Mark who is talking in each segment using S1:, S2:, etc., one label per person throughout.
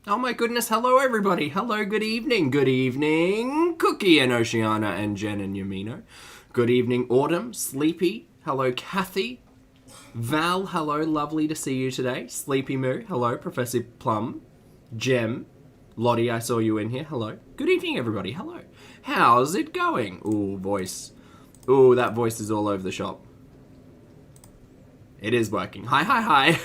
S1: Oh my goodness, hello everybody. Hello, good evening. Good evening, Cookie and Oceana and Jen and Yamino. Good evening, Autumn, Sleepy. Hello, Kathy. Val, hello, lovely to see you today. Sleepy Moo, hello, Professor Plum. Jem, Lottie, I saw you in here. Hello. Good evening, everybody. Hello. How's it going? Ooh, voice. Ooh, that voice is all over the shop. It is working. Hi, hi, hi.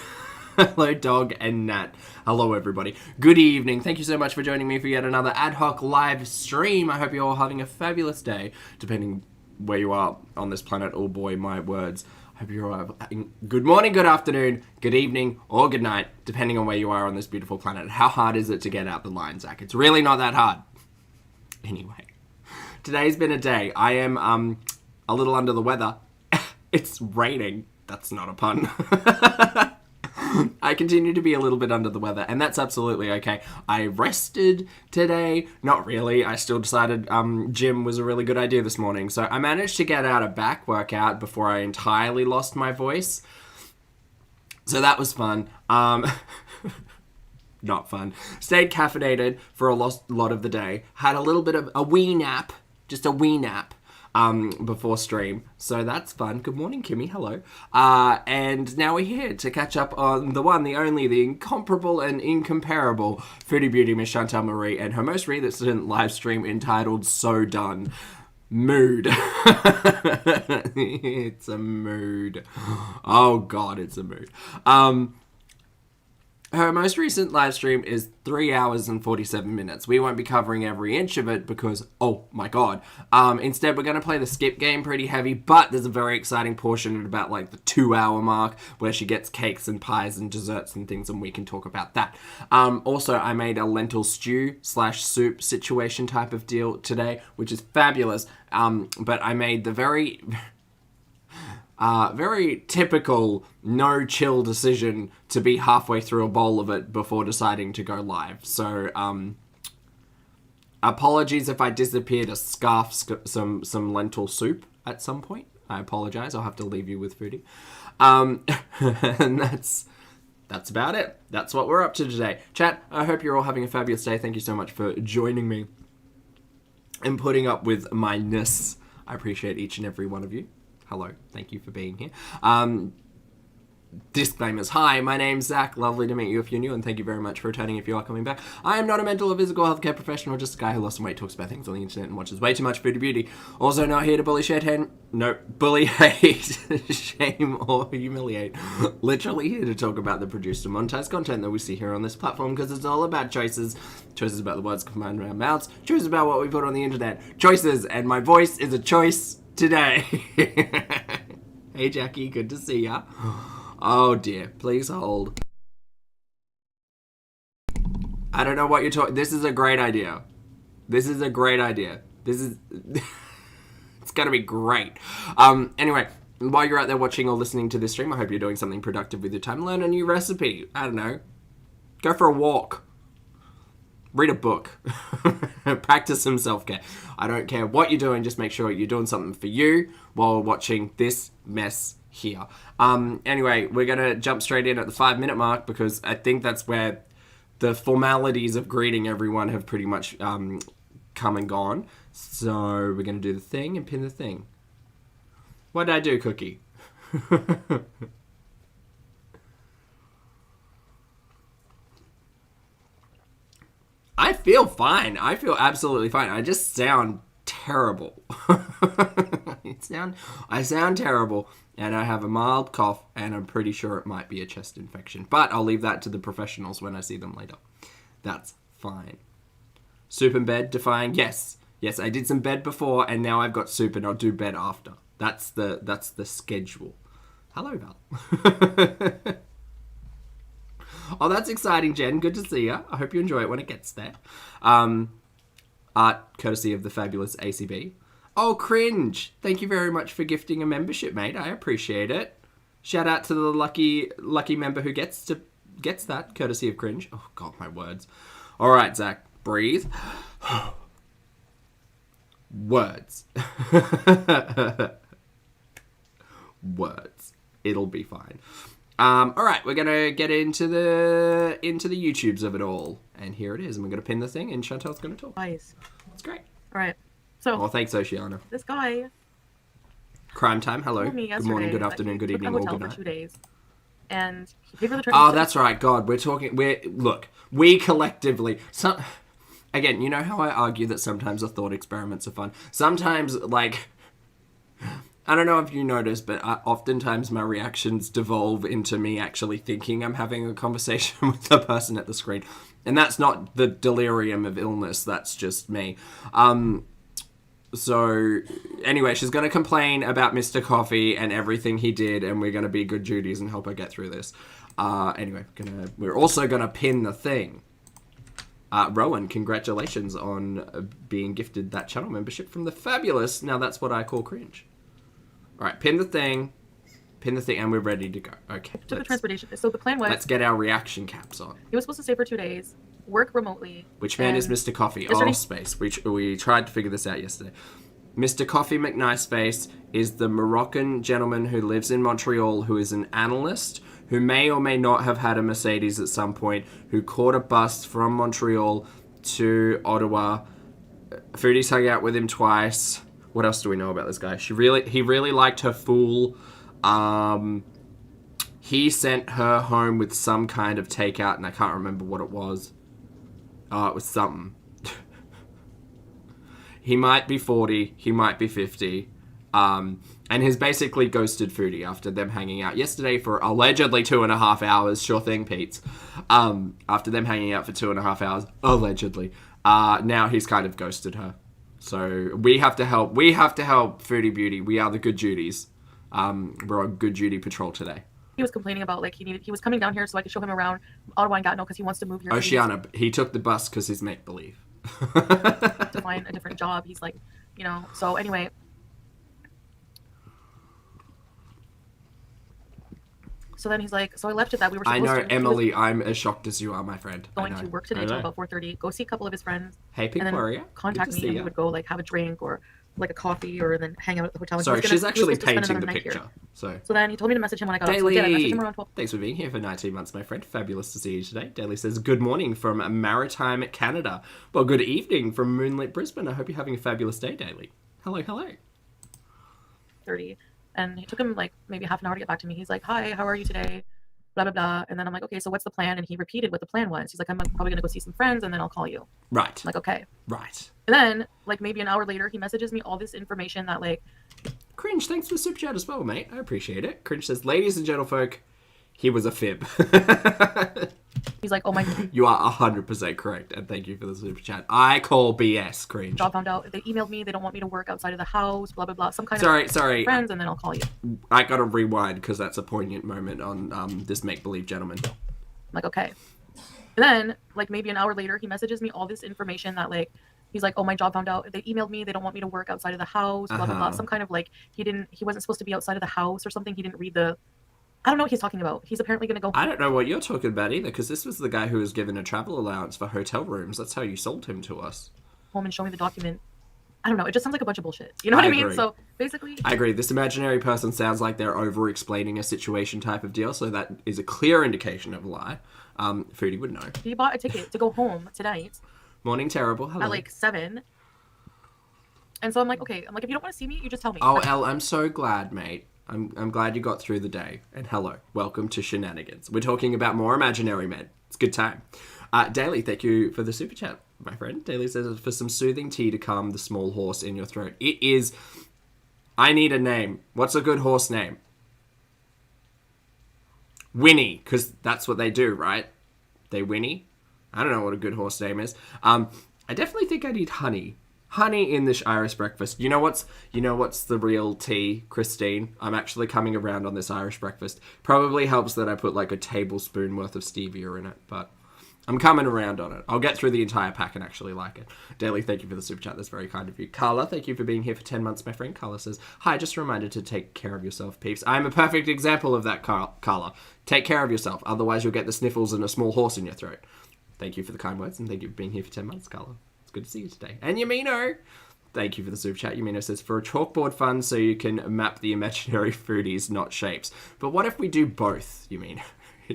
S1: Hello, Dog and Nat. Hello, everybody. Good evening. Thank you so much for joining me for yet another ad hoc live stream. I hope you're all having a fabulous day, depending where you are on this planet. Oh boy, my words. I hope you're all having good morning, good afternoon, good evening, or good night, depending on where you are on this beautiful planet. How hard is it to get out the line, Zach? It's really not that hard. Anyway, today's been a day. I am a little under the weather. It's raining. That's not a pun. I continue to be a little bit under the weather, and that's absolutely okay. I rested today. Not really. I still decided gym was a really good idea this morning. So I managed to get out a back workout before I entirely lost my voice. So that was fun. Not fun. Stayed caffeinated for a lot of the day. Had a little bit of a wee nap. Just a wee nap. Before stream. So that's fun. Good morning, Kimmy. Hello. And now we're here to catch up on the one, the only, the incomparable and incomparable Foodie Beauty, Miss Chantal Marie, and her most recent live stream entitled So Done. Mood. It's a mood. Oh god, it's a mood. Her most recent live stream is 3 hours and 47 minutes. We won't be covering every inch of it because, oh my god. Instead, we're going to play the skip game pretty heavy, but there's a very exciting portion at about like the 2 hour mark where she gets cakes and pies and desserts and things, and we can talk about that. Also, I made a lentil stew / soup situation type of deal today, which is fabulous. But I made the very typical no-chill decision to be halfway through a bowl of it before deciding to go live. So, apologies if I disappear to scarf some lentil soup at some point. I apologize. I'll have to leave you with Foodie. And that's about it. That's what we're up to today. Chat, I hope you're all having a fabulous day. Thank you so much for joining me and putting up with my ness. I appreciate each and every one of you. Hello, thank you for being here. Disclaimers. Hi, my name's Zach. Lovely to meet you if you're new, and thank you very much for returning if you are coming back. I am not a mental or physical healthcare professional, just a guy who lost some weight, talks about things on the internet, and watches way too much Foodie Beauty. Also not here to bully, bully, hate, shame, or humiliate. Literally here to talk about the produced and monetized content that we see here on this platform, because it's all about choices. Choices about the words combined in our mouths. Choices about what we put on the internet. Choices, and my voice is a choice today. Hey Jackie, good to see ya. Oh dear, please hold. I don't know what you're talking. This is a great idea. This is a great idea. This is it's gonna be great. Anyway, while you're out there watching or listening to this stream, I hope you're doing something productive with your time. Learn a new recipe. I don't know. Go for a walk. Read a book. Practice some self-care. I don't care what you're doing, just make sure you're doing something for you while watching this mess here. Anyway, we're going to jump straight in at the 5-minute mark because I think that's where the formalities of greeting everyone have pretty much come and gone. So we're going to do the thing and pin the thing. What did I do, Cookie? I feel fine. I feel absolutely fine. I just sound terrible. I sound terrible, and I have a mild cough, and I'm pretty sure it might be a chest infection. But I'll leave that to the professionals when I see them later. That's fine. Soup and bed, defying? Yes. Yes, I did some bed before, and now I've got soup, and I'll do bed after. That's the schedule. Hello, Val. Oh, that's exciting, Jen. Good to see you. I hope you enjoy it when it gets there. Art, courtesy of the fabulous ACB. Oh, cringe. Thank you very much for gifting a membership, mate. I appreciate it. Shout out to the lucky member who gets that, courtesy of cringe. Oh, God, my words. All right, Zach, breathe. Words. Words. It'll be fine. All right, we're gonna get into the YouTubes of it all, and here it is. And we're gonna pin the thing, and Chantel's gonna talk.
S2: Nice.
S1: It's great.
S2: All right. So.
S1: Oh, thanks, Oceana.
S2: This guy.
S1: Crime time. Hello.
S2: Told me
S1: Good morning. Good
S2: that
S1: afternoon.
S2: he
S1: Good
S2: took
S1: evening.
S2: the
S1: Or
S2: hotel
S1: good
S2: for
S1: night.
S2: 2 days, and he paid for the trip.
S1: Oh, that's right. God, look. We collectively. Again, you know how I argue that sometimes the thought experiments are fun. Sometimes, like. I don't know if you noticed, but oftentimes my reactions devolve into me actually thinking I'm having a conversation with the person at the screen. And that's not the delirium of illness, that's just me. So, anyway, she's going to complain about Mr. Coffee and everything he did, and we're going to be good Judies and help her get through this. Anyway, we're also going to pin the thing. Rowan, congratulations on being gifted that channel membership from the fabulous, now that's what I call cringe. Alright, pin the thing, and we're ready to go. Okay.
S2: To the transportation. So the plan was...
S1: Let's get our reaction caps on.
S2: He was supposed to stay for 2 days, work remotely.
S1: Which man is Mr. Coffee? Space. We tried to figure this out yesterday. Mr. Coffee McNiceface is the Moroccan gentleman who lives in Montreal, who is an analyst, who may or may not have had a Mercedes at some point, who caught a bus from Montreal to Ottawa. Foodie's hung out with him twice. What else do we know about this guy? He really liked her fool. He sent her home with some kind of takeout, and I can't remember what it was. It was something. He might be 40, he might be 50. And he's basically ghosted Foodie after them hanging out yesterday for allegedly 2.5 hours. Sure thing, Pete's. After them hanging out for 2.5 hours, allegedly. Now he's kind of ghosted her. So we have to help. We have to help Foodie Beauty. We are the good Judies. We're on good Judy patrol today.
S2: He was complaining about he was coming down here so I could show him around Ottawa and Gatineau because he wants to move here.
S1: Oceana, he took the bus because he's make believe.
S2: To find a different job. He's like, So anyway. So then he's like, so I left it that we were supposed to...
S1: I know, Emily, I'm as shocked as you are, my friend.
S2: Going to work today until about 4:30, go see a couple of his friends.
S1: Hey, Pink Warrior.
S2: Contact me, and we would go have a drink or a coffee or then hang out at the hotel.
S1: Sorry, she's actually painting the picture. So
S2: then he told me to message him when I got up. So
S1: Daily,
S2: I messaged him around 12.
S1: Thanks for being here for 19 months, my friend. Fabulous to see you today. Daily says, good morning from Maritime Canada. Well, good evening from moonlit Brisbane. I hope you're having a fabulous day, Daily. Hello.
S2: 30. And it took him maybe half an hour to get back to me. He's like, hi, how are you today? Blah, blah, blah. And then I'm like, okay, so what's the plan? And he repeated what the plan was. He's like, I'm probably going to go see some friends and then I'll call you.
S1: Right.
S2: I'm like, okay.
S1: Right.
S2: And then, maybe an hour later, he messages me all this information that,
S1: Cringe, thanks for the super chat as well, mate. I appreciate it. Cringe says, ladies and gentlefolk, he was a fib.
S2: He's like, oh my...
S1: You are 100% correct, and thank you for the super chat. I call BS, Cringe.
S2: Job found out. They emailed me. They don't want me to work outside of the house, blah, blah, blah. Some kind
S1: of
S2: friends, and then I'll call you.
S1: I gotta rewind, because that's a poignant moment on this make-believe gentleman.
S2: I'm like, okay. And then, maybe an hour later, he messages me all this information that, he's like, oh, my job found out. They emailed me. They don't want me to work outside of the house, blah, blah, blah. Some kind of, he wasn't supposed to be outside of the house or something. He didn't read the... I don't know what he's talking about. He's apparently going to go...
S1: I don't know what you're talking about either, because this was the guy who was given a travel allowance for hotel rooms. That's how you sold him to us.
S2: Home and show me the document. I don't know. It just sounds like a bunch of bullshit. You know what I mean? So, basically...
S1: I agree. This imaginary person sounds like they're over-explaining a situation type of deal, so that is a clear indication of a lie. Foodie would know.
S2: He bought a ticket to go home tonight.
S1: Morning, terrible. Hello.
S2: At 7. And so I'm like, okay. I'm like, if you don't want to see me, you just tell me.
S1: Oh, Elle, I'm so glad, mate. I'm glad you got through the day. And hello, welcome to Shenanigans. We're talking about more imaginary men. It's a good time. Daily, thank you for the super chat, my friend. Daily says, for some soothing tea to calm the small horse in your throat. It is... I need a name. What's a good horse name? Winnie, because that's what they do, right? They whinny. I don't know what a good horse name is. I definitely think I need honey. Honey in this Irish breakfast. You know what's the real tea, Christine? I'm actually coming around on this Irish breakfast. Probably helps that I put a tablespoon worth of stevia in it, but I'm coming around on it. I'll get through the entire pack and actually like it. Daily, thank you for the super chat. That's very kind of you. Carla, thank you for being here for 10 months, my friend. Carla says, hi, just a reminder to take care of yourself, peeps. I'm a perfect example of that, Carla. Take care of yourself. Otherwise, you'll get the sniffles and a small horse in your throat. Thank you for the kind words, and thank you for being here for 10 months, Carla. Good to see you today. And Yamino, Thank you for the super chat. Yumino says, for a chalkboard fun so you can map the imaginary foodies, not shapes. But what if we do both, you mean?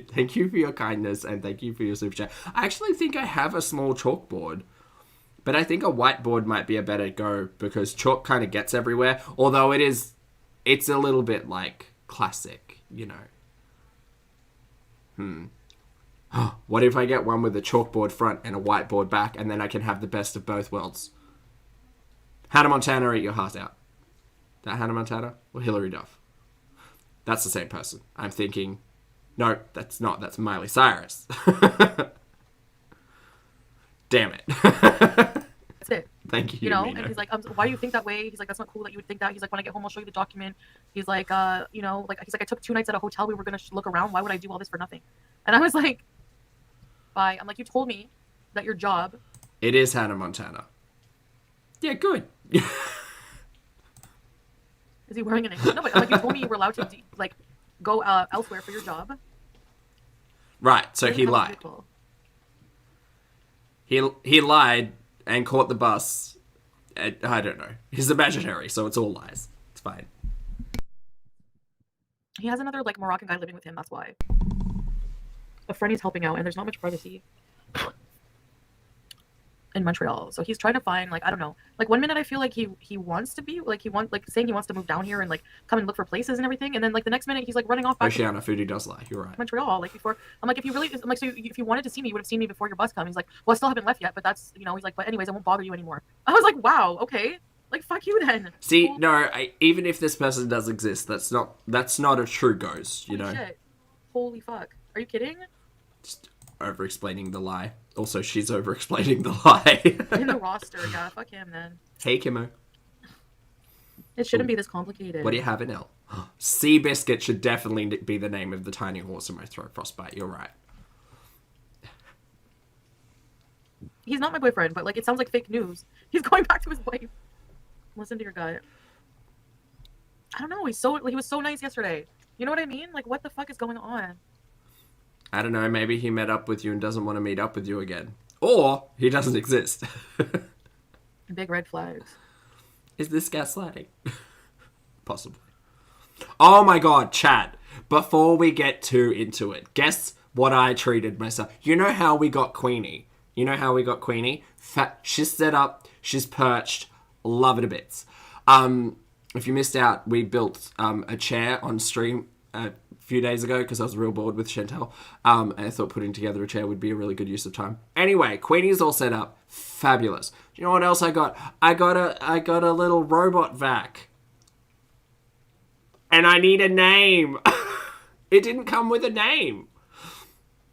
S1: Thank you for your kindness and thank you for your super chat. I actually think I have a small chalkboard. But I think a whiteboard might be a better go because chalk kind of gets everywhere. Although it's a little bit like classic, you know. What if I get one with a chalkboard front and a whiteboard back and then I can have the best of both worlds? Hannah Montana, eat your heart out. That Hannah Montana or Hilary Duff? That's the same person. I'm thinking, no, that's not. That's Miley Cyrus. Damn it.
S2: That's it.
S1: Thank you.
S2: You know,
S1: Mina.
S2: and he's like, why do you think that way? He's like, that's not cool that you would think that. He's like, when I get home, I'll show you the document. He's like, you know, like, he's like, I took 2 nights at a hotel. We were going to look around. Why would I do all this for nothing? And I was like, bye. I'm like, you told me that your job.
S1: It is Hannah Montana. Yeah, good.
S2: Is he wearing an No, but like, you told me you were allowed to, like, go elsewhere for your job.
S1: Right, so he lied. He lied and caught the bus. I don't know. He's imaginary, so it's all lies. It's fine.
S2: He has another, like, Moroccan guy living with him, that's why. A friend he's helping out, and there's not much privacy in Montreal. So he's trying to find, like, I don't know. Like, one minute I feel like he wants to be, like, saying he wants to move down here and, like, come and look for places and everything. And then, like, the next minute he's, like, running off back
S1: Oceana, Foodie does lie. You're right.
S2: Montreal, like, before. I'm like, if you really, I'm like, so if you wanted to see me, you would have seen me before your bus comes. He's like, well, I still haven't left yet, but that's, you know, he's like, but anyways, I won't bother you anymore. I was like, wow, okay. Like, fuck you then.
S1: See, cool. No, even if this person does exist, that's not a true ghost, you know?
S2: Shit. Holy fuck. Are you kidding?
S1: Just over-explaining the lie. Also, she's over-explaining the lie.
S2: In the roster, yeah, fuck him then.
S1: Hey, Kimmo.
S2: It shouldn't be this complicated.
S1: What do you have in L? Seabiscuit should definitely be the name of the tiny horse in my throat. Frostbite, you're right.
S2: He's not my boyfriend, but, like, it sounds like fake news. He's going back to his wife. Listen to your gut. I don't know. He was so nice yesterday. You know what I mean? Like, what the fuck is going on?
S1: I don't know. Maybe he met up with you and doesn't want to meet up with you again. Or he doesn't exist.
S2: Big red flags.
S1: Is this gaslighting? Possibly. Oh my god, chat. Before we get too into it, guess what I treated myself. You know how we got Queenie? She's set up. She's perched. Love it a bits. If you missed out, we built a chair on stream a few days ago because I was real bored with Chantel. And I thought putting together a chair would be a really good use of time. Anyway, Queenie's all set up. Fabulous. Do you know what else I got? I got a little robot vac. And I need a name. It didn't come with a name.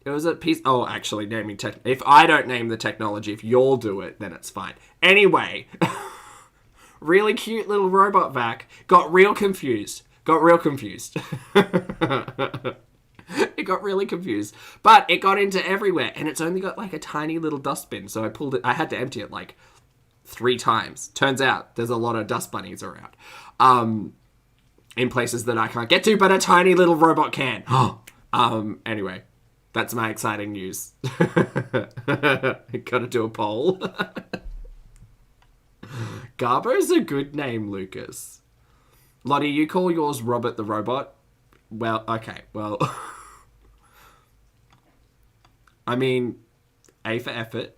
S1: It was a piece... Oh, actually, naming tech... If I don't name the technology, if you'll do it, then it's fine. Anyway... Really cute little robot vac. Got real confused. It got really confused. But it got into everywhere. And it's only got like a tiny little dustbin. So I pulled it. I had to empty it like 3 times. Turns out there's a lot of dust bunnies around. In places that I can't get to. But a tiny little robot can. Anyway. That's my exciting news. Gotta do a poll. Garbo's a good name, Lucas. Lottie, you call yours Robert the Robot? Well, okay, well... I mean, A for effort.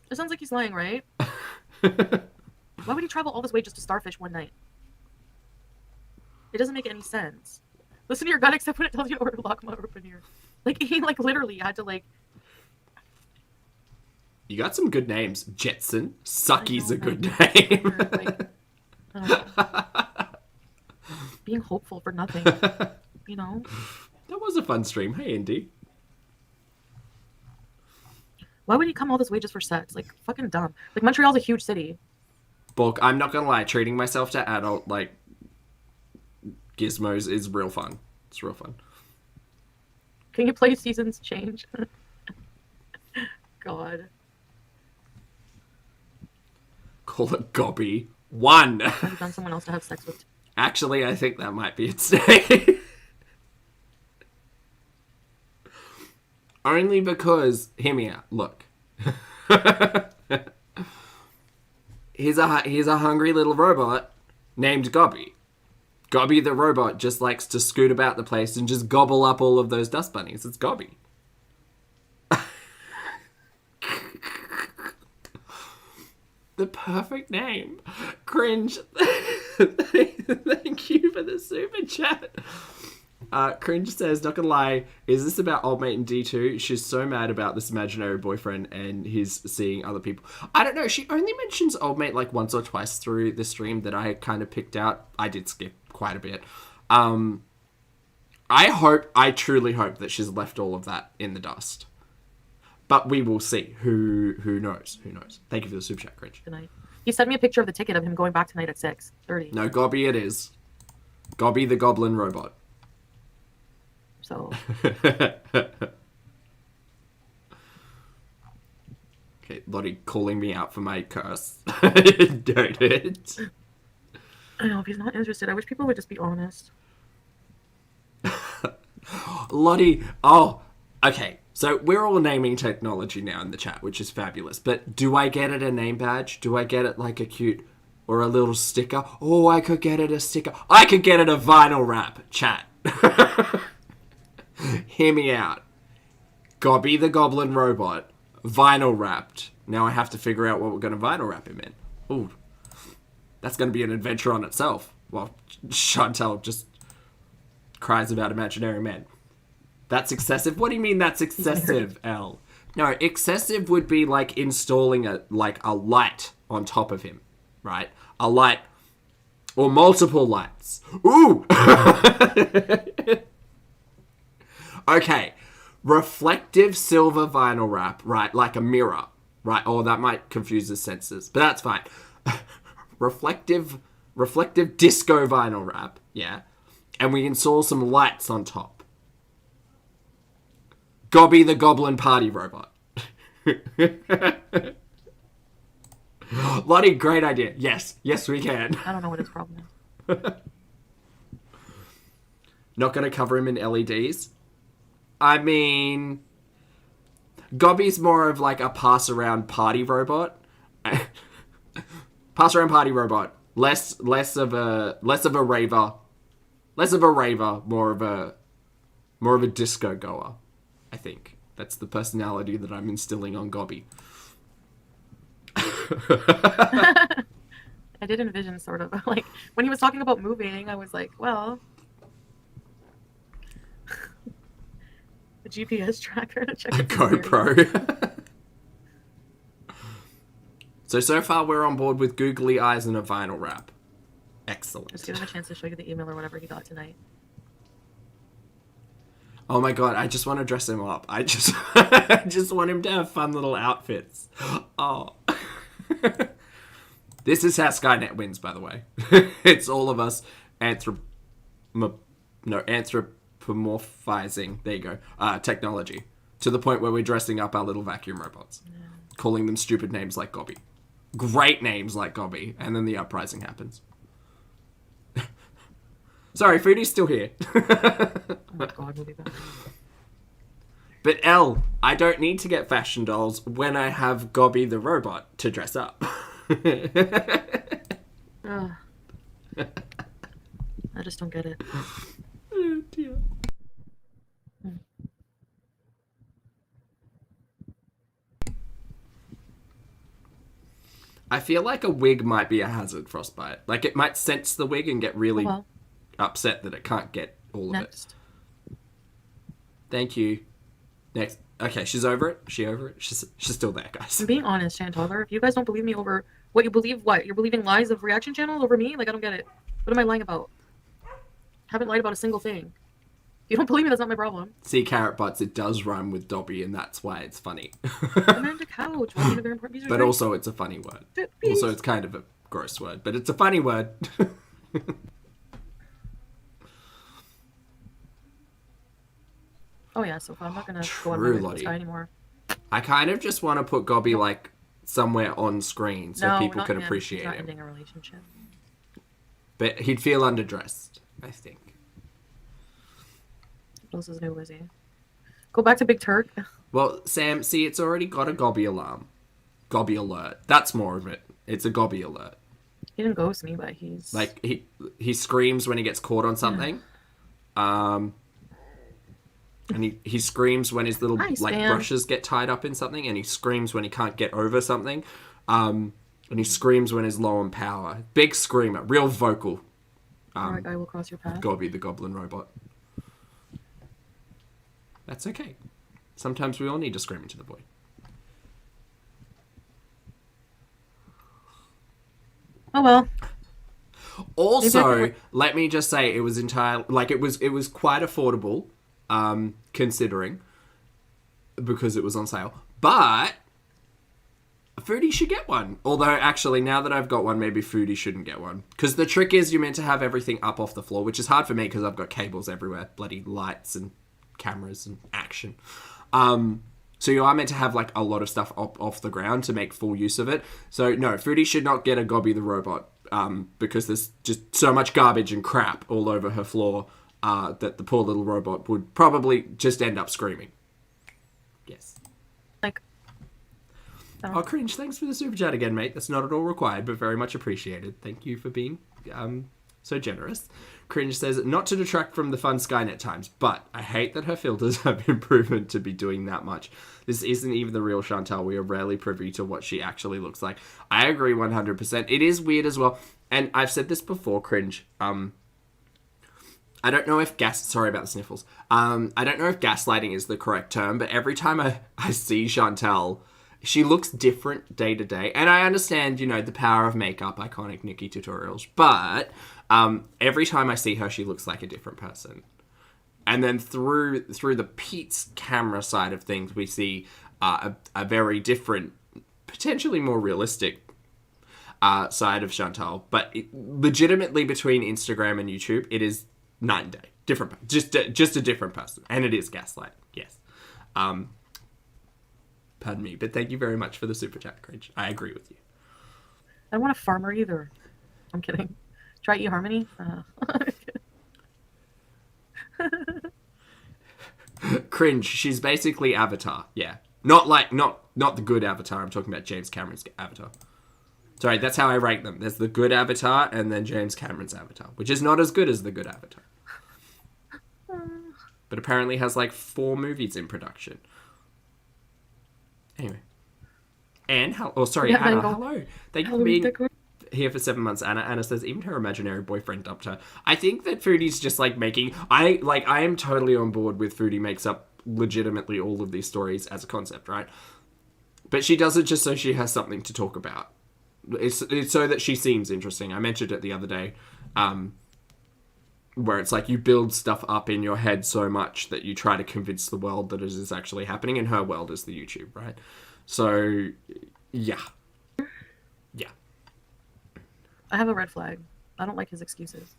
S2: It sounds like he's lying, right? Why would he travel all this way just to starfish one night? It doesn't make any sense. Listen to your gut except when it tells you to order Lakma or paneer. Like, he, like, literally had to, like...
S1: You got some good names. Jetson. Sucky's a good name.
S2: Like, being hopeful for nothing. You know?
S1: That was a fun stream. Hey, Indy.
S2: Why would he come all this way just for sex? Like, fucking dumb. Like, Montreal's a huge city.
S1: Bulk, I'm not gonna lie. Treating myself to adult, like, gizmos is real fun. It's real fun.
S2: Can you play Seasons Change? God.
S1: Call it Gobby. 1.
S2: Have you found someone else to have sex with?
S1: Actually, I think that might be its name. Only because, hear me out, look. He's a hungry little robot named Gobby. Gobby the robot just likes to scoot about the place and just gobble up all of those dust bunnies. It's Gobby. The perfect name. Cringe. Thank you for the super chat. Cringe says, not gonna lie, is this about old mate and D2? She's so mad about this imaginary boyfriend and he's seeing other people. I don't know, she only mentions old mate like once or twice through the stream that I kind of picked out. I did skip quite a bit. I truly hope that she's left all of that in the dust. But we will see. Who knows? Who knows? Thank you for the super chat, Cringe.
S2: Tonight. He sent me a picture of the ticket of him going back tonight at 6:30.
S1: No, Gobby it is. Gobby the goblin robot.
S2: So.
S1: Okay, Lottie calling me out for my curse. Don't it?
S2: I know, if he's not interested, I wish people would just be honest.
S1: Lottie, oh, okay. So we're all naming technology now in the chat, which is fabulous. But do I get it a name badge? Do I get it like a cute or a little sticker? Oh, I could get it a sticker. I could get it a vinyl wrap, chat. Hear me out. Gobby the goblin robot, vinyl wrapped. Now I have to figure out what we're going to vinyl wrap him in. Ooh, that's going to be an adventure on itself. Well, Chantal just cries about imaginary men. That's excessive? What do you mean that's excessive, Elle? No, excessive would be like installing a light on top of him, right? A light or multiple lights. Ooh! Okay. Reflective silver vinyl wrap, right? Like a mirror, right? Oh, that might confuse the senses, but that's fine. reflective disco vinyl wrap, yeah? And we install some lights on top. Gobby the goblin party robot. Lottie, great idea. Yes, we can.
S2: I don't know what his problem is.
S1: Not going to cover him in LEDs? I mean, Gobby's more of like a pass-around party robot. Pass-around party robot. Less of a raver. More of a disco goer. I think that's the personality that I'm instilling on Gobby.
S2: I did envision sort of like when he was talking about moving, I was like, well, the GPS tracker to check
S1: a GoPro. So far we're on board with googly eyes and a vinyl wrap. Excellent.
S2: Just give him a chance to show you the email or whatever he got tonight.
S1: Oh my god, I just want to dress him up. I just want him to have fun little outfits. Oh. This is how Skynet wins, by the way. It's all of us anthropomorphizing, there you go, technology. To the point where we're dressing up our little vacuum robots. Yeah. Calling them stupid names like Gobby. Great names like Gobby. And then the uprising happens. Sorry, Foodie's still here.
S2: Oh my god, we'll be back.
S1: But Elle, I don't need to get fashion dolls when I have Gobby the robot to dress up.
S2: I just don't get it.
S1: Oh dear. I feel like a wig might be a hazard, Frostbite. Like, it might sense the wig and get really upset that it can't get all of it. Thank you. Next. Okay, she's over it. She's still there, guys.
S2: I'm being honest, Chantal. If you guys don't believe me over what you believe, you're believing lies of reaction channel over me? Like, I don't get it. What am I lying about? I haven't lied about a single thing. If you don't believe me, that's not my problem.
S1: See, Carrot Butts, it does rhyme with Dobby, and that's why it's funny.
S2: Amanda Couch.
S1: But also, it's a funny word. Also, it's kind of a gross word, but it's a funny word.
S2: Oh yeah, so I'm not gonna go on with this guy anymore.
S1: I kind of just want to put Gobby like somewhere on screen so people can appreciate him.
S2: He's not ending a relationship.
S1: But he'd feel underdressed, I think.
S2: What else is new, Lizzie? Go back to Big Turk.
S1: Well, Sam, see, it's already got a gobby alarm. Gobby alert. That's more of it. It's a gobby alert.
S2: He didn't ghost me, but he's
S1: Like, he screams when he gets caught on something. And he screams when his little,
S2: Hi,
S1: like,
S2: Spam.
S1: brushes get tied up in something. And he screams when he can't get over something. And he screams when he's low on power. Big screamer. Real vocal.
S2: Alright, I will cross your path.
S1: Gobby the goblin robot. That's okay. Sometimes we all need to scream into the void.
S2: Oh well.
S1: Also, let me just say, it was entirely like it was quite affordable, considering, because it was on sale. But Foodie should get one. Although, actually, now that I've got one, maybe Foodie shouldn't get one. Because the trick is you're meant to have everything up off the floor, which is hard for me because I've got cables everywhere, bloody lights and cameras and action. So you are meant to have like a lot of stuff off the ground to make full use of it. So no, Foodie should not get a Gobby the robot, because there's just so much garbage and crap all over her floor that the poor little robot would probably just end up screaming. Yes.
S2: Like.
S1: Oh, Cringe, thanks for the super chat again, mate. That's not at all required, but very much appreciated. Thank you for being so generous. Cringe says, not to detract from the fun Skynet times, but I hate that her filters have been proven to be doing that much. This isn't even the real Chantal. We are rarely privy to what she actually looks like. I agree 100%. It is weird as well. And I've said this before, Cringe. I don't know if sorry about the sniffles. I don't know if gaslighting is the correct term, but every time I see Chantal, she looks different day to day. And I understand, you know, the power of makeup, iconic Nikki tutorials. But every time I see her, she looks like a different person. And then through the Pete's camera side of things, we see a very different, potentially more realistic side of Chantal. But legitimately between Instagram and YouTube, it is night and day. Different, just a different person. And it is gaslight, yes. Pardon me, but thank you very much for the super chat, Cringe. I agree with you.
S2: I don't want a farmer either. I'm kidding. Try eHarmony.
S1: Cringe. She's basically Avatar. Yeah, not the good Avatar. I'm talking about James Cameron's Avatar. Sorry, that's how I rank them. There's the good Avatar and then James Cameron's Avatar, which is not as good as the good Avatar, but apparently has like 4 movies in production. Anyway. Anne, Anna, hello. Thank you for being here for 7 months, Anna. Anna says, even her imaginary boyfriend dumped her. I think that Foodie's just like making... I am totally on board with Foodie makes up legitimately all of these stories as a concept, right? But she does it just so she has something to talk about. It's so that she seems interesting. I mentioned it the other day, where it's like you build stuff up in your head so much that you try to convince the world that it is actually happening, and her world is the YouTube, right? So, yeah. Yeah.
S2: I have a red flag. I don't like his excuses.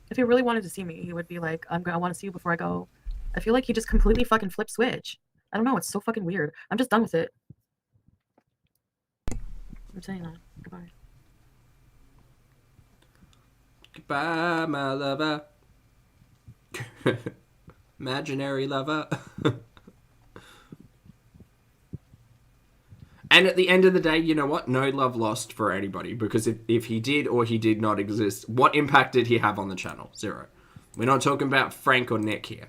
S2: If he really wanted to see me, he would be like, I want to see you before I go. I feel like he just completely fucking flipped switch. I don't know, it's so fucking weird. I'm just done with it. I'm saying that. Goodbye.
S1: Goodbye, my lover. Imaginary lover. And at the end of the day, you know what? No love lost for anybody. Because if he did or he did not exist, what impact did he have on the channel? 0. We're not talking about Frank or Nick here.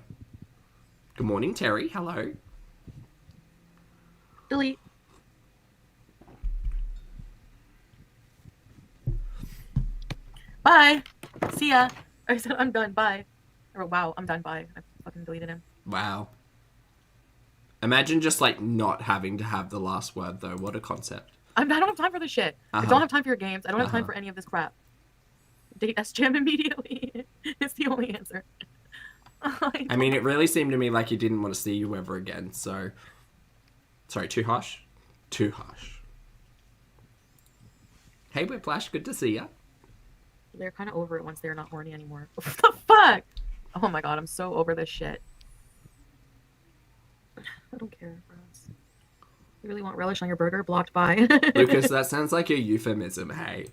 S1: Good morning, Terry. Hello.
S2: Delete. Bye. See ya. I said I'm done. Bye. Or wow, I'm done. Bye. I fucking deleted him.
S1: Wow. Imagine just like not having to have the last word though. What a concept.
S2: I don't have time for this shit. I don't have time for your games. I don't have time for any of this crap. Date SGM immediately. It's the only answer.
S1: I mean, it really seemed to me like he didn't want to see you ever again. So, sorry, too harsh. Too harsh. Hey, Whiplash, good to see ya.
S2: They're kind of over it once they're not horny anymore. What the fuck? Oh my god, I'm so over this shit. I don't care for us. You really want relish on your burger? Blocked by.
S1: Lucas, that sounds like a euphemism, hey.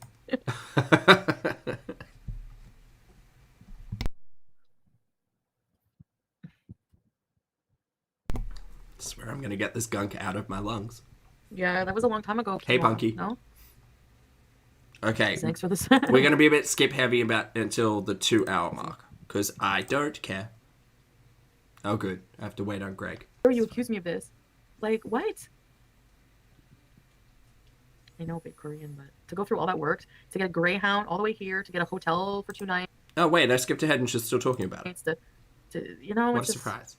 S1: swear I'm gonna get this gunk out of my lungs.
S2: Yeah, that was a long time ago.
S1: Hey,
S2: Quinoa.
S1: Punky.
S2: No?
S1: Okay,
S2: Thanks for this.
S1: we're gonna be a bit skip heavy until the 2-hour mark because I don't care. Oh, good. I have to wait on Greg.
S2: You accuse me of this. Like, what? I know, big Korean, but to go through all that work, to get a Greyhound all the way here, to get a hotel for 2 nights.
S1: Oh, wait, I skipped ahead and she's still talking about it.
S2: You know,
S1: What
S2: it's
S1: a
S2: just,
S1: surprise.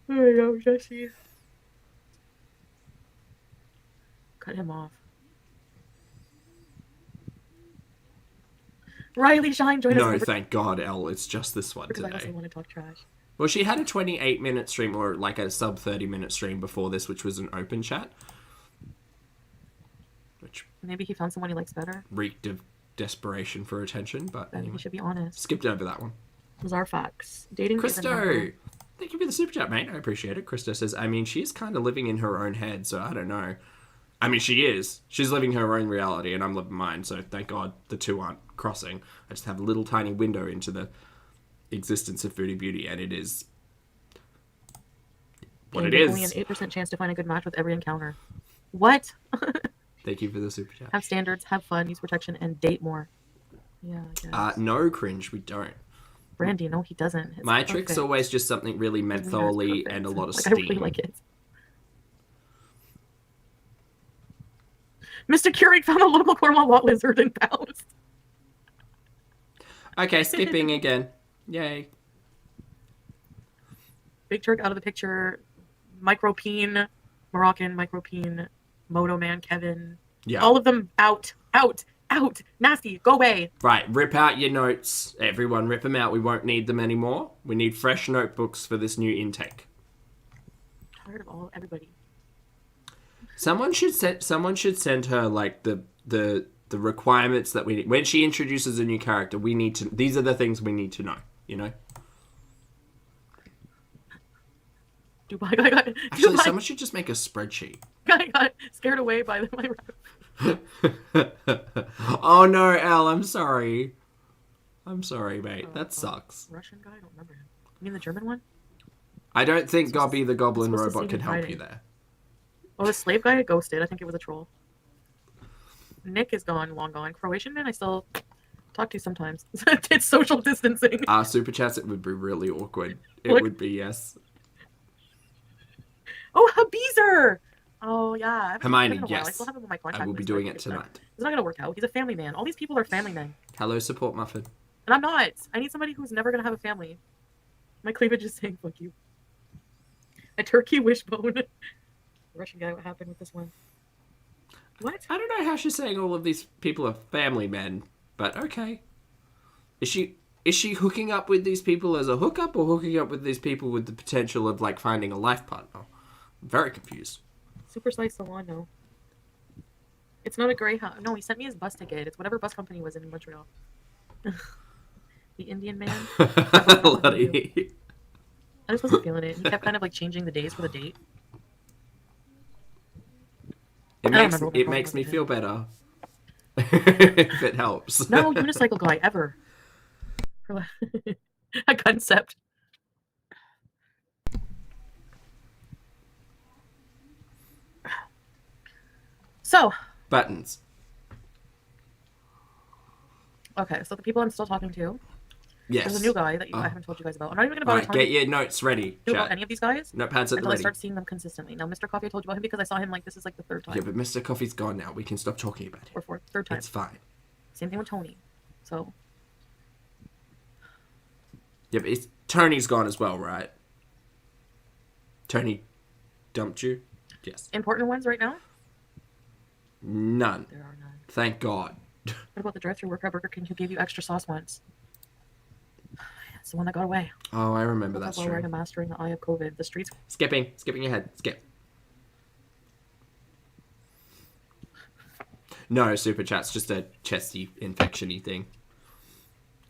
S2: Oh my god, Jesse. Cut him off. Riley Shine, join us.
S1: No, thank God, Elle. It's just this one
S2: Because I
S1: today.
S2: also want to talk trash.
S1: Well, she had a 28-minute stream or like a sub 30-minute stream before this, which was an open chat. Which
S2: Maybe he found someone he likes better.
S1: reeked of desperation for attention, but
S2: Then
S1: anyway.
S2: he should be honest.
S1: Skipped over that one.
S2: Those are facts. Dating isn't
S1: Christo!
S2: number.
S1: Thank you for the super chat, mate. I appreciate it. Christo says, I mean, she's kind of living in her own head, so I don't know. I mean, she is. She's living her own reality, and I'm living mine, so thank God the two aren't crossing. I just have a little tiny window into the existence of Foodie Beauty, and it is what it is.
S2: Only an 8% chance to find a good match with every encounter. What?
S1: Thank you for the super chat.
S2: Have standards, have fun, use protection, and date more. Yeah, I guess.
S1: No, cringe, we don't.
S2: Brandy, no, he doesn't. It's
S1: My trick's
S2: perfect.
S1: always just something really
S2: His wiener is
S1: mentholy
S2: perfect.
S1: and a lot of
S2: Like,
S1: steam.
S2: I really like it. Mr. Keurig found a local Cornwall lot lizard in Palace.
S1: Okay, skipping again. Yay.
S2: Big Turk out of the picture. Micropeen, Moroccan, Micropeen, Moto Man, Kevin.
S1: Yeah.
S2: All of them out, out, out. Nasty, go away.
S1: Right, rip out your notes. Everyone, rip them out. We won't need them anymore. We need fresh notebooks for this new intake.
S2: Tired of everybody.
S1: Someone should send her like the requirements that we need. When she introduces a new character, we need to. These are the things we need to know. You know. Actually, someone should just make a spreadsheet.
S2: I got scared away by my.
S1: Oh no, Elle, I'm sorry. I'm sorry, mate. That sucks.
S2: Russian guy? I don't remember him. You mean the German one?
S1: I don't think Gobby the Goblin
S2: I'm supposed to
S1: Robot
S2: see
S1: can
S2: him
S1: help
S2: hiding.
S1: you there.
S2: Oh, the slave guy ghosted. I think it was a troll. Nick is gone, long gone. Croatian man, I still talk to sometimes. It's social distancing.
S1: Super chats, it would be really awkward. It
S2: Look.
S1: would be, yes.
S2: Oh, Habeezer! Oh, yeah. I haven't
S1: Hermione,
S2: seen him in a while. I
S1: yes.
S2: still have him on my contact
S1: I will be
S2: list,
S1: doing
S2: but
S1: it tonight.
S2: It's not going to work out. He's a family man. All these people are family men.
S1: Hello, support muffin.
S2: And I'm not. I need somebody who's never going to have a family. My cleavage is saying, fuck you. A turkey wishbone. Russian guy, what happened with this one? What?
S1: I don't know how she's saying all of these people are family men, but okay. Is she hooking up with these people as a hookup or hooking up with these people with the potential of like finding a life partner? I'm very confused.
S2: Super Slice Salon, no. It's not a Greyhound. No, he sent me his bus ticket. It's whatever bus company was in Montreal. The Indian man.
S1: Letty.
S2: I just wasn't feeling it. He kept kind of like changing the days for the date.
S1: It makes me feel better. If it helps.
S2: No unicycle guy ever. A concept. So.
S1: Buttons.
S2: Okay, so the people I'm still talking to.
S1: Yes.
S2: There's a new guy that I haven't told you guys about. I'm not even going to bother
S1: Alright, get your notes ready.
S2: about any of these guys
S1: Notepads at the
S2: until I
S1: ready.
S2: start seeing them consistently. Now, Mr. Coffee, I told you about him because I saw him like this is like the third time.
S1: Yeah, but Mr. Coffee's gone now. We can stop talking about him.
S2: Or third time.
S1: It's fine.
S2: Same thing with Tony. So.
S1: Yeah, but Tony's gone as well, right? Tony dumped you? Yes.
S2: Important ones right now?
S1: None.
S2: There are none.
S1: Thank God.
S2: What about the drive-thru worker at Burger King who gave you extra sauce once? It's the one that got away.
S1: Oh, I remember that
S2: While
S1: story.
S2: wearing a mask during the eye of COVID. The streets.
S1: Skipping ahead. Skip. No, super chat's just a chesty infection-y thing.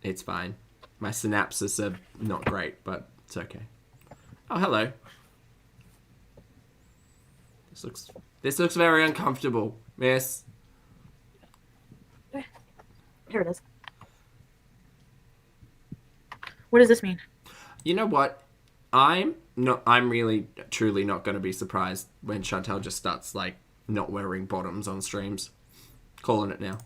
S1: It's fine. My synapses are not great, but it's okay. Oh, hello. This looks very uncomfortable, miss.
S2: Here it is. What does this mean?
S1: You know what? I'm really, truly not going to be surprised when Chantel just starts, like, not wearing bottoms on streams. Calling it now.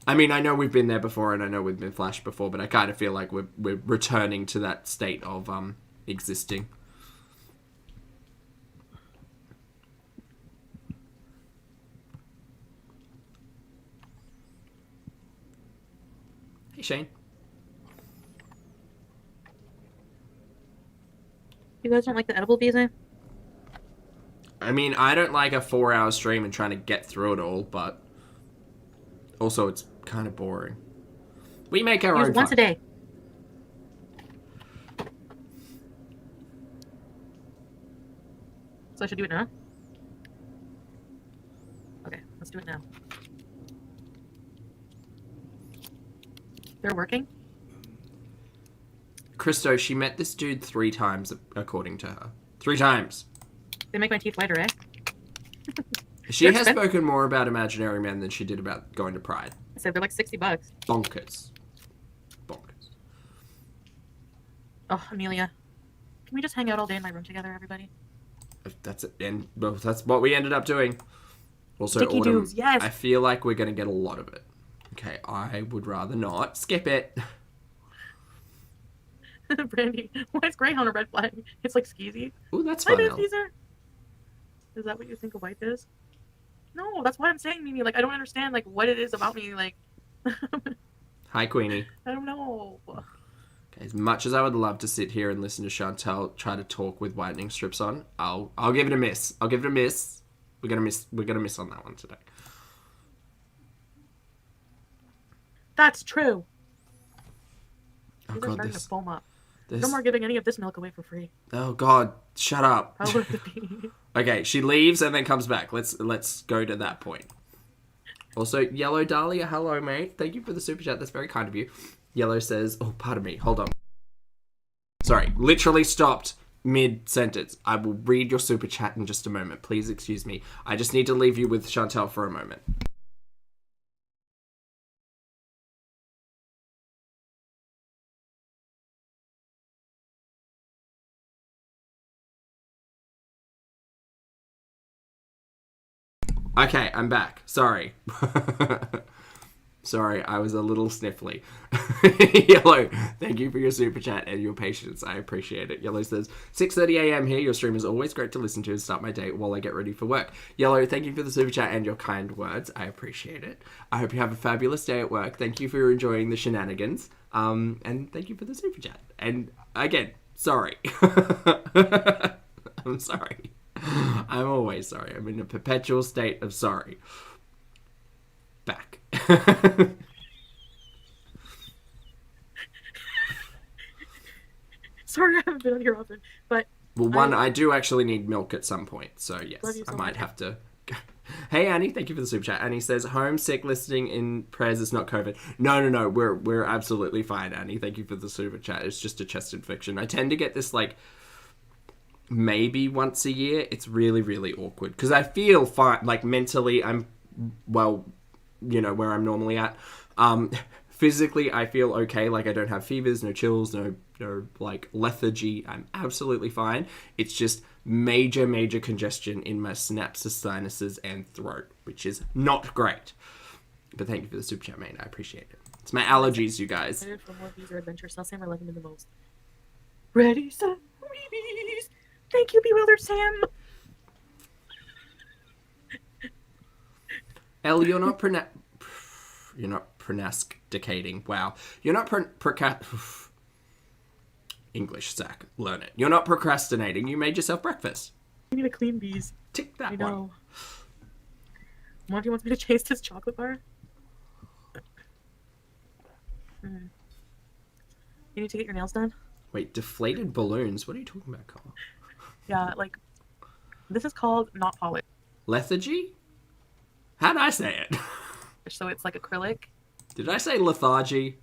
S1: I mean, I know we've been there before, and I know we've been flashed before, but I kind of feel like we're returning to that state of existing. Hey, Shane.
S2: You guys don't like the edible bees, eh?
S1: I mean, I don't like a 4-hour stream and trying to get through it all, but also it's kind of boring. We make our
S2: Use
S1: own
S2: once
S1: fun.
S2: a day. So I should do it now? Okay, let's do it now. They're working?
S1: Christo, she met this dude 3 times, according to her. 3 times.
S2: They make my teeth whiter, eh?
S1: She has spoken more about imaginary men than she did about going to Pride.
S2: I said they're like $60.
S1: Bonkers.
S2: Oh, Amelia. Can we just hang out all day in my room together, everybody?
S1: That's it. And well, that's what we ended up doing. Also,
S2: Dicky
S1: Autumn,
S2: doos, yes.
S1: I feel like we're going to get a lot of it. Okay, I would rather not. Skip it.
S2: Brandy, why is Greyhound a red flag? It's like skeezy.
S1: Ooh, that's
S2: Hi,
S1: fun.
S2: Caesar. Is that what you think a wife is? No, that's what I'm saying, Mimi. Like, I don't understand, like, what it is about me. Like,
S1: Hi, Queenie.
S2: I don't know.
S1: Okay, as much as I would love to sit here and listen to Chantel try to talk with whitening strips on, I'll give it a miss. I'll give it a miss. We're gonna miss on that one today.
S2: That's true.
S1: Oh
S2: These are
S1: god,
S2: starting to foam up.
S1: this.
S2: No more giving any of this milk away for free.
S1: Oh god, shut up.
S2: Power of the bee.
S1: Okay, she leaves and then comes back. Let's go to that point. Also, Yellow Dahlia, hello mate. Thank you for the super chat. That's very kind of you. Yellow says, oh, pardon me. Hold on. Sorry, literally stopped mid-sentence. I will read your super chat in just a moment. Please excuse me. I just need to leave you with Chantel for a moment. Okay, I'm back. Sorry. Sorry, I was a little sniffly. Yellow, thank you for your super chat and your patience. I appreciate it. Yellow says, 6:30 a.m. here. Your stream is always great to listen to and start my day while I get ready for work. Yellow, thank you for the super chat and your kind words. I appreciate it. I hope you have a fabulous day at work. Thank you for enjoying the shenanigans. And thank you for the super chat. And again, sorry. I'm sorry. I'm always sorry. I'm in a perpetual state of sorry. Back.
S2: Sorry, I haven't been on here often, but...
S1: Well, one, I do actually need milk at some point, so yes, I might have to... Hey, Annie, thank you for the super chat. Annie says, homesick listening in prayers is not COVID. No, we're absolutely fine, Annie. Thank you for the super chat. It's just a chest infection. I tend to get this, like, maybe once a year. It's really, really awkward, because I feel fine, like, mentally, I'm, well, you know, where I'm normally at. Physically, I feel okay. Like, I don't have fevers, no chills, no like, lethargy. I'm absolutely fine. It's just major congestion in my synapses, sinuses, and throat, which is not great. But thank you for the super chat, mate. I appreciate it. It's my allergies, you guys.
S2: For more bees or adventures, tell Sam I like him the most. Ready, set, bees. Thank you, Bewildered Sam.
S1: Elle, you're not pronasticating. Wow. You're not English, Zach. Learn it. You're not procrastinating. You made yourself breakfast.
S2: I need to clean bees.
S1: Tick that
S2: I
S1: one.
S2: know. Monty wants me to chase his chocolate bar. You need to get your nails done?
S1: Wait, deflated balloons? What are you talking about, Carl?
S2: Yeah, like, this is called not polished.
S1: Lethargy? How'd I say it?
S2: So it's like acrylic.
S1: Did I say lethargy?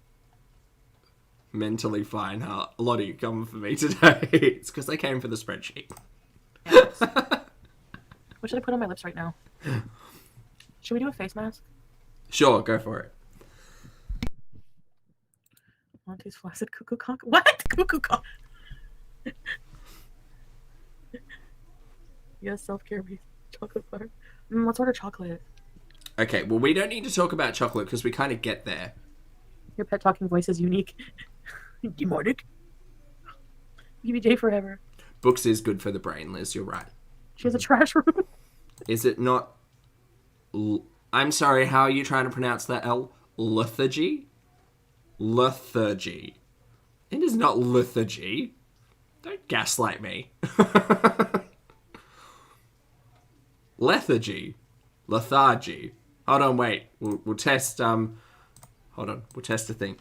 S1: Mentally fine, huh? A lot of you coming for me today. It's because I came for the spreadsheet.
S2: Yes. What should I put on my lips right now? Should we do a face mask?
S1: Sure, go for it.
S2: Monty's flaccid cuckoo cock. What? Cuckoo cock. Yes, self-care based chocolate bar. Let's order chocolate.
S1: Okay, well, we don't need to talk about chocolate because we kind of get there.
S2: Your pet talking voice is unique. Demonic. BBJ forever.
S1: Books is good for the brain, Liz. You're right.
S2: She has a trash room.
S1: Is it not... I'm sorry, how are you trying to pronounce that L? Lethargy? Lethargy. It is not lethargy. Don't gaslight me. Lethargy. Lethargy. Hold on, wait. We'll test, hold on. We'll test a thing.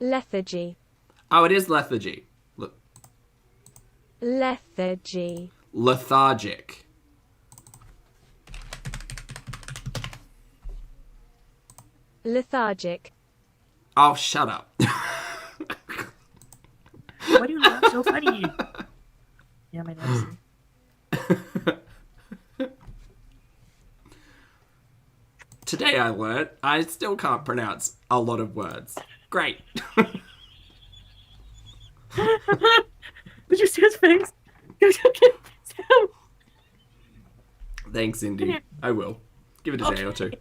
S3: Lethargy.
S1: Oh, it is lethargy.
S3: Lethargy.
S1: Lethargic.
S3: Lethargic.
S1: Oh, shut up.
S2: Why do you laugh so funny? Yeah, my nose.
S1: Today I learnt I still can't pronounce a lot of words. Great.
S2: Did you see his face? Sam.
S1: Thanks, Indy. I will. Give it a day or two.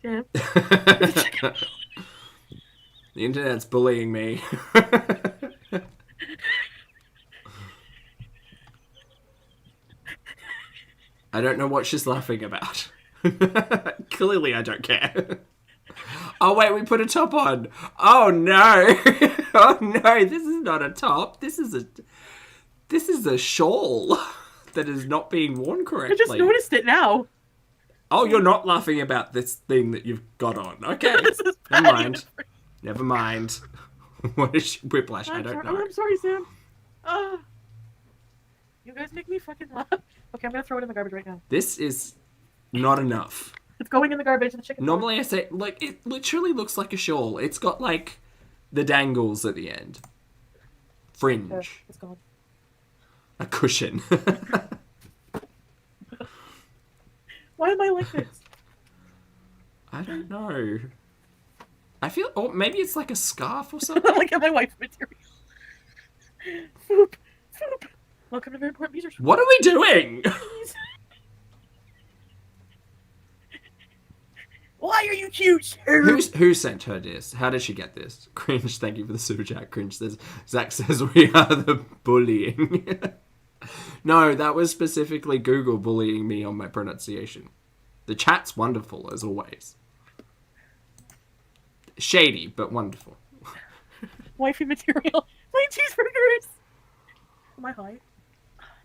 S2: Sam.
S1: The internet's bullying me. I don't know what she's laughing about. Clearly, I don't care. Oh, wait, we put a top on. Oh, no. Oh, no, this is not a top. This is a shawl that is not being worn correctly.
S2: I just noticed it now.
S1: Oh, you're not laughing about this thing that you've got on. Okay. Never mind. Never mind. What is whiplash? I don't know.
S2: Oh, I'm sorry, Sam. You guys make me fucking laugh. Okay, I'm gonna throw it in the garbage right now.
S1: This is not enough.
S2: It's going in the garbage. The chicken.
S1: Normally I say, like, it literally looks like a shawl. It's got, like, the dangles at the end. Fringe.
S2: Okay, it's gone.
S1: A cushion.
S2: Why am I like this?
S1: I don't know. I feel... Or maybe it's like a scarf or something.
S2: Look at my wife's material. Foop. Foop. Welcome to Very Important Music.
S1: What are we doing?
S2: Why are you cute, sir?
S1: Who sent her this? How did she get this? Cringe, thank you for the super chat. Cringe says, Zach says we are the bullying. No, that was specifically Google bullying me on my pronunciation. The chat's wonderful, as always. Shady, but wonderful.
S2: Wifey material. My cheeseburgers. Am I high?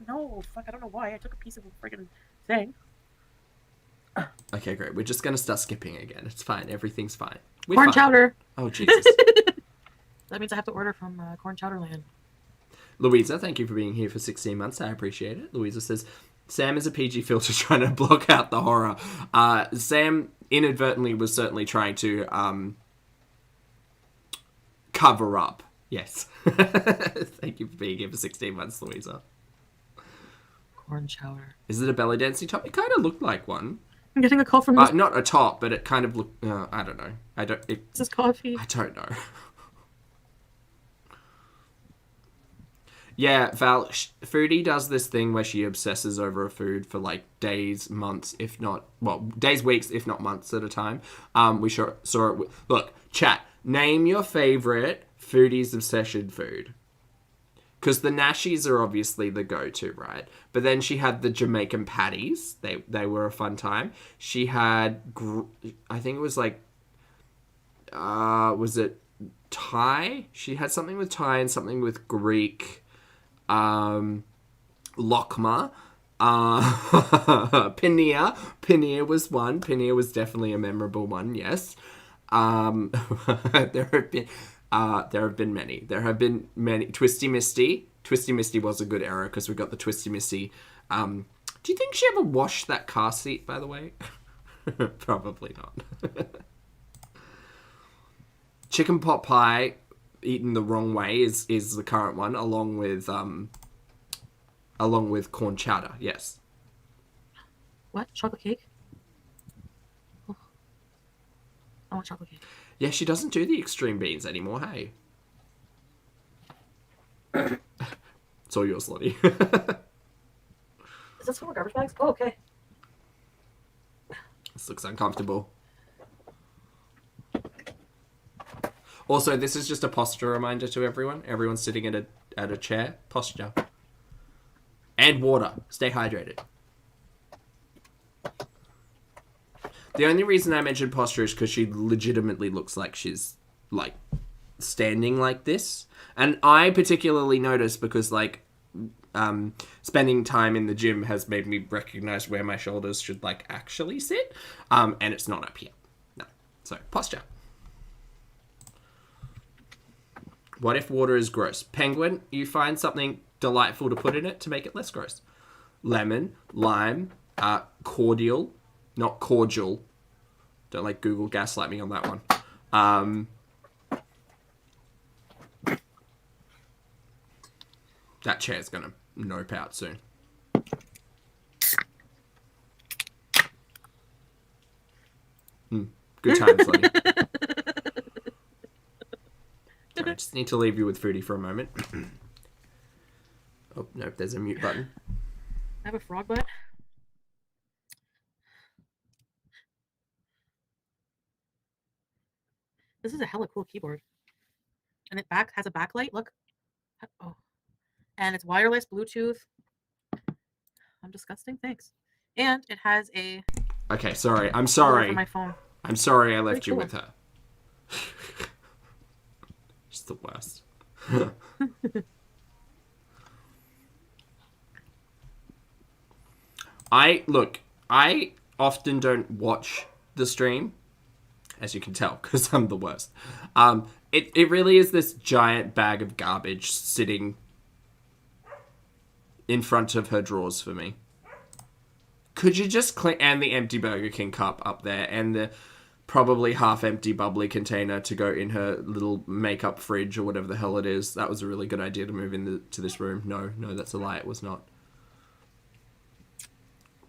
S2: No, fuck, I don't know why. I took a piece of a friggin' thing.
S1: Okay, great. We're just gonna start skipping again. It's fine. Everything's fine. We're
S2: Corn
S1: fine.
S2: chowder.
S1: Oh, Jesus.
S2: That means I have to order from Corn Chowder Land.
S1: Louisa, thank you for being here for 16 months. I appreciate it. Louisa says, Sam is a PG filter trying to block out the horror. Sam inadvertently was certainly trying to cover up. Yes. Thank you for being here for 16 months, Louisa.
S2: Corn chowder.
S1: Is it a belly dancing top? It kind of looked like one.
S2: I'm getting a call from this.
S1: Not a top, but it kind of looked... I don't know.
S2: This is coffee.
S1: I don't know. Yeah, Val, Foodie does this thing where she obsesses over a food for like days, months, if not, well, days, weeks, if not months at a time. We saw it. Look, chat, name your favorite Foodie's obsession food. Because the Nashies are obviously the go-to, right? But then she had the Jamaican patties. They were a fun time. She had, I think it was like, was it Thai? She had something with Thai and something with Greek. Lokma, Paneer was one. Paneer was definitely a memorable one. Yes. There have been many. There have been many. Twisty Misty. Twisty Misty was a good era because we got the Twisty Misty. Do you think she ever washed that car seat? By the way, probably not. Chicken pot pie. eaten the wrong way is the current one, along with corn chowder. Yes.
S2: What? Chocolate cake? Oh, I want chocolate cake.
S1: Yeah, she doesn't do the extreme beans anymore. Hey. It's all yours, Lottie.
S2: Is this for garbage bags? Oh, okay.
S1: This looks uncomfortable. Also, this is just a posture reminder to everyone. Everyone's sitting at a chair. Posture. And water. Stay hydrated. The only reason I mentioned posture is because she legitimately looks like she's, like, standing like this. And I particularly notice because, like, spending time in the gym has made me recognize where my shoulders should, like, actually sit. And it's not up here. No. So, posture. What if water is gross? Penguin, you find something delightful to put in it to make it less gross. Lemon, lime, cordial, not cordial. Don't let Google gaslight me on that one. That chair's gonna nope out soon. Good times, Lenny. I just need to leave you with Foodie for a moment. Oh, nope, there's a mute button.
S2: I have a frog butt. This is a hella cool keyboard. And it has a backlight, look. Oh. And it's wireless, Bluetooth. I'm disgusting, thanks. And it has a...
S1: Okay, sorry. I'm sorry.
S2: For my phone.
S1: I'm sorry I left you
S2: cool.
S1: with her. She's the worst. I often don't watch the stream, as you can tell, because I'm the worst. It really is this giant bag of garbage sitting in front of her drawers for me. Could you just clean... And the empty Burger King cup up there, and the probably half-empty bubbly container to go in her little makeup fridge or whatever the hell it is. That was a really good idea to move into this room. No, that's a lie. It was not.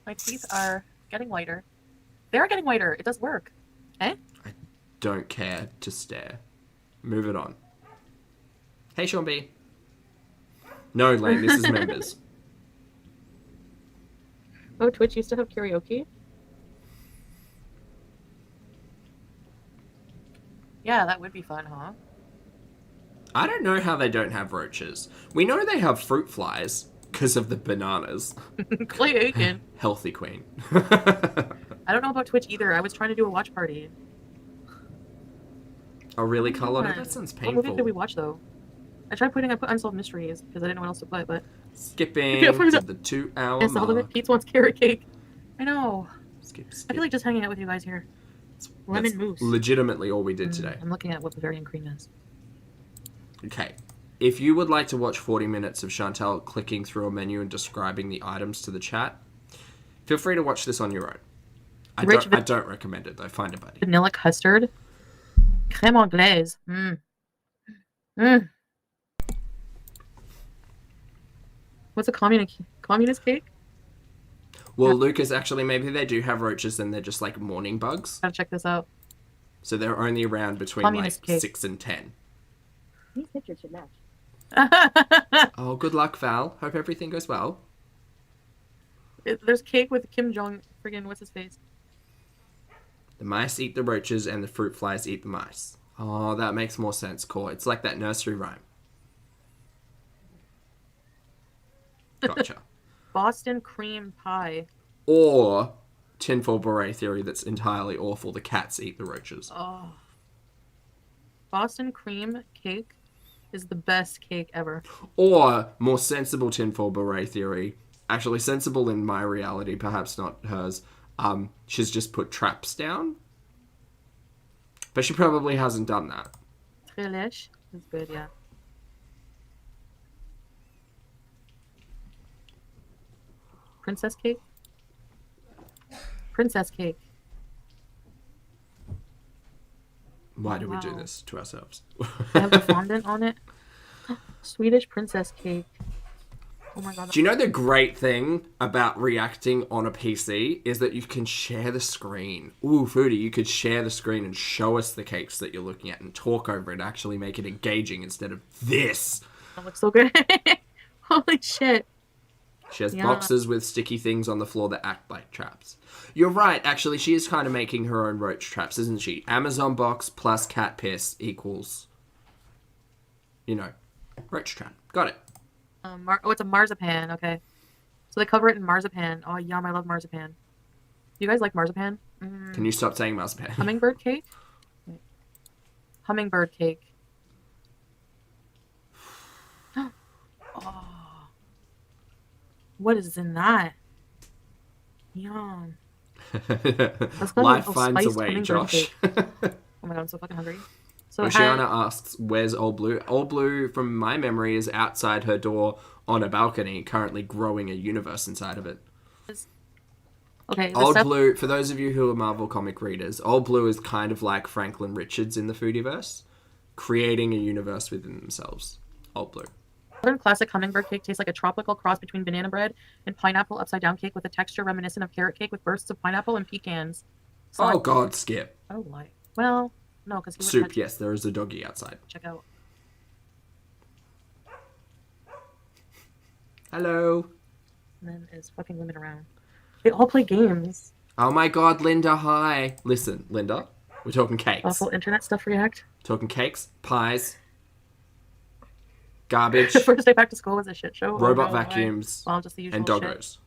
S2: My teeth are getting whiter. They're getting whiter. It does work. Eh?
S1: I don't care to stare. Move it on. Hey, Sean B. No, Lane, this is members.
S2: Oh, Twitch used to have karaoke? Yeah, that would be fun, huh?
S1: I don't know how they don't have roaches. We know they have fruit flies because of the bananas.
S2: Clay Aiken.
S1: Healthy queen.
S2: I don't know about Twitch either. I was trying to do a watch party.
S1: Oh, really, Carlotta? That sounds painful.
S2: What movie did we watch, though? I put Unsolved Mysteries because I didn't know what else to put, but...
S1: Skipping to the 2-hour mark.
S2: Pete wants carrot cake. I know.
S1: Skip.
S2: I feel like just hanging out with you guys here. Lemon mousse.
S1: Legitimately all we did today.
S2: I'm looking at what Bavarian cream is.
S1: Okay. If you would like to watch 40 minutes of Chantal clicking through a menu and describing the items to the chat, feel free to watch this on your own. I don't recommend it, though. Find a buddy.
S2: Vanilla custard. Crème anglaise. What's a communist cake?
S1: Well, Lucas, actually, maybe they do have roaches and they're just like morning bugs.
S2: Gotta check this out.
S1: So they're only around between
S2: Communist cake.
S1: 6 and 10.
S4: These pictures should match.
S1: Oh, good luck, Val. Hope everything goes well.
S2: There's cake with Kim Jong friggin' what's his face?
S1: The mice eat the roaches and the fruit flies eat the mice. Oh, that makes more sense, Core. It's like that nursery rhyme. Gotcha.
S2: Boston cream pie.
S1: Or tinfoil beret theory that's entirely awful. The cats eat the roaches.
S2: Oh. Boston cream cake is the best cake ever.
S1: Or more sensible tinfoil beret theory. Actually sensible in my reality, perhaps not hers. She's just put traps down. But she probably hasn't done that.
S2: Relish is good, yeah. Princess cake? Princess cake.
S1: Why do we do
S2: Wow.
S1: this to ourselves?
S2: I have the fondant on it. Swedish princess cake. Oh my god.
S1: Do you know the great thing about reacting on a PC is that you can share the screen? Ooh, Foodie, you could share the screen and show us the cakes that you're looking at and talk over it, actually make it engaging instead of this.
S2: That looks so good. Holy shit.
S1: She has
S2: Yeah.
S1: boxes with sticky things on the floor that act like traps. You're right, actually, she is kind of making her own roach traps, isn't she? Amazon box plus cat piss equals, you know, roach trap. Got it.
S2: It's a marzipan. Okay. So they cover it in marzipan. Oh, yum. I love marzipan. Do you guys like marzipan?
S1: Can you stop saying marzipan?
S2: Hummingbird cake? Wait. Hummingbird cake. Oh. What is in that? Yum. Let's go
S1: Life
S2: with
S1: finds a
S2: spiced
S1: way,
S2: hummingbird
S1: Josh.
S2: cake. Oh my god, I'm so fucking hungry. So it
S1: Oceana
S2: had,
S1: asks, where's Old Blue? Old Blue, from my memory, is outside her door on a balcony, currently growing a universe inside of it.
S2: okay, the
S1: Old
S2: stuff,
S1: Blue, for those of you who are Marvel comic readers, Old Blue is kind of like Franklin Richards in the Foodieverse, creating a universe within themselves. Old Blue.
S2: modern classic hummingbird cake tastes like a tropical cross between banana bread and pineapple upside down cake with a texture reminiscent of carrot cake with bursts of pineapple and pecans. So
S1: Oh god, skip.
S2: oh why? Well, no, because he would
S1: Soup,
S2: have
S1: yes, there is a doggy outside.
S2: check out.
S1: Hello.
S2: And then is fucking women around. They all play games.
S1: Oh my god, Linda, hi. Listen, Linda, we're talking cakes.
S2: Awful internet stuff react.
S1: Talking cakes, pies, garbage,
S2: The first day back to school was a shit show. Oh,
S1: robot
S2: no, why?
S1: vacuums,
S2: Well, just the usual
S1: and
S2: shit.
S1: doggos.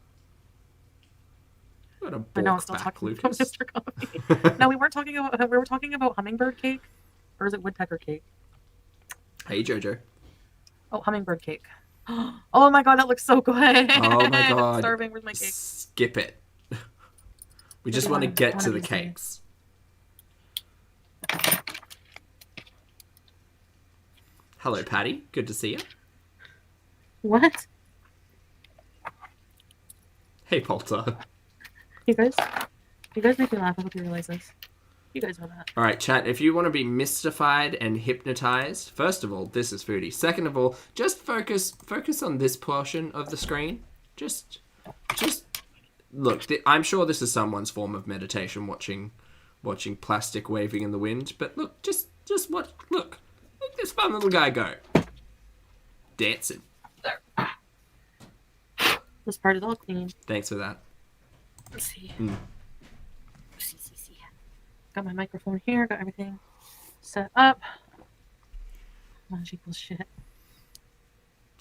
S1: What a
S2: I know, I'm
S1: balk
S2: still
S1: back,
S2: talking about
S1: Lucas.
S2: Mr. Coffee. No, we weren't talking about. We were talking about hummingbird cake, or is it woodpecker cake?
S1: Hey, Jojo.
S2: Oh, hummingbird cake. Oh my god, that looks so good.
S1: Oh my
S2: I'm
S1: god.
S2: starving. Where's my cake?
S1: Skip it. We just
S2: Maybe
S1: want to
S2: one-
S1: get
S2: one
S1: to
S2: of
S1: the
S2: these days.
S1: cakes. Hello, Patty. Good to see you.
S2: What?
S1: Hey, Polter.
S2: You guys make me laugh. I hope you realize this. You guys know that.
S1: All right, chat, if you want to be mystified and hypnotized, first of all, this is Foodie. Second of all, just focus on this portion of the screen. Just look, I'm sure this is someone's form of meditation, watching plastic waving in the wind, but look, just watch, look this fun little guy go. Dancing.
S2: This part is all clean.
S1: Thanks for that.
S2: Let's see.
S1: Mm.
S2: See. Got my microphone here. Got everything set up. Magical shit.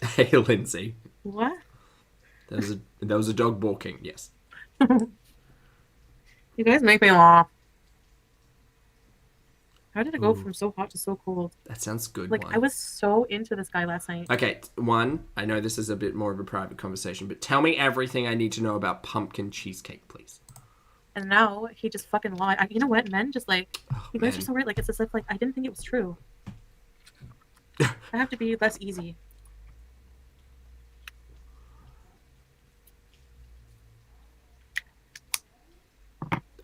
S1: Hey, Lindsay.
S2: What?
S1: There was a dog walking, yes.
S2: You guys make me laugh. How did it go
S1: Ooh.
S2: from so hot to so cold?
S1: That sounds good.
S2: Like,
S1: one.
S2: I was so into this guy last night.
S1: Okay, one, I know this is a bit more of a private conversation, but tell me everything I need to know about pumpkin cheesecake, please.
S2: And now he just fucking lied. You know what? Men just like,
S1: Oh,
S2: you guys are
S1: man.
S2: so weird. Like, it's as if, like, I didn't think it was true. I have to be less easy.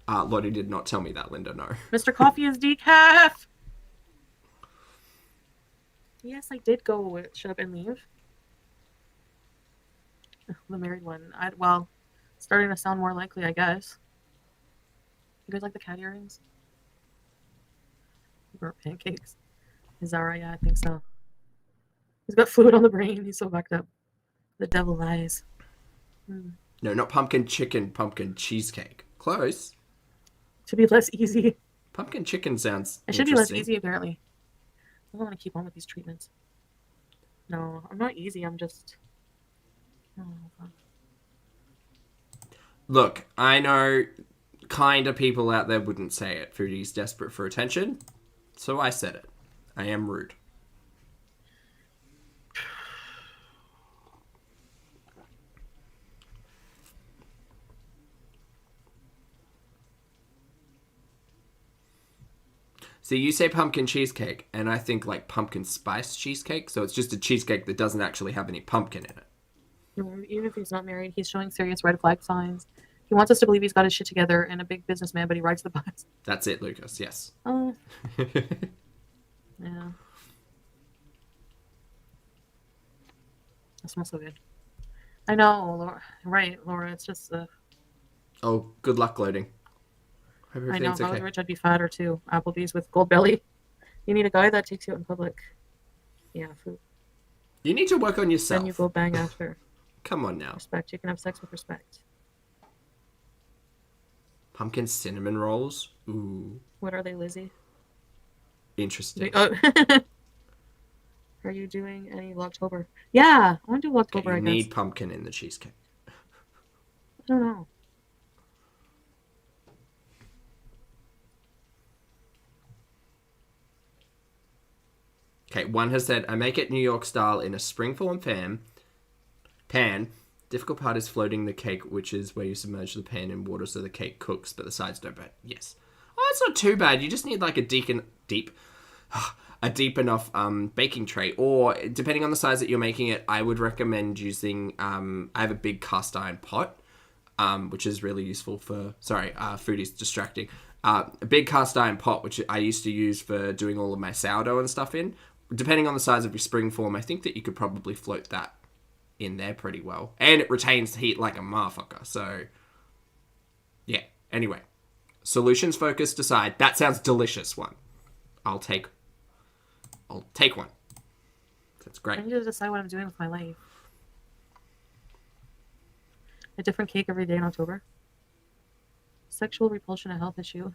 S1: Lottie did not tell me that, Linda, no.
S2: Mr. Coffee is decaf! Yes, I did go shut up and leave. The married one. Well, starting to sound more likely, I guess. You guys like the cat earrings? Burnt pancakes. Is that right? Yeah, I think so. He's got fluid on the brain. He's so backed up. The devil lies.
S1: No, not pumpkin chicken, pumpkin cheesecake. Close.
S2: To be less easy.
S1: Pumpkin chicken sounds
S2: It should be less
S1: interesting.
S2: easy, apparently. I don't want to keep on with these treatments. No, I'm not easy. I'm just... Oh, fuck.
S1: Look, I know kind of people out there wouldn't say it. Foodie's desperate for attention, so I said it. I am rude. See, you say pumpkin cheesecake, and I think like pumpkin spice cheesecake, so it's just a cheesecake that doesn't actually have any pumpkin in it.
S2: No, even if he's not married, he's showing serious red flag signs. He wants us to believe he's got his shit together and a big businessman, but he rides the bus.
S1: That's it, Lucas. Yes.
S2: Oh, yeah. That smells so good. I know, Laura. Right, Laura. It's just
S1: Oh, good luck loading. Hope
S2: I know.
S1: everything's
S2: If I was
S1: okay.
S2: rich, I'd be fatter too. Applebee's with gold belly. You need a guy that takes you out in public. Yeah, food.
S1: You need to work on yourself.
S2: Then you go bang after.
S1: Come on now.
S2: Respect. You can have sex with respect.
S1: Pumpkin cinnamon rolls. Ooh,
S2: What are they, Lizzie?
S1: interesting.
S2: Oh. Are you doing any Vlogtober? Yeah, I want to do
S1: Okay,
S2: Vlogtober,
S1: you
S2: I guess.
S1: need pumpkin in the cheesecake.
S2: I don't know.
S1: Okay, one has said, I make it New York style in a springform pan. Difficult part is floating the cake, which is where you submerge the pan in water so the cake cooks, but the sides don't burn. Yes. Oh, it's not too bad. You just need like a deep enough baking tray. Or, depending on the size that you're making it, I would recommend using, I have a big cast iron pot, which is really useful for, foodie's distracting. A big cast iron pot, which I used to use for doing all of my sourdough and stuff in. Depending on the size of your springform, I think that you could probably float that in there pretty well. And it retains heat like a motherfucker. So, yeah. Anyway. Solutions focused aside. That sounds delicious one. I'll take one. That's great.
S2: I need to decide what I'm doing with my life. A different cake every day in October. Sexual repulsion, a health issue.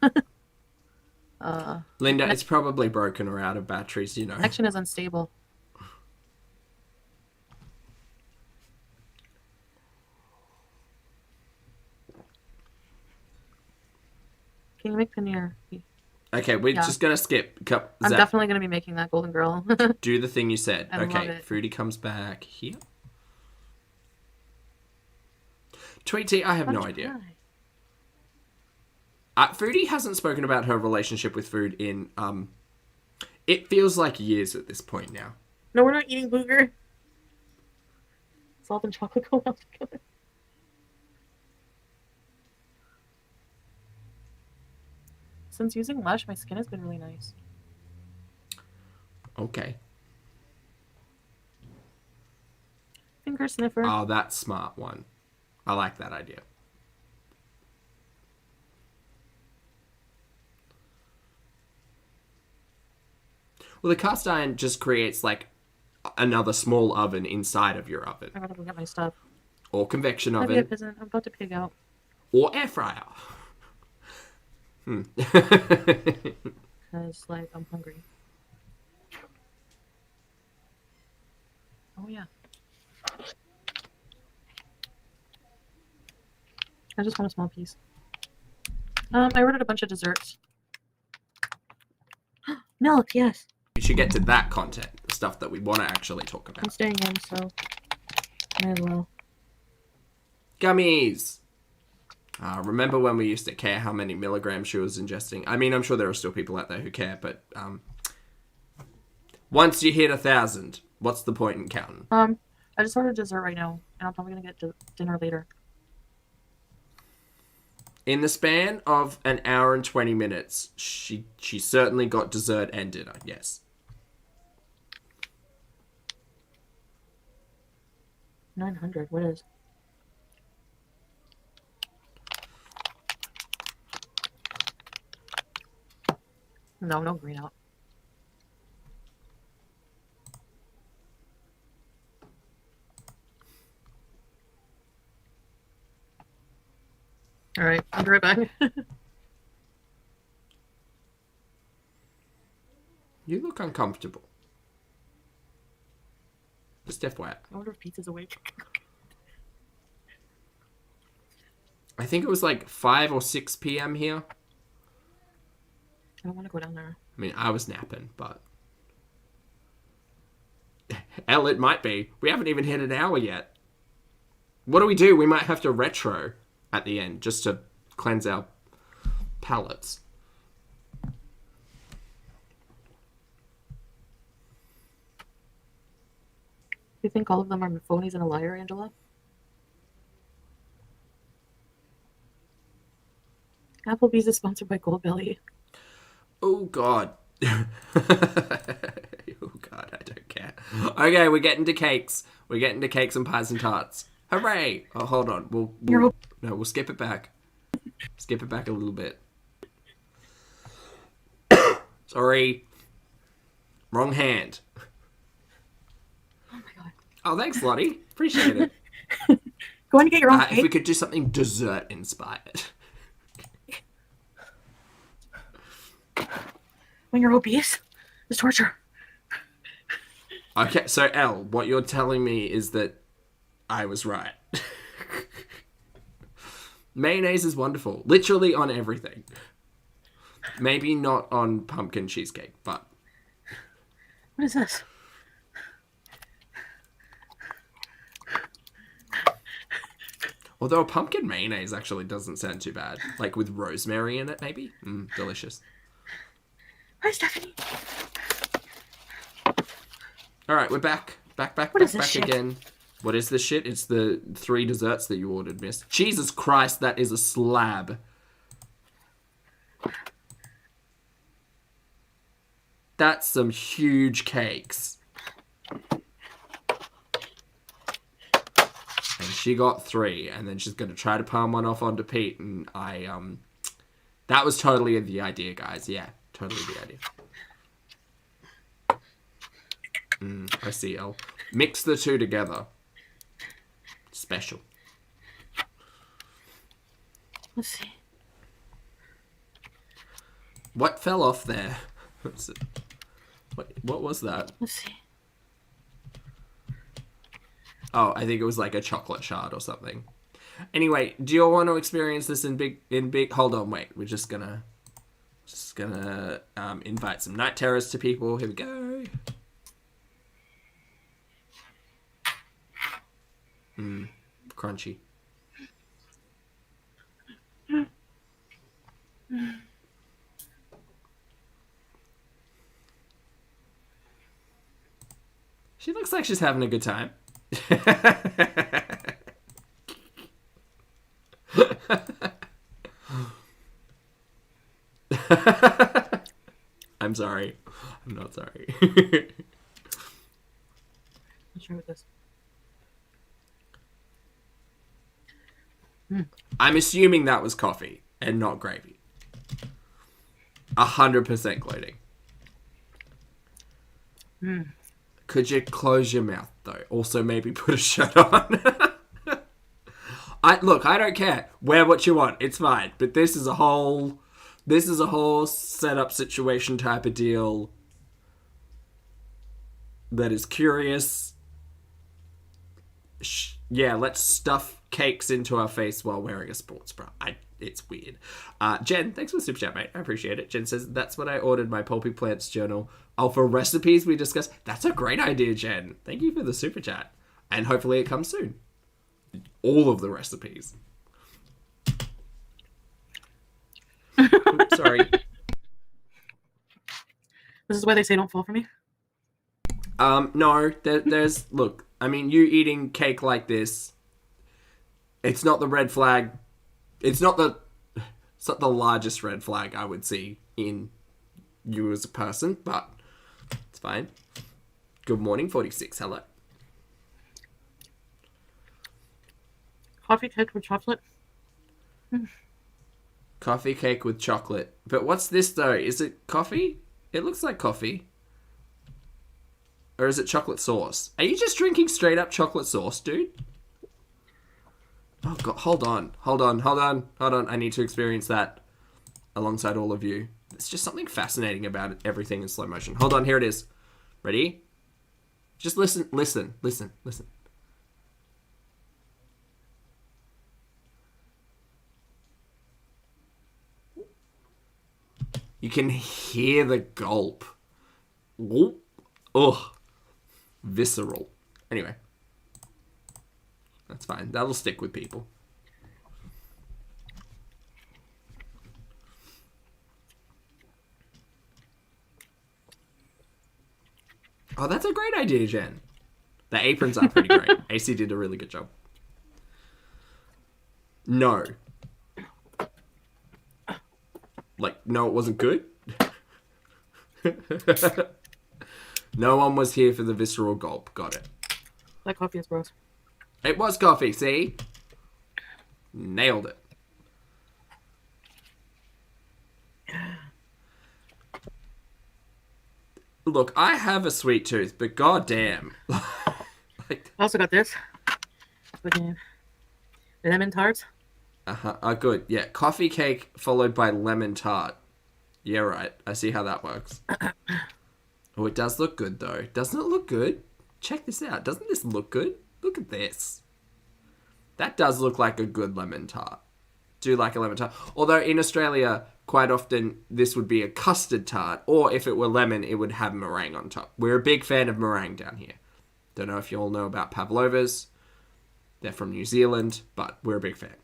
S1: Linda, it's probably broken or out of batteries, you know.
S2: Connection is unstable. Can you make paneer?
S1: Okay, we're
S2: Yeah.
S1: just going to skip.
S2: I'm definitely going to be making that golden girl.
S1: Do the thing you said.
S2: I love
S1: Okay,
S2: it.
S1: Foodie comes back here. Tweet T, I have no idea. Foodie hasn't spoken about her relationship with food in, it feels like years at this point now.
S2: No, we're not eating booger. Salt and chocolate go well together. Since using Lush, my skin has been really nice.
S1: Okay.
S2: Finger sniffer.
S1: Oh, that's smart one. I like that idea. Well, the cast iron just creates like another small oven inside of your oven.
S2: I gotta go get my stuff.
S1: Or convection
S2: I'll be a
S1: oven.
S2: peasant. I'm about to pig out.
S1: Or air fryer.
S2: Because, like, I'm hungry. Oh, yeah. I just want a small piece. I ordered a bunch of desserts. Milk, yes.
S1: We should get to that content. The stuff that we want to actually talk
S2: I'm
S1: about.
S2: staying in, so may as well.
S1: Gummies! Remember when we used to care how many milligrams she was ingesting? I mean, I'm sure there are still people out there who care, but once you hit 1,000, what's the point in counting?
S2: I just ordered dessert right now, and I'm probably gonna get dinner later.
S1: In the span of an hour and 20 minutes, she certainly got dessert and dinner, yes.
S2: 900, what is? No green out. Alright, I'll be right back.
S1: You look uncomfortable. Just FYI.
S2: I wonder if pizza's awake.
S1: I think it was like 5 or 6 p.m. here.
S2: I don't want to go down there.
S1: I mean, I was napping, but... Hell, it might be. We haven't even hit an hour yet. What do? We might have to retro at the end, just to cleanse our palates.
S2: You think all of them are phonies and a liar, Angela? Applebee's is sponsored by Goldbelly.
S1: Oh, God. Oh, God, I don't care. Okay, we're getting to cakes. We're getting to cakes and pies and tarts. Hooray! Oh, hold on. We'll skip it back. Skip it back a little bit. Sorry. Wrong hand.
S2: Oh my god.
S1: Oh, thanks, Lottie. Appreciate it.
S2: Go on and get your own
S1: If
S2: cake.
S1: we could do something dessert inspired.
S2: When you're obese, it's torture.
S1: Okay, so Elle, what you're telling me is that I was right. Mayonnaise is wonderful. Literally on everything. Maybe not on pumpkin cheesecake, but...
S2: What is this?
S1: Although a pumpkin mayonnaise actually doesn't sound too bad. Like with rosemary in it, maybe? Delicious.
S2: Hi, Stephanie.
S1: Alright, we're back. Back
S2: What is this shit?
S1: again. What is this shit? It's the 3 desserts that you ordered, miss. Jesus Christ, that is a slab. That's some huge cakes. And she got 3, and then she's gonna try to palm one off onto Pete, and that was totally the idea, guys. Yeah, totally the idea. I see, Elle. Mix the 2 together. Special.
S2: Let's see.
S1: What fell off there? What was that?
S2: Let's see.
S1: Oh, I think it was like a chocolate shard or something. Anyway, do you all want to experience this in big? Hold on, wait. We're just gonna invite some night terrors to people. Here we go. Crunchy. She looks like she's having a good time. I'm sorry. I'm not sorry.
S2: Let's try with this.
S1: I'm assuming that was coffee and not gravy. 100% gloating. Could you close your mouth though? Also, maybe put a shirt on. I don't care. Wear what you want. It's fine. But this is a whole setup situation type of deal that is curious. Yeah, let's stuff cakes into our face while wearing a sports bra. It's weird. Jen, thanks for the super chat, mate. I appreciate it. Jen says, that's what I ordered my Pulpy Plants journal. Oh, for recipes we discuss. That's a great idea, Jen. Thank you for the super chat. And hopefully it comes soon. All of the recipes. Oops, sorry.
S2: This is why they say don't fall for me.
S1: No, there's... Look, I mean, you eating cake like this, it's not the red flag. It's not the largest red flag I would see in you as a person, but it's fine. Good morning, 46. Hello.
S2: Coffee cake with chocolate.
S1: Coffee cake with chocolate. But what's this, though? Is it coffee? It looks like coffee. Or is it chocolate sauce? Are you just drinking straight up chocolate sauce, dude? Oh, God. Hold on. I need to experience that alongside all of you. There's just something fascinating about everything in slow motion. Hold on. Here it is. Ready? Just listen. You can hear the gulp. Whoop. Ugh. Visceral. Anyway. That's fine. That'll stick with people. Oh, that's a great idea, Jen. The aprons are pretty great. AC did a really good job. No. Like, no, it wasn't good? No one was here for the visceral gulp. Got it.
S2: That coffee is gross.
S1: It was coffee, see? Nailed it. Look, I have a sweet tooth, but goddamn. Like,
S2: I also got this. Fucking lemon tarts.
S1: good. Yeah, coffee cake followed by lemon tart. Yeah, right. I see how that works. Oh, it does look good, though. Doesn't it look good? Check this out. Doesn't this look good? Look at this. That does look like a good lemon tart. Do like a lemon tart. Although in Australia, quite often, this would be a custard tart. Or if it were lemon, it would have meringue on top. We're a big fan of meringue down here. Don't know if you all know about pavlovas. They're from New Zealand, but we're a big fan.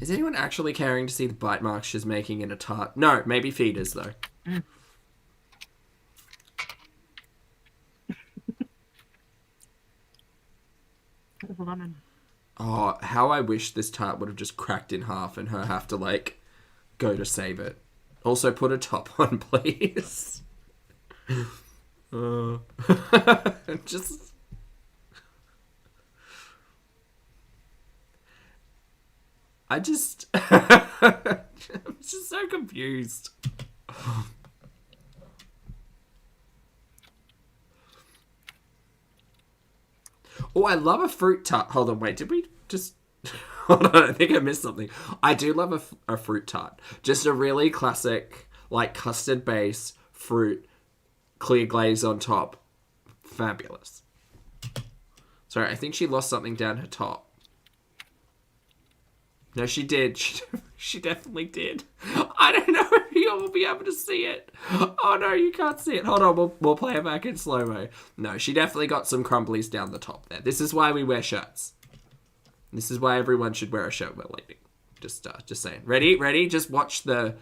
S1: Is anyone actually caring to see the bite marks she's making in a tart? No, maybe feeders, though.
S2: Lemon.
S1: Oh, how I wish this tart would have just cracked in half and her have to, like, go to save it. Also, put a top on, please. Just... I'm just so confused. Oh, I love a fruit tart. Hold on, wait, did we just... Hold on, I think I missed something. I do love a fruit tart. Just a really classic, like, custard base, fruit, clear glaze on top. Fabulous. Sorry, I think she lost something down her top. No, she did. She definitely did. I don't know if you'll be able to see it. Oh, no, you can't see it. Hold on, we'll play it back in slow-mo. No, she definitely got some crumblies down the top there. This is why we wear shirts. This is why everyone should wear a shirt while eating. Just saying. Ready? Just watch the...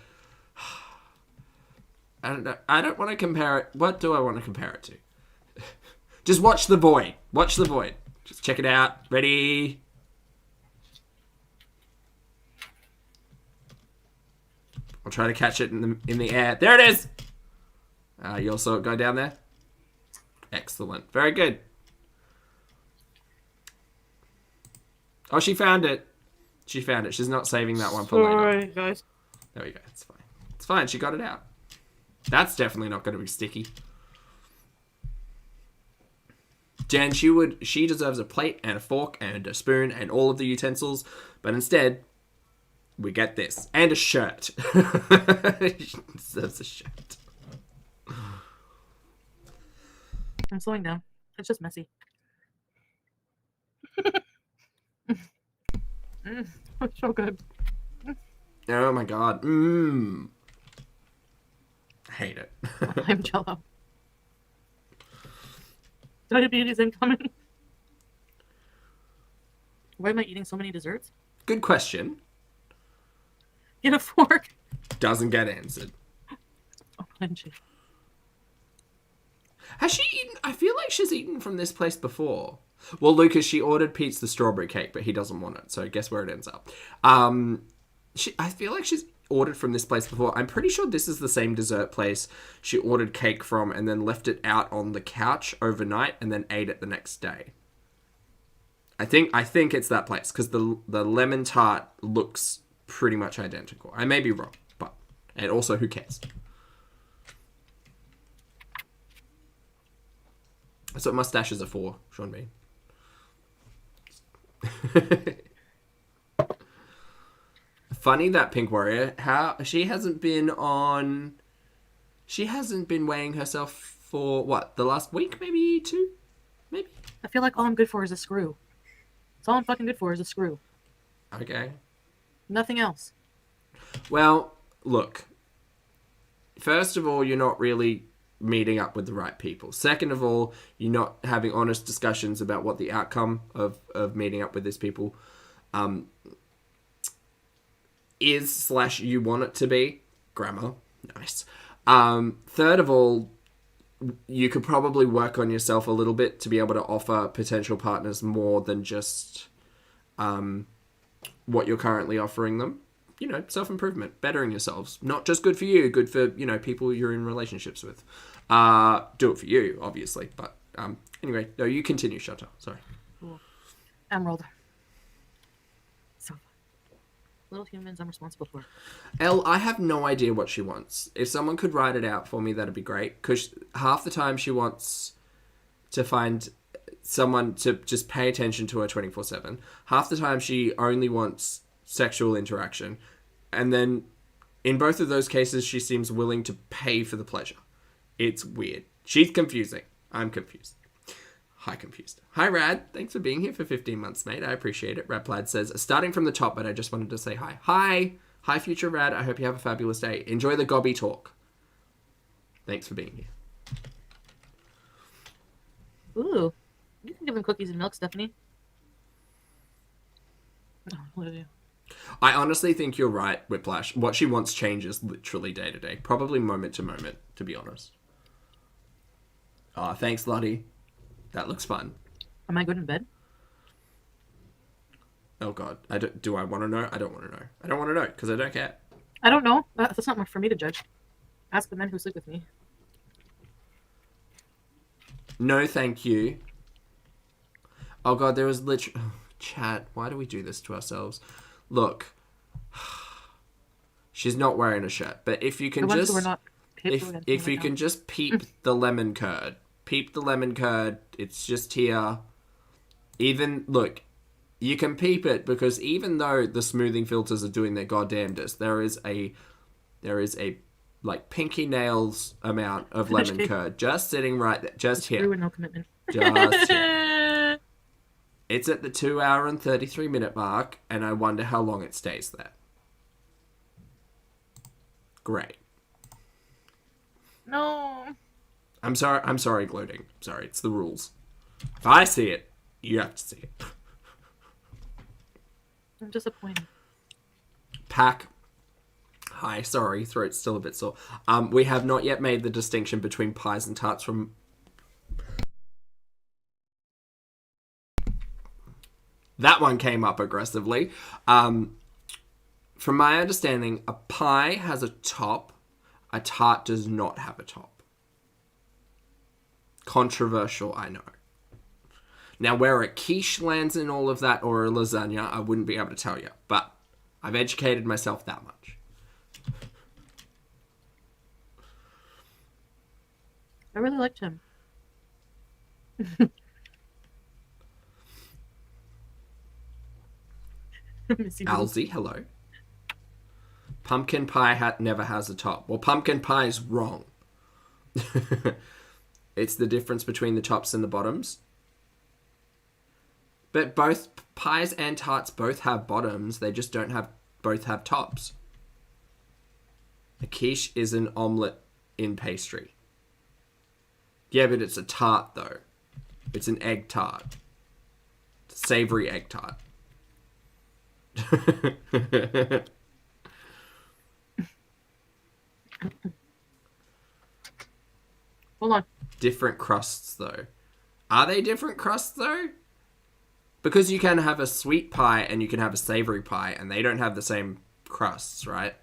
S1: I don't know. I don't want to compare it. What do I want to compare it to? Just watch the void. Watch the void. Just check it out. Ready? I'll try to catch it in the air. There it is! You also go down there? Excellent. Very good. Oh, she found it. She found it. She's not saving that one for later.
S2: Sorry, guys.
S1: There we go. It's fine. It's fine. She got it out. That's definitely not going to be sticky. Jen, she deserves a plate and a fork and a spoon and all of the utensils, but instead, we get this. And a shirt. She deserves a shirt.
S2: I'm slowing down. It's just messy. It's so good.
S1: Oh my god. I hate it.
S2: I'm jello. Diabetes incoming. Why am I eating so many desserts?
S1: Good question.
S2: Get a fork.
S1: Doesn't get answered.
S2: Oh, OMG.
S1: Has she eaten? I feel like she's eaten from this place before. Well, Lucas, she ordered Pete's the strawberry cake, but he doesn't want it. So guess where it ends up. I feel like she's ordered from this place before. I'm pretty sure this is the same dessert place she ordered cake from and then left it out on the couch overnight and then ate it the next day. I think it's that place because the lemon tart looks pretty much identical. I may be wrong, but and also who cares? That's what mustaches are for, Sean Bean. Funny that Pink Warrior, how she hasn't been weighing herself for what, the last week, maybe 2? Maybe.
S2: I feel like all I'm good for is a screw. That's all I'm fucking good for is a screw.
S1: Okay.
S2: Nothing else.
S1: Well, look. First of all, you're not really meeting up with the right people. Second of all, you're not having honest discussions about what the outcome of meeting up with these people is / you want it to be. Grammar. Nice. Third of all, you could probably work on yourself a little bit to be able to offer potential partners more than just what you're currently offering them. You know, self-improvement, bettering yourselves. Not just good for you, good for, you know, people you're in relationships with. Do it for you, obviously. But anyway, no, you continue, Shutter. Sorry.
S2: Cool. Emerald. So fun. Little humans I'm responsible for.
S1: Elle, I have no idea what she wants. If someone could write it out for me, that'd be great. Because half the time she wants to find someone to just pay attention to her 24/7. Half the time she only wants sexual interaction. And then in both of those cases, she seems willing to pay for the pleasure. It's weird. She's confusing. I'm confused. Hi, confused. Hi, Rad. Thanks for being here for 15 months, mate. I appreciate it. Raplad says, starting from the top, but I just wanted to say hi. Hi. Hi, future Rad. I hope you have a fabulous day. Enjoy the gobby talk. Thanks for being here.
S2: Ooh. You can give them cookies and milk, Stephanie. Oh, what do you?
S1: I honestly think you're right, Whiplash. What she wants changes literally day to day. Probably moment to moment, to be honest. Oh, thanks, Lottie. That looks fun.
S2: Am I good in bed?
S1: Oh, God. Do I want to know? I don't want to know. I don't want to know, because I don't care.
S2: I don't know. That's not for me to judge. Ask the men who sleep with me.
S1: No, thank you. Oh, God, there was literally... Oh, chat, why do we do this to ourselves? Look. She's not wearing a shirt, but if you can
S2: The ones
S1: just...
S2: who are not
S1: If you can just peep the lemon curd. Peep the lemon curd. It's just here. Even, look, you can peep it because even though the smoothing filters are doing their goddamnedest, there is a like pinky nails amount of lemon curd just sitting right there, just here.
S2: With no commitment.
S1: Just here. It's at the 2 hour and 33 minute mark, and I wonder how long it stays there. Great.
S2: No.
S1: I'm sorry, gloating. Sorry, it's the rules. If I see it, you have to see it.
S2: I'm disappointed.
S1: Pack. Hi, sorry, throat's still a bit sore. We have not yet made the distinction between pies and tarts from... That one came up aggressively. From my understanding, a pie has a top. A tart does not have a top. Controversial, I know. Now, where a quiche lands in all of that, or a lasagna, I wouldn't be able to tell you. But I've educated myself that much.
S2: I really liked him.
S1: Alzy, hello. Pumpkin pie never has a top. Well, pumpkin pie is wrong. It's the difference between the tops and the bottoms. But both pies and tarts both have bottoms. They just don't both have tops. A quiche is an omelette in pastry. Yeah, but it's a tart, though. It's an egg tart. Savory egg tart.
S2: Hold on.
S1: Different crusts, though. Are they different crusts, though? Because you can have a sweet pie and you can have a savory pie, and they don't have the same crusts, right?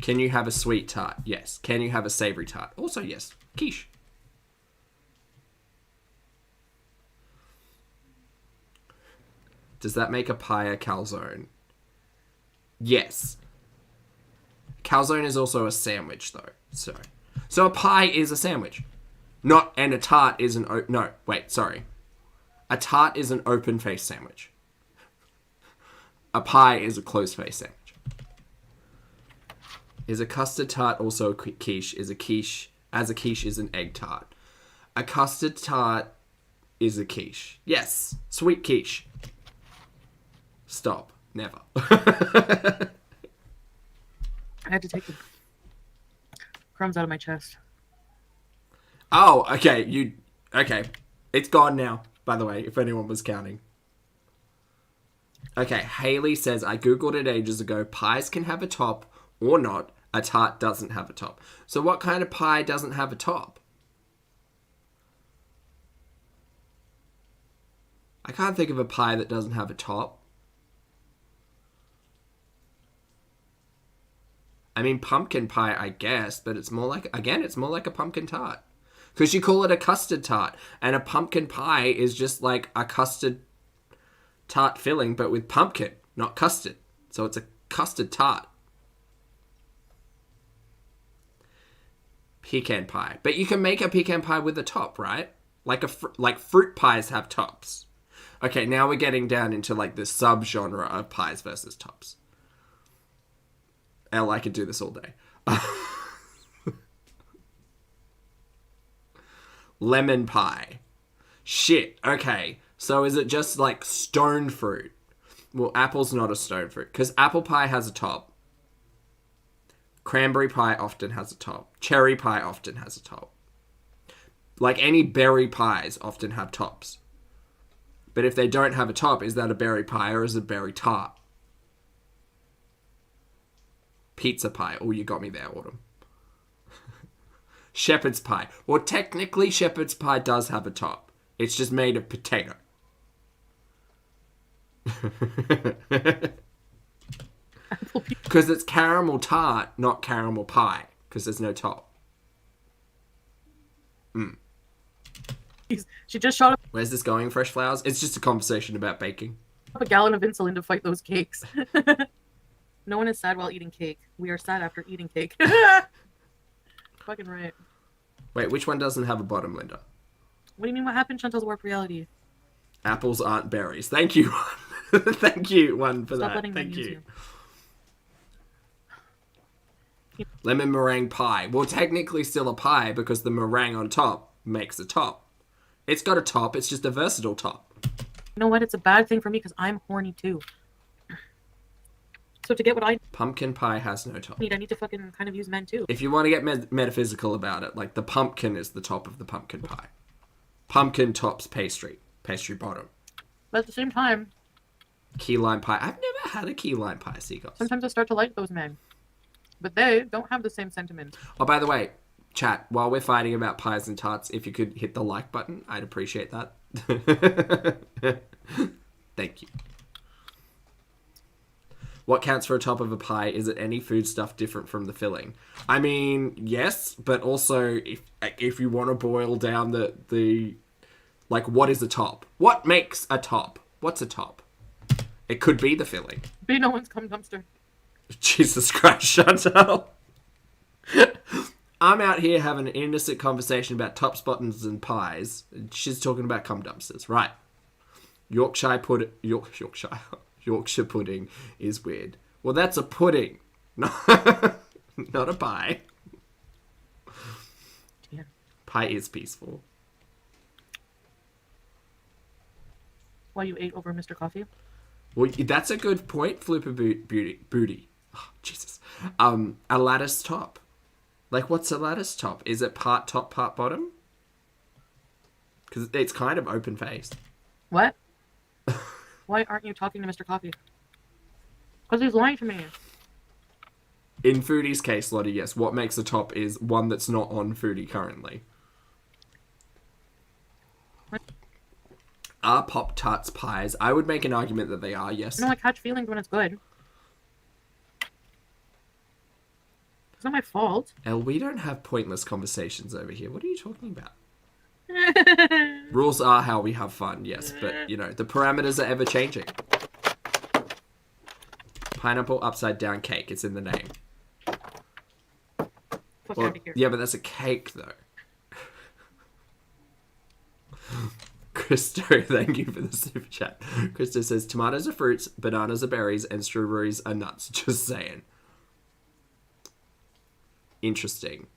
S1: Can you have a sweet tart? Yes. Can you have a savory tart? Also, yes. Quiche. Does that make a pie a calzone? Yes. Calzone is also a sandwich, though. So a pie is a sandwich. And a tart is an... No, wait, sorry. A tart is an open-faced sandwich. A pie is a closed-faced sandwich. Is a custard tart also a quiche? As a quiche is an egg tart. A custard tart is a quiche. Yes, sweet quiche. Stop. Never.
S2: I had to take the crumbs out of my chest.
S1: Oh, okay. Okay. It's gone now, by the way, if anyone was counting. Okay, Haley says, I googled it ages ago. Pies can have a top or not. A tart doesn't have a top. So what kind of pie doesn't have a top? I can't think of a pie that doesn't have a top. I mean, pumpkin pie, I guess, but it's more like, again, it's more like a pumpkin tart. Because you call it a custard tart, and a pumpkin pie is just like a custard tart filling, but with pumpkin, not custard. So it's a custard tart. Pecan pie. But you can make a pecan pie with a top, right? Like fruit pies have tops. Okay, now we're getting down into like the subgenre of pies versus tops. I could do this all day. Lemon pie. Shit. Okay. So is it just like stone fruit? Well, apple's not a stone fruit. Because apple pie has a top. Cranberry pie often has a top. Cherry pie often has a top. Like any berry pies often have tops. But if they don't have a top, is that a berry pie or is it a berry tart? Pizza pie. Oh, you got me there, Autumn. Shepherd's pie. Well, technically, shepherd's pie does have a top. It's just made of potato. Because it's caramel tart, not caramel pie. Because there's no top.
S2: She just shot
S1: Where's this going, Fresh Flowers? It's just a conversation about baking.
S2: up a gallon of insulin to fight those cakes. No one is sad while eating cake. We are sad after eating cake. Fucking right.
S1: Wait, which one doesn't have a bottom, Linda?
S2: What do you mean? What happened? Chantal's warped reality.
S1: Apples aren't berries. Thank you. Thank you, one, for
S2: Stop
S1: that.
S2: letting them
S1: Thank
S2: use
S1: you.
S2: you.
S1: Lemon meringue pie. Well, technically still a pie because the meringue on top makes a top. It's got a top. It's just a versatile top.
S2: You know what? It's a bad thing for me because I'm horny too. So to get what I
S1: Pumpkin pie has no top.
S2: need, I need to fucking kind of use men too.
S1: If you want to get metaphysical about it, like the pumpkin is the top of the pumpkin pie. Pumpkin tops pastry. Pastry bottom.
S2: But at the same time,
S1: Key lime pie. I've never had a key lime pie, Seagulls.
S2: sometimes I start to like those men. But they don't have the same sentiment.
S1: Oh, by the way, chat, while we're fighting about pies and tarts, if you could hit the like button, I'd appreciate that. Thank you. What counts for a top of a pie? Is it any food stuff different from the filling? I mean, yes, but also if you want to boil down the like, what is a top? What makes a top? What's a top? It could be the filling.
S2: Be no one's cum dumpster.
S1: Jesus Christ, Chantal. I'm out here having an innocent conversation about tops, bottoms, and pies. And she's talking about cum dumpsters. Right. Yorkshire pudding is weird. Well, that's a pudding. Not a pie.
S2: Yeah.
S1: Pie is peaceful.
S2: While you ate over Mr. Coffee?
S1: Well, that's a good point, Flipper Booty. Oh, Jesus. A lattice top. Like, what's a lattice top? Is it part top, part bottom? Because it's kind of open faced.
S2: What? Why aren't you talking to Mr. Coffee? Because he's lying to me.
S1: In Foodie's case, Lottie, yes, what makes a top is one that's not on Foodie currently. Are Pop-Tarts pies? I would make an argument that they are, yes.
S2: No, I catch feelings when it's good. It's not my fault.
S1: Elle, we don't have pointless conversations over here. What are you talking about? Rules are how we have fun, yes, but, you know, the parameters are ever changing. Pineapple upside down cake, it's in the name.
S2: Fuck
S1: Well,
S2: out of here.
S1: yeah, but that's a cake, though. Christo, thank you for the super chat. Christo says, tomatoes are fruits, bananas are berries, and strawberries are nuts. Just saying. Interesting.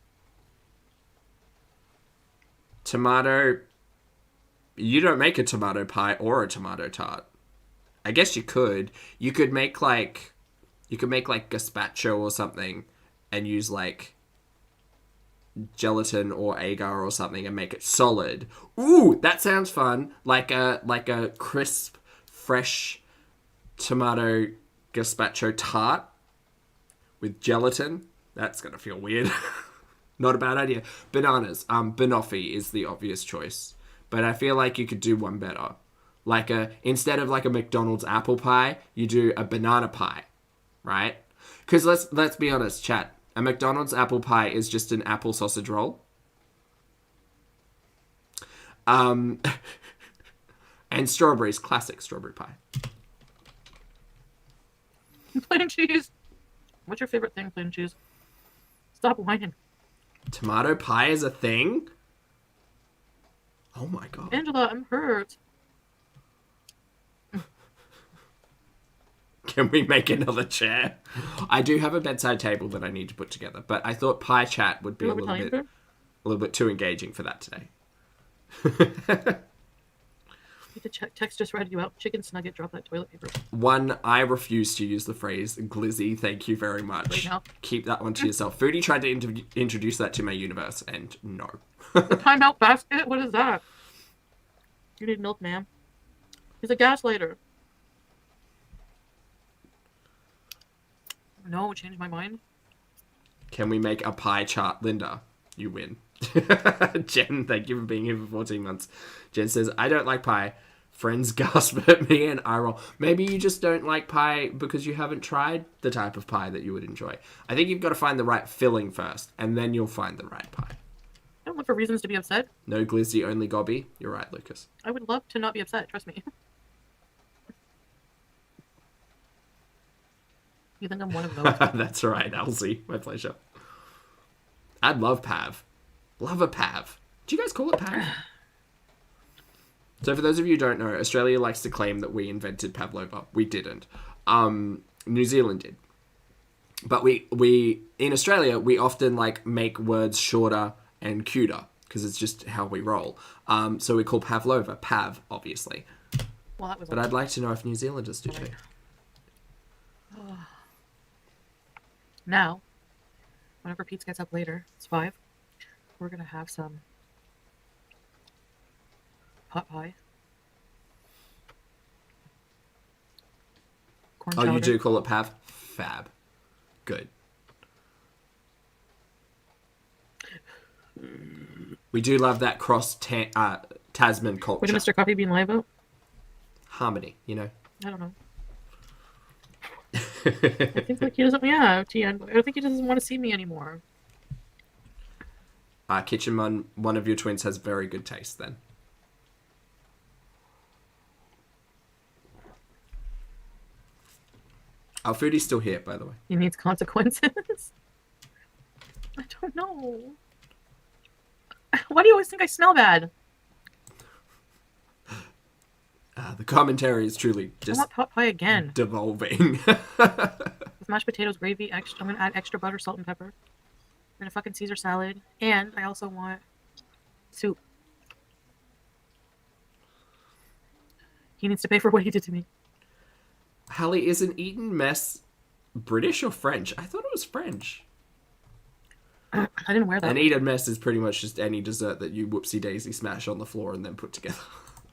S1: Tomato... You don't make a tomato pie or a tomato tart. I guess you could. You could make, like... You could make, like, gazpacho or something and use, like... gelatin or agar or something and make it solid. Ooh, that sounds fun. Like a crisp, fresh tomato gazpacho tart with gelatin. That's gonna feel weird. Not a bad idea. Bananas. Banoffee is the obvious choice. But I feel like you could do one better. Like instead of like a McDonald's apple pie, you do a banana pie. Right? Because let's be honest, chat. A McDonald's apple pie is just an apple sausage roll. And strawberries, classic strawberry pie.
S2: Plain cheese. What's your favorite thing, plain cheese? Stop whining.
S1: Tomato pie is a thing? Oh my god.
S2: Angela, I'm hurt.
S1: Can we make another chair? I do have a bedside table that I need to put together, but I thought pie chat would be a little bit too engaging for that today.
S2: The text just read you out. Chicken Snugget, drop that toilet paper.
S1: One, I refuse to use the phrase glizzy. Thank you very much.
S2: Wait, no.
S1: Keep that one to yourself. Foodie tried to introduce that to my universe, and no.
S2: The timeout basket? What is that? You need milk, ma'am. He's a gaslighter. No, change my mind.
S1: Can we make a pie chart? Linda, you win. Jen, thank you for being here for 14 months. Jen says, I don't like pie. Friends gasp at me and I roll. Maybe you just don't like pie because you haven't tried the type of pie that you would enjoy. I think you've got to find the right filling first, and then you'll find the right pie.
S2: I don't look for reasons to be upset.
S1: No glizzy, only gobby. You're right, Lucas.
S2: I would love to not be upset, trust me. You think I'm one of those?
S1: That's right, Elsie. My pleasure. I'd love Pav. Love a Pav. Do you guys call it Pav? So for those of you who don't know, Australia likes to claim that we invented pavlova. We didn't. New Zealand did. But we in Australia, we often like make words shorter and cuter because it's just how we roll. So we call pavlova Pav, obviously.
S2: Well, that was.
S1: But I'd like to know if New Zealanders do too.
S2: Now, whenever Pete gets up later, it's 5. We're gonna have some pot pie. Corn chowder.
S1: You do call it Pav? Fab. Good. We do love that Tasman culture.
S2: What did Mr. Coffee Bean lie about?
S1: Harmony, you know.
S2: I don't know. I think like he doesn't. Yeah, Tian. I think he doesn't want to see me anymore.
S1: Kitchen Mun, one of your twins has very good taste then. Our foodie's still here, by the way.
S2: He needs consequences. I don't know. Why do you always think I smell bad?
S1: The commentary is truly
S2: I
S1: just
S2: want pot pie again.
S1: devolving.
S2: With mashed potatoes, gravy, I'm gonna add extra butter, salt, and pepper. We're gonna fucking Caesar salad. And I also want soup. He needs to pay for what he did to me.
S1: Hallie, is an Eton mess British or French? I thought it was French.
S2: I didn't wear that.
S1: An Eton mess is pretty much just any dessert that you whoopsie daisy smash on the floor and then put together.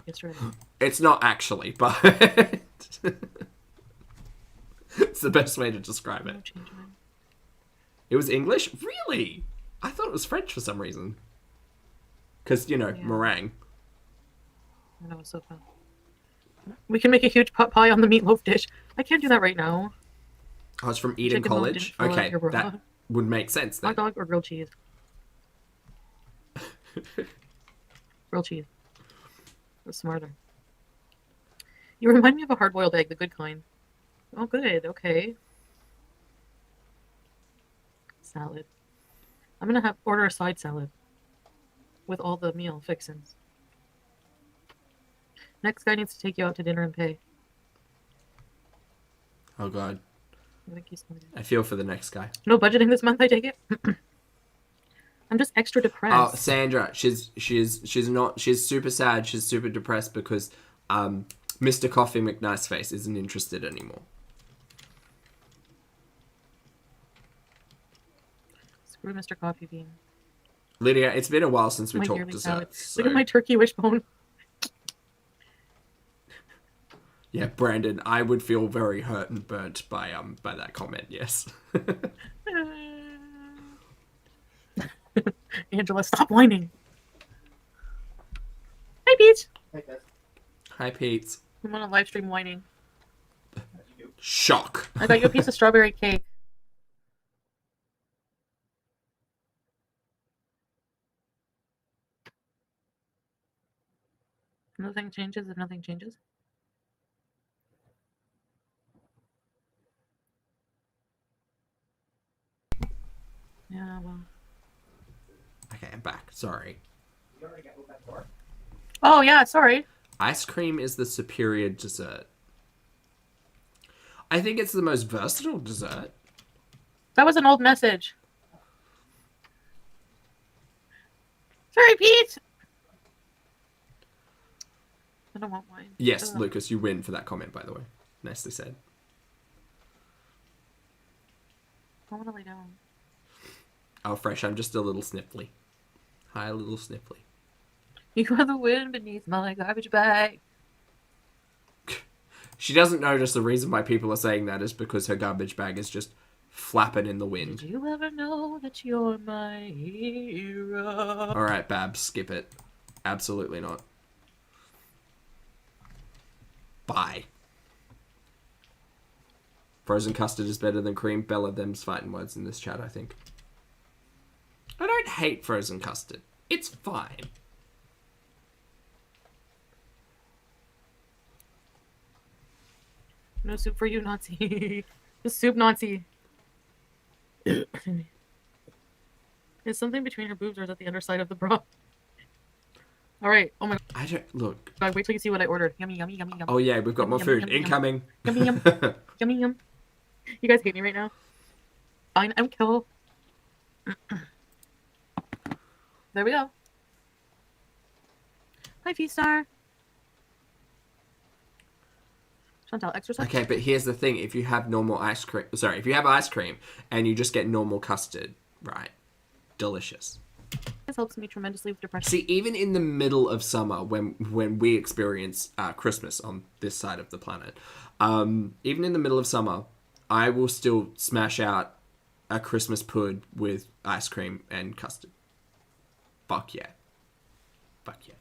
S2: That's right.
S1: It's not actually, but it's the best way to describe it. It was English? Really? I thought it was French for some reason. Because, you know, meringue.
S2: I know, it's so fun. We can make a huge pot pie on the meatloaf dish. I can't do that right now.
S1: Oh, it's from Eden
S2: Chicken
S1: College?
S2: bone didn't fill out
S1: Okay,
S2: your bra.
S1: that would make sense then.
S2: Hot dog or grilled cheese? Grilled cheese. That's smarter. You remind me of a hard-boiled egg, the good kind. Oh, good. Okay. Salad. I'm gonna order a side salad with all the meal fixins. Next guy needs to take you out to dinner and pay.
S1: Oh god.
S2: I think he's smarter.
S1: I feel for the next guy.
S2: No budgeting this month, I take it. I'm just extra depressed.
S1: Oh, Sandra, she's super sad. She's super depressed because Mr. Coffee McNiceface isn't interested anymore.
S2: Screw Mr. Coffee Bean.
S1: Lydia, it's been a while since we
S2: My
S1: talked
S2: yearly
S1: desserts.
S2: salad. Look at my turkey wishbone.
S1: Yeah, Brandon, I would feel very hurt and burnt by that comment. Yes.
S2: Angela, stop whining. Hi, Peach.
S1: Hi, Pete.
S2: I'm on a live stream whining.
S1: Shock.
S2: I got you a piece of strawberry cake. Nothing changes if nothing changes. Yeah, well.
S1: Okay, I'm back. Sorry.
S2: Oh, yeah, sorry.
S1: Ice cream is the superior dessert. I think it's the most versatile dessert.
S2: That was an old message. Sorry, Pete. I don't want wine.
S1: Yes,
S2: Ugh.
S1: Lucas, you win for that comment, by the way. Nicely said.
S2: I want to lay down.
S1: Oh, fresh, I'm just a little sniffly. Hi, a little sniffly.
S2: You are the wind beneath my garbage bag.
S1: She doesn't notice the reason why people are saying that is because her garbage bag is just flapping in the wind.
S2: Did you ever know that you're my hero?
S1: Alright, Babs, skip it. Absolutely not. Bye. Frozen custard is better than cream. Bella, them's fighting words in this chat, I think. I don't hate frozen custard. It's fine.
S2: No soup for you, Nazi. The soup Nazi. Is something between her boobs or is that the underside of the bra? Alright, oh my
S1: I don't... Look.
S2: god, wait till you see what I ordered. Yummy, yummy, yummy, yummy.
S1: Oh yeah, we've got
S2: Yum,
S1: more
S2: yum,
S1: food.
S2: yum, yum.
S1: Incoming.
S2: Yummy, yum. Yummy, yum. You guys hate me right now? Fine, I'm kill. There we go. Hi, V-Star. Chantal, exercise.
S1: Okay, but here's the thing. If you have normal ice cream... Sorry, if you have ice cream and you just get normal custard, right? Delicious.
S2: This helps me tremendously with depression.
S1: See, even in the middle of summer, when we experience Christmas on this side of the planet, even in the middle of summer, I will still smash out a Christmas pud with ice cream and custard. Fuck yeah. Fuck yeah.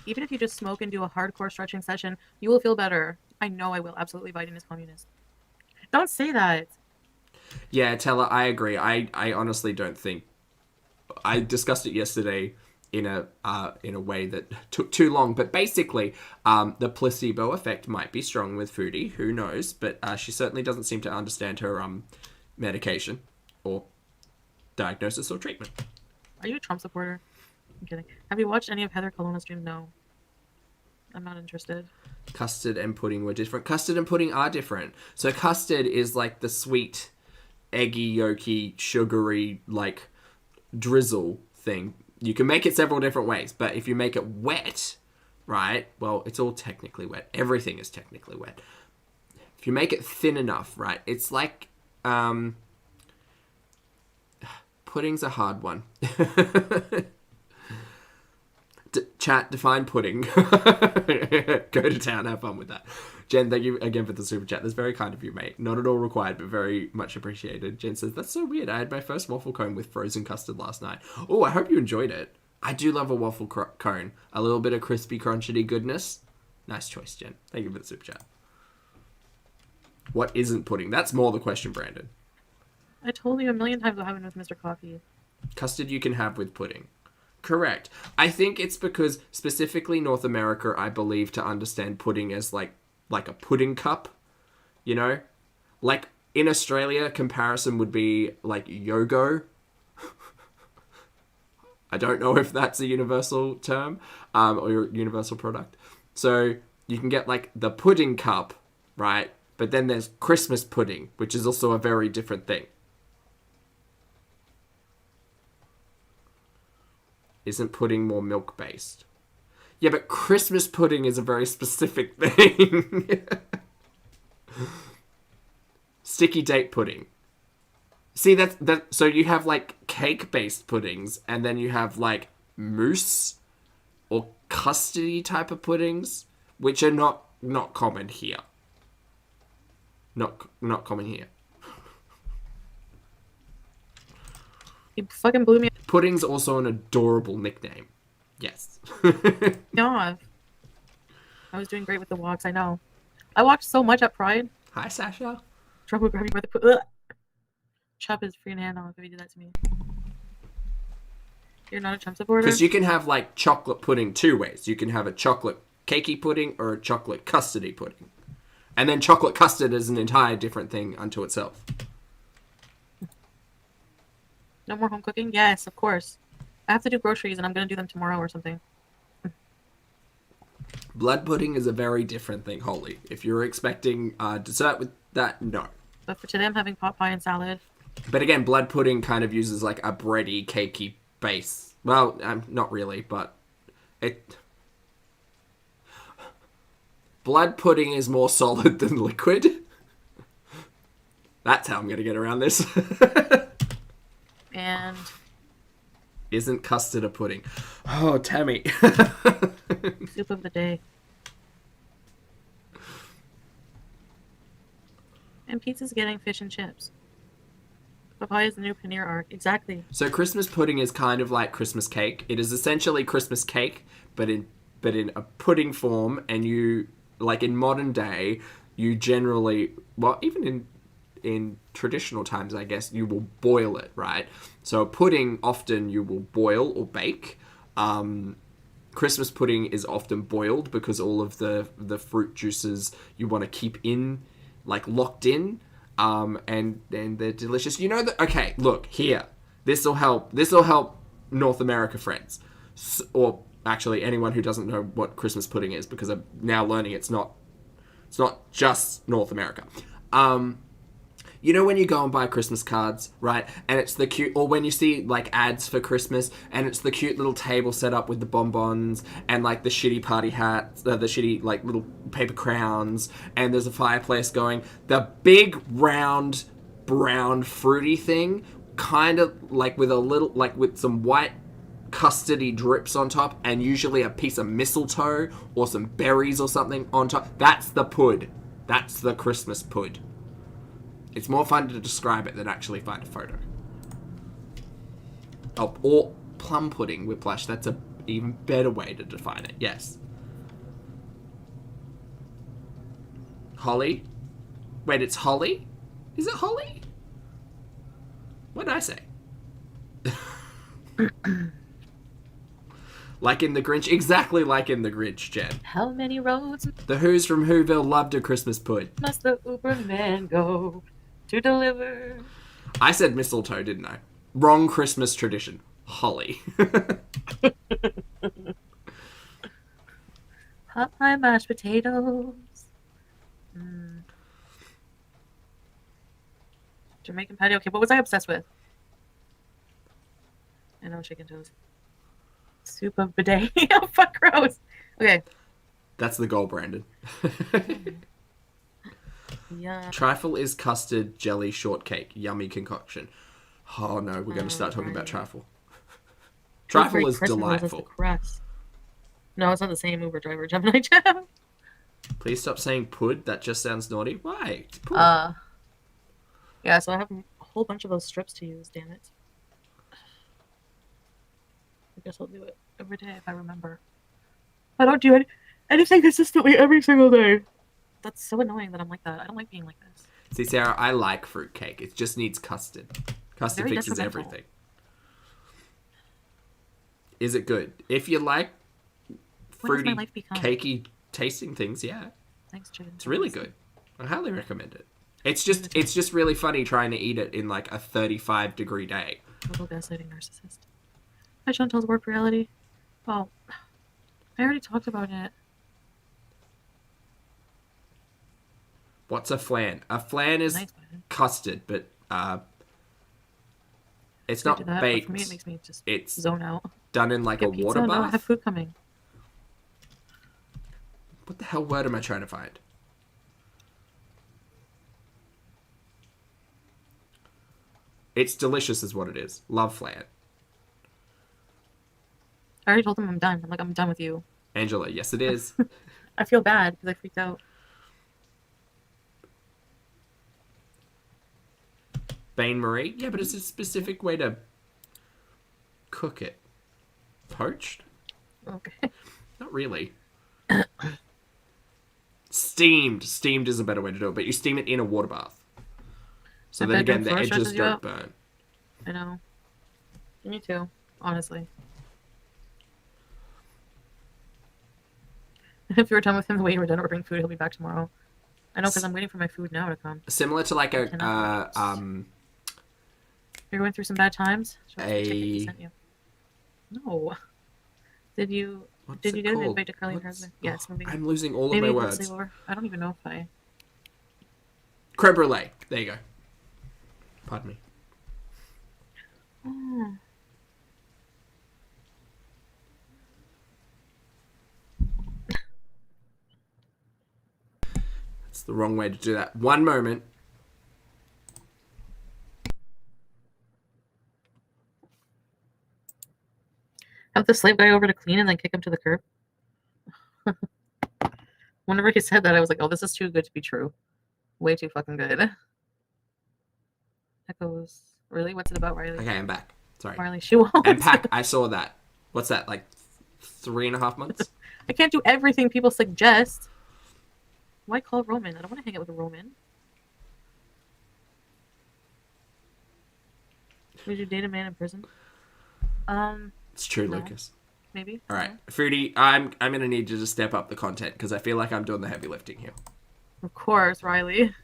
S2: Even if you just smoke and do a hardcore stretching session, you will feel better. I know I will. Absolutely. Biden is communist. Don't say that.
S1: Yeah, Tella, I agree. I honestly don't think... I discussed it yesterday in a way that took too long, but basically, the placebo effect might be strong with Foodie. Who knows? But she certainly doesn't seem to understand her medication or diagnosis or treatment.
S2: Are you a Trump supporter? I'm kidding. Have you watched any of Heather Colonna's stream? No. I'm not interested.
S1: Custard and pudding were different. Custard and pudding are different. So custard is like the sweet, eggy, yolky, sugary, like, drizzle thing. You can make it several different ways, but if you make it wet, right, well, it's all technically wet. Everything is technically wet. If you make it thin enough, right, it's like, pudding's a hard one. Chat, define pudding. Go to town, have fun with that. Jen, thank you again for the super chat. That's very kind of you, mate. Not at all required, but very much appreciated. Jen says, that's so weird. I had my first waffle cone with frozen custard last night. Oh, I hope you enjoyed it. I do love a waffle cone. A little bit of crispy, crunchity goodness. Nice choice, Jen. Thank you for the super chat. What isn't pudding? That's more the question, Brandon.
S2: I told you a million times what happened with Mr. Coffee.
S1: Custard you can have with pudding. Correct. I think it's because specifically North America, I believe, to understand pudding as like a pudding cup, you know? Like in Australia, comparison would be like Yogo. I don't know if that's a universal term or universal product. So you can get like the pudding cup, right? But then there's Christmas pudding, which is also a very different thing. Isn't pudding more milk-based? Yeah, but Christmas pudding is a very specific thing. Sticky date pudding. See, so you have, like, cake-based puddings, and then you have, like, mousse or custardy type of puddings, which are not common here. Not common here.
S2: He fucking blew me
S1: Pudding's also an adorable nickname. Yes.
S2: off. I was doing great with the walks, I know. I walked so much at Pride.
S1: Hi, Sasha.
S2: Trouble grabbing by the chop his freaking hand off if he did that to me. You're not a Trump supporter?
S1: Because you can have, like, chocolate pudding two ways. You can have a chocolate cakey pudding or a chocolate custardy pudding. And then chocolate custard is an entire different thing unto itself.
S2: No more home cooking? Yes, of course. I have to do groceries and I'm going to do them tomorrow or something.
S1: Blood pudding is a very different thing, Holly. If you're expecting dessert with that, no.
S2: But for today I'm having pot pie and salad.
S1: But again, blood pudding kind of uses like a bready, cakey base. Well, not really, but it... Blood pudding is more solid than liquid. That's how I'm going to get around this.
S2: And...
S1: Isn't custard a pudding? Oh, Tammy.
S2: soup of the day. And pizza's getting fish and chips. Papaya is the new paneer arc. Exactly.
S1: So Christmas pudding is kind of like Christmas cake. It is essentially Christmas cake, but in a pudding form. And you, like in modern day, you generally, well, even in traditional times, I guess, you will boil it, right? So a pudding, often you will boil or bake. Christmas pudding is often boiled because all of the fruit juices you want to keep in, like locked in, and they're delicious. You know that? Okay, look here. This will help North America friends, or actually anyone who doesn't know what Christmas pudding is, because I'm now learning it's not just North America. You know when you go and buy Christmas cards, right? And it's the cute, or when you see like ads for Christmas, and it's the cute little table set up with the bonbons and like the shitty party hats, the shitty like little paper crowns, and there's a fireplace going. The big round brown fruity thing, kind of like with a little, like with some white custardy drips on top, and usually a piece of mistletoe or some berries or something on top. That's the pud. That's the Christmas pud. It's more fun to describe it than actually find a photo. Oh, or plum pudding, Whiplash. That's a even better way to define it. Yes. Holly? Wait, it's Holly? Is it Holly? What did I say? Like in the Grinch? Exactly like in the Grinch, Jen.
S2: How many roads
S1: The Who's from Whoville loved a Christmas pud.
S2: must the Uberman go to deliver?
S1: I said mistletoe, didn't I? Wrong Christmas tradition. Holly.
S2: Pot pie, mashed potatoes. Jamaican patty. Okay, what was I obsessed with? I know, chicken toast. Soup of bidet. Oh, fuck, gross. Okay.
S1: That's the goal, Brandon.
S2: Yeah.
S1: Trifle is custard jelly shortcake. Yummy concoction. Oh no, we're going to start talking about trifle. Trifle is delightful.
S2: No, it's not the same Uber driver, Gemini Jam.
S1: Please stop saying pud. That just sounds naughty. Why? It's pud.
S2: Yeah, so I have a whole bunch of those strips to use, damn it. I guess I'll do it every day if I remember. I don't do anything consistently every single day. That's so annoying that I'm like that. I don't like being like this.
S1: See, Sarah, I like fruitcake. It just needs custard. Custard
S2: Very
S1: fixes
S2: detrimental.
S1: everything. Is it good? If you like
S2: What has
S1: fruity,
S2: my life become?
S1: cakey tasting things, yeah.
S2: Thanks, chicken.
S1: It's really good. I highly recommend it. It's just really funny trying to eat it in like a 35-degree day.
S2: Total gaslighting narcissist. Hi, Chantal's warped reality. Oh, I already talked about it.
S1: What's a flan? A flan is
S2: Nice, man.
S1: custard, but it's
S2: I
S1: not
S2: do that, but
S1: baked.
S2: for me, it makes me just
S1: It's
S2: zone out.
S1: done in like
S2: Get
S1: a
S2: pizza,
S1: water
S2: no, I
S1: bath.
S2: have food coming.
S1: What the hell word am I trying to find? It's delicious is what it is. Love flan.
S2: I already told them I'm done. I'm like, I'm done with you.
S1: Angela, yes it is.
S2: I feel bad because I freaked out.
S1: Bain Marie? Yeah, but it's a specific way to cook it? Poached?
S2: Okay.
S1: Not really. Steamed. Steamed is a better way to do it, but you steam it in a water bath. So
S2: That
S1: then again,
S2: bedroom
S1: the
S2: floor
S1: edges
S2: stresses you
S1: don't
S2: out?
S1: burn.
S2: I know. Me too, honestly. If you were done with him the way you were done ordering food, he'll be back tomorrow. I know, because I'm waiting for my food now to come.
S1: Similar to like a
S2: You're going through some bad times? Show us the ticket he
S1: a
S2: sent you. No. Did you
S1: what's
S2: get
S1: it
S2: an
S1: called?
S2: invite to Carly and her husband? Yeah, it's moving.
S1: I'm losing all of
S2: Maybe
S1: my
S2: we'll
S1: words.
S2: sleep over. I don't even know if I.
S1: Creme brulee. There you go. Pardon me.
S2: Oh.
S1: That's the wrong way to do that. One moment.
S2: Have the slave guy over to clean and then kick him to the curb. Whenever he said that, I was like, oh, this is too good to be true. Way too fucking good. Echoes. Really? What's it about, Riley?
S1: Okay, I'm back. Sorry.
S2: Marley, she won't.
S1: And pack. I saw that. What's that? Like 3.5 months?
S2: I can't do everything people suggest. Why call Roman? I don't want to hang out with a Roman. Would you date a man in prison?
S1: It's true,
S2: No.
S1: Lucas.
S2: Maybe.
S1: All right, Foodie. I'm gonna need you to step up the content because I feel like I'm doing the heavy lifting here.
S2: Of course, Riley.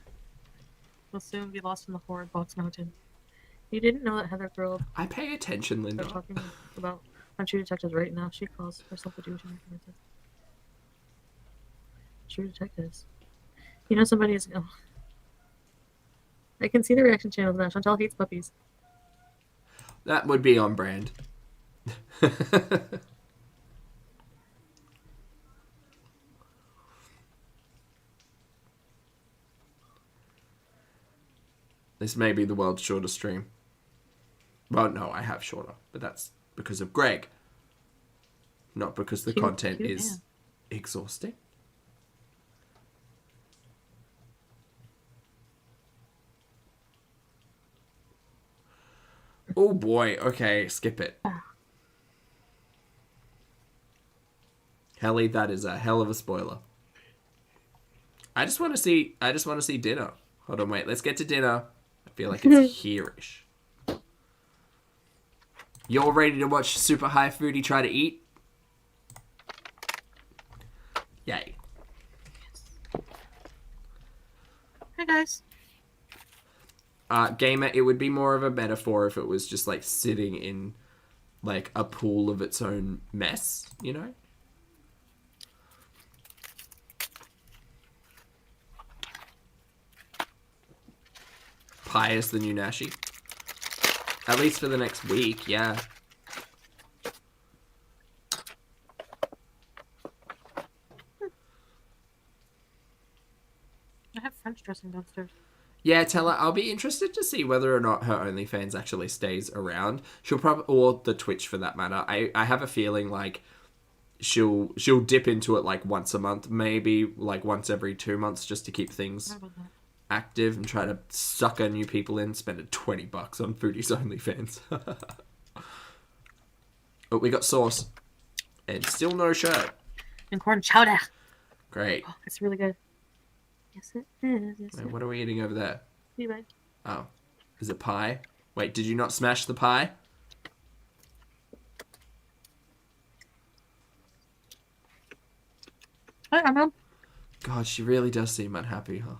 S2: We'll soon be lost in the horrid Box Mountain. You didn't know that Heather girl
S1: I pay attention,
S2: they're
S1: Linda.
S2: talking about on True Detectives right now. She calls herself a Jewish American. True Detectives. You know somebody is. Oh. I can see the reaction channels now. Chantal hates puppies.
S1: That would be on brand. This may be the world's shortest stream. Well, no, I have shorter, but that's because of Greg. Not because the content is exhausting. Oh boy, okay, skip it. Helly, that is a hell of a spoiler. I just want to see dinner. Hold on, wait, let's get to dinner. I feel like it's here-ish. You're ready to watch Super High Foodie try to eat? Yay.
S2: Hi guys.
S1: Gamer, it would be more of a metaphor if it was just like sitting in like a pool of its own mess, you know? Pie is the new Nashi. At least for the next week, yeah.
S2: I have French dressing downstairs.
S1: Yeah, tell her I'll be interested to see whether or not her OnlyFans actually stays around. She'll probably, or the Twitch for that matter. I have a feeling like she'll dip into it like once a month, maybe like once every 2 months, just to keep things active and try to sucker new people in. Spend $20 on Foodie's OnlyFans. But we got sauce and still no shirt.
S2: And corn chowder.
S1: Great.
S2: Oh, it's really good. Yes, it is. Yes,
S1: Wait, what are we eating over there?
S2: Anyway.
S1: Oh, is it pie? Wait, did you not smash the pie?
S2: Hi, Emma.
S1: God, she really does seem unhappy, huh?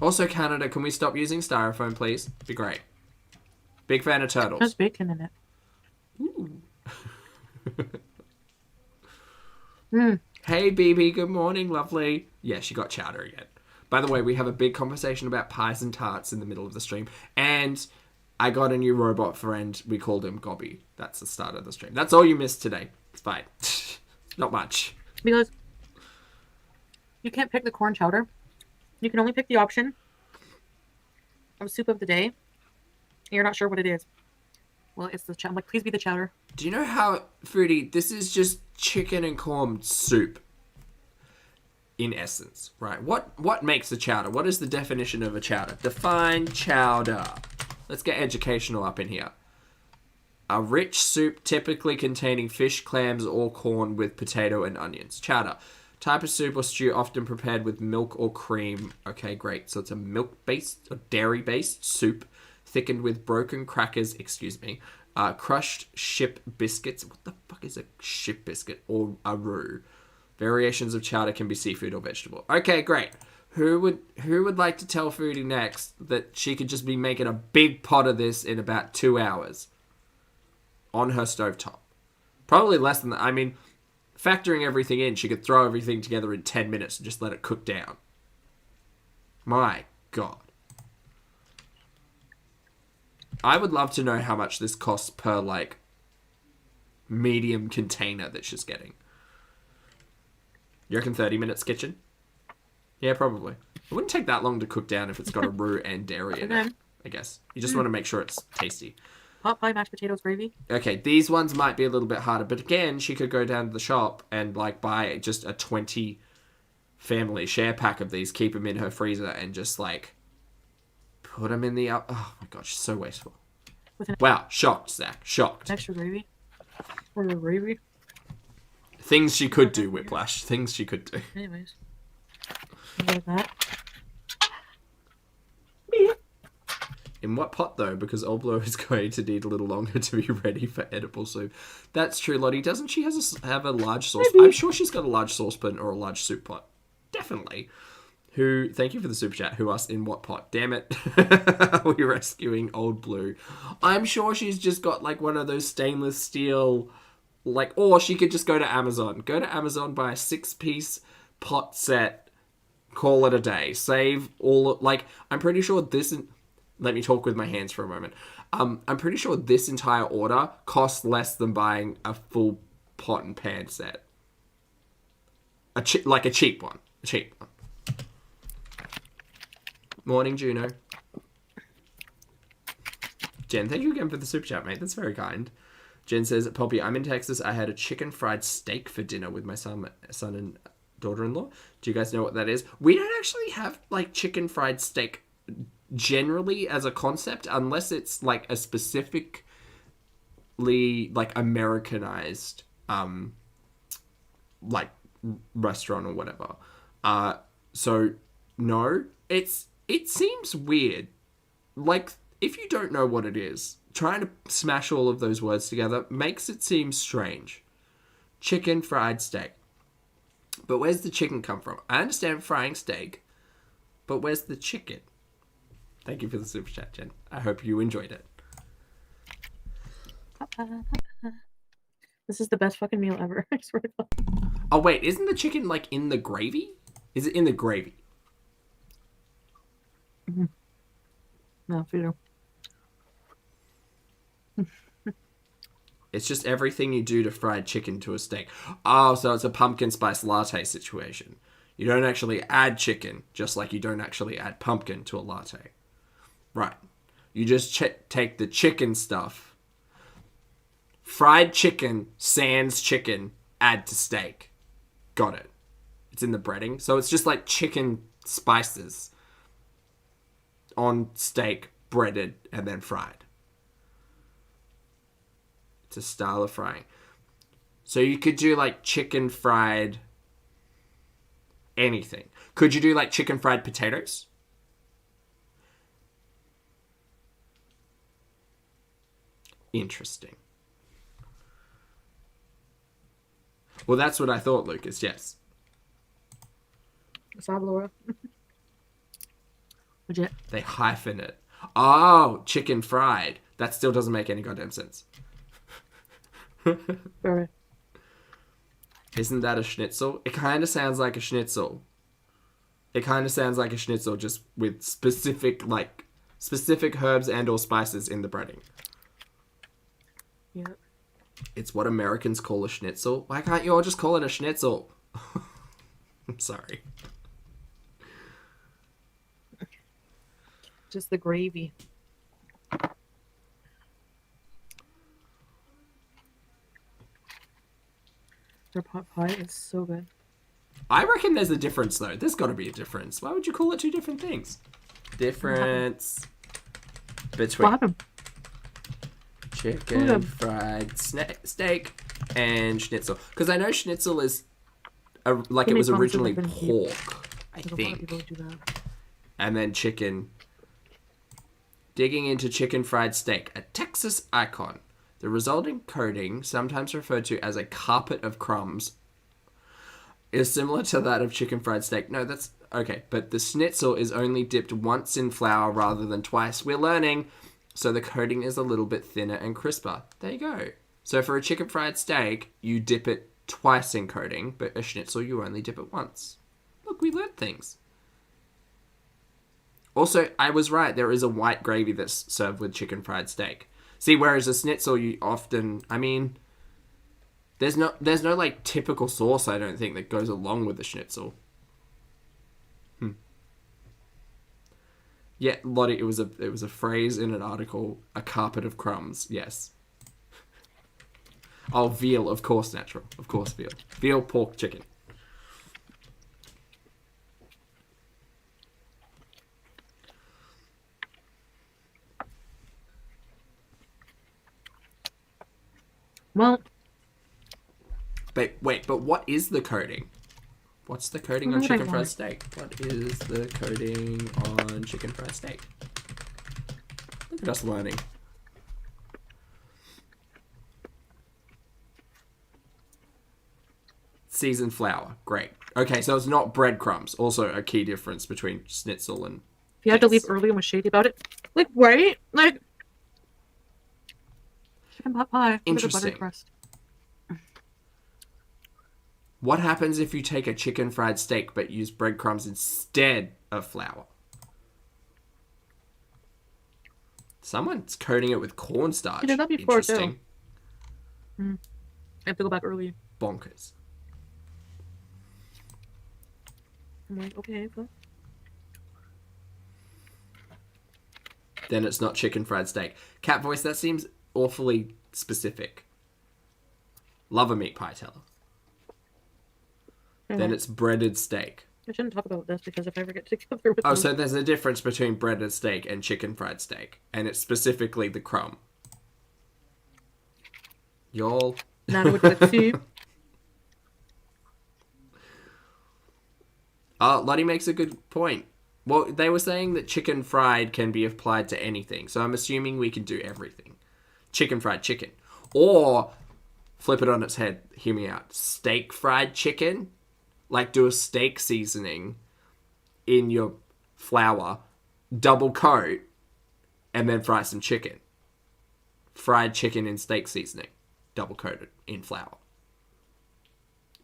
S1: Also, Canada, can we stop using styrofoam, please? Be great. Big fan of turtles.
S2: There's bacon in it.
S1: Ooh.
S2: Mm.
S1: Hey, BB, good morning, lovely. Yeah, she got chowder again. By the way, we have a big conversation about pies and tarts in the middle of the stream. And I got a new robot friend. We called him Gobby. That's the start of the stream. That's all you missed today. It's fine. Not much.
S2: Because you can't pick the corn chowder. You can only pick the option of soup of the day. You're not sure what it is. Well, it's the chowder. I'm like, please be the chowder.
S1: Do you know how, Foodie, this is just chicken and corn soup. in essence, right? What makes a chowder? What is the definition of a chowder? Define chowder. Let's get educational up in here. A rich soup typically containing fish, clams, or corn with potato and onions. Chowder. Type of soup or stew often prepared with milk or cream. Okay, great. So it's a milk-based or dairy-based soup thickened with broken crackers, crushed ship biscuits. What the fuck is a ship biscuit? Or a roux. Variations of chowder can be seafood or vegetable. Okay, great. Who would like to tell Foodie next that she could just be making a big pot of this in about 2 hours on her stovetop? Probably less than that. I mean, factoring everything in, she could throw everything together in 10 minutes and just let it cook down. My God. I would love to know how much this costs per, like, medium container that she's getting. You reckon 30 minutes kitchen? Yeah, probably. It wouldn't take that long to cook down if it's got a roux and dairy in it, I guess. You just want to make sure it's tasty.
S2: Pot pie, mashed potatoes, gravy.
S1: Okay, these ones might be a little bit harder, but again, she could go down to the shop and, like, buy just a 20 family share pack of these, keep them in her freezer, and just, like, put them in the oven. Oh my God, she's so wasteful. Wow, shocked, Zach. Shocked.
S2: Extra gravy. Or gravy.
S1: Things she could do, Whiplash. Things she could do.
S2: Anyways. Like that.
S1: In what pot, though? Because Old Blow is going to need a little longer to be ready for edible soup. That's true, Lottie. Doesn't she have a large sauce? I'm sure she's got a large saucepan or a large soup pot. Definitely. Thank you for the super chat, who asked in what pot. Damn it. We're rescuing Old Blue. I'm sure she's just got, like, one of those stainless steel, like, or she could just go to Amazon. Go to Amazon, buy a 6-piece pot set, call it a day. Save all, like, I'm pretty sure this, let me talk with my hands for a moment. I'm pretty sure this entire order costs less than buying a full pot and pan set. A cheap one. A cheap one. Morning, Juno. Jen, thank you again for the super chat, mate. That's very kind. Jen says, Pulpy, I'm in Texas. I had a chicken fried steak for dinner with my son and daughter-in-law. Do you guys know what that is? We don't actually have, like, chicken fried steak generally as a concept, unless it's, like, a specifically, like, Americanized, like, restaurant or whatever. So, no. It seems weird. Like, if you don't know what it is, trying to smash all of those words together makes it seem strange. Chicken fried steak. But where's the chicken come from? I understand frying steak, but where's the chicken? Thank you for the super chat, Jen. I hope you enjoyed it.
S2: This is the best fucking meal ever. I swear to God.
S1: Oh, wait. Isn't the chicken, like, in the gravy? Is it in the gravy?
S2: Mm-hmm. No, for you.
S1: It's just everything you do to fried chicken to a steak. Oh, so it's a pumpkin spice latte situation. You don't actually add chicken, just like you don't actually add pumpkin to a latte. Right. You just take the chicken stuff, fried chicken, sans chicken, add to steak. Got it. It's in the breading. So it's just like chicken spices on steak, breaded, and then fried. It's a style of frying. So you could do, like, chicken fried anything. Could you do, like, chicken fried potatoes? Interesting. Well, that's what I thought, Lucas, yes.
S2: Saga. Legit.
S1: They hyphen it. Oh, chicken fried. That still doesn't make any goddamn sense.
S2: Very.
S1: Isn't that a schnitzel? It kind of sounds like a schnitzel. It kind of sounds like a schnitzel, just with specific herbs and or spices in the breading.
S2: Yep.
S1: It's what Americans call a schnitzel. Why can't you all just call it a schnitzel? I'm sorry.
S2: Just the gravy. Their pot pie is so good.
S1: I reckon there's a difference, though. There's got to be a difference. Why would you call it two different things? Difference between
S2: What happened?
S1: chicken fried steak and schnitzel. Because I know schnitzel is like
S2: He
S1: it
S2: made
S1: was
S2: promises
S1: originally
S2: of benefit.
S1: pork, I
S2: There's a lot of
S1: think,
S2: people who do that.
S1: and then chicken. Digging into chicken fried steak, a Texas icon. The resulting coating, sometimes referred to as a carpet of crumbs, is similar to that of chicken fried steak. No, that's okay, but the schnitzel is only dipped once in flour rather than twice. We're learning, so the coating is a little bit thinner and crisper. There you go. So for a chicken fried steak, you dip it twice in coating, but a schnitzel you only dip it once. Look, we learned things. Also, I was right. There is a white gravy that's served with chicken fried steak. See, whereas a schnitzel, you often, I mean, there's no like typical sauce, I don't think, that goes along with the schnitzel. Yeah, Lottie, it was a phrase in an article, a carpet of crumbs. Yes. Oh, veal, of course, natural. Of course, veal. Veal, pork, chicken.
S2: Well,
S1: But wait, but what is the coating? What's the coating on
S2: What do I
S1: chicken fried
S2: want?
S1: steak? What is the coating on chicken fried steak? Look at us learning. Seasoned flour. Great. Okay, so it's not breadcrumbs. Also a key difference between schnitzel and...
S2: he had to leave
S1: Yes.
S2: early and was shady about it. Like, right? Like, chicken pot pie with a
S1: Interesting.
S2: buttered crust.
S1: What happens if you take a chicken fried steak but use breadcrumbs instead of flour? Someone's coating it with cornstarch.
S2: He did that before, too.
S1: Interesting.
S2: I have to go back early.
S1: Bonkers.
S2: I'm like, okay, but
S1: Then it's not chicken fried steak. Cat voice, that seems awfully specific. Love a meat pie teller. Then it's breaded steak.
S2: I shouldn't talk about this because if I ever get together with
S1: Oh,
S2: them,
S1: so there's a difference between breaded steak and chicken fried steak. And it's specifically the crumb. Y'all.
S2: Nana would like see.
S1: Lottie makes a good point. Well, they were saying that chicken fried can be applied to anything. So I'm assuming we can do everything. Chicken fried chicken. Or, flip it on its head, hear me out. Steak fried chicken. Like do a steak seasoning in your flour, double coat, and then fry some chicken. Fried chicken in steak seasoning, double coated in flour.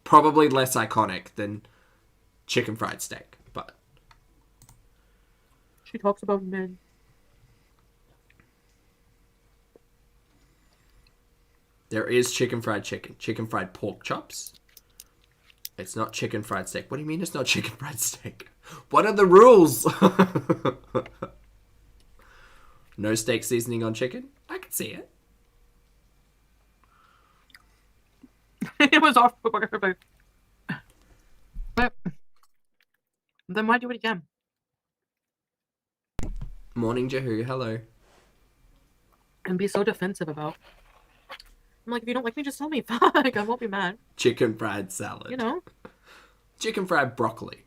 S1: Probably less iconic than chicken fried steak, but
S2: She talks about men.
S1: there is chicken fried pork chops. It's not chicken fried steak. What do you mean it's not chicken fried steak? What are the rules? No steak seasoning on chicken? I can see it.
S2: It was off. But then why do it again?
S1: Morning, Jehu. Hello.
S2: And be so defensive about. I'm like, if you don't like me, just tell me. Fuck, I won't be mad.
S1: Chicken fried salad.
S2: You know?
S1: Chicken fried broccoli.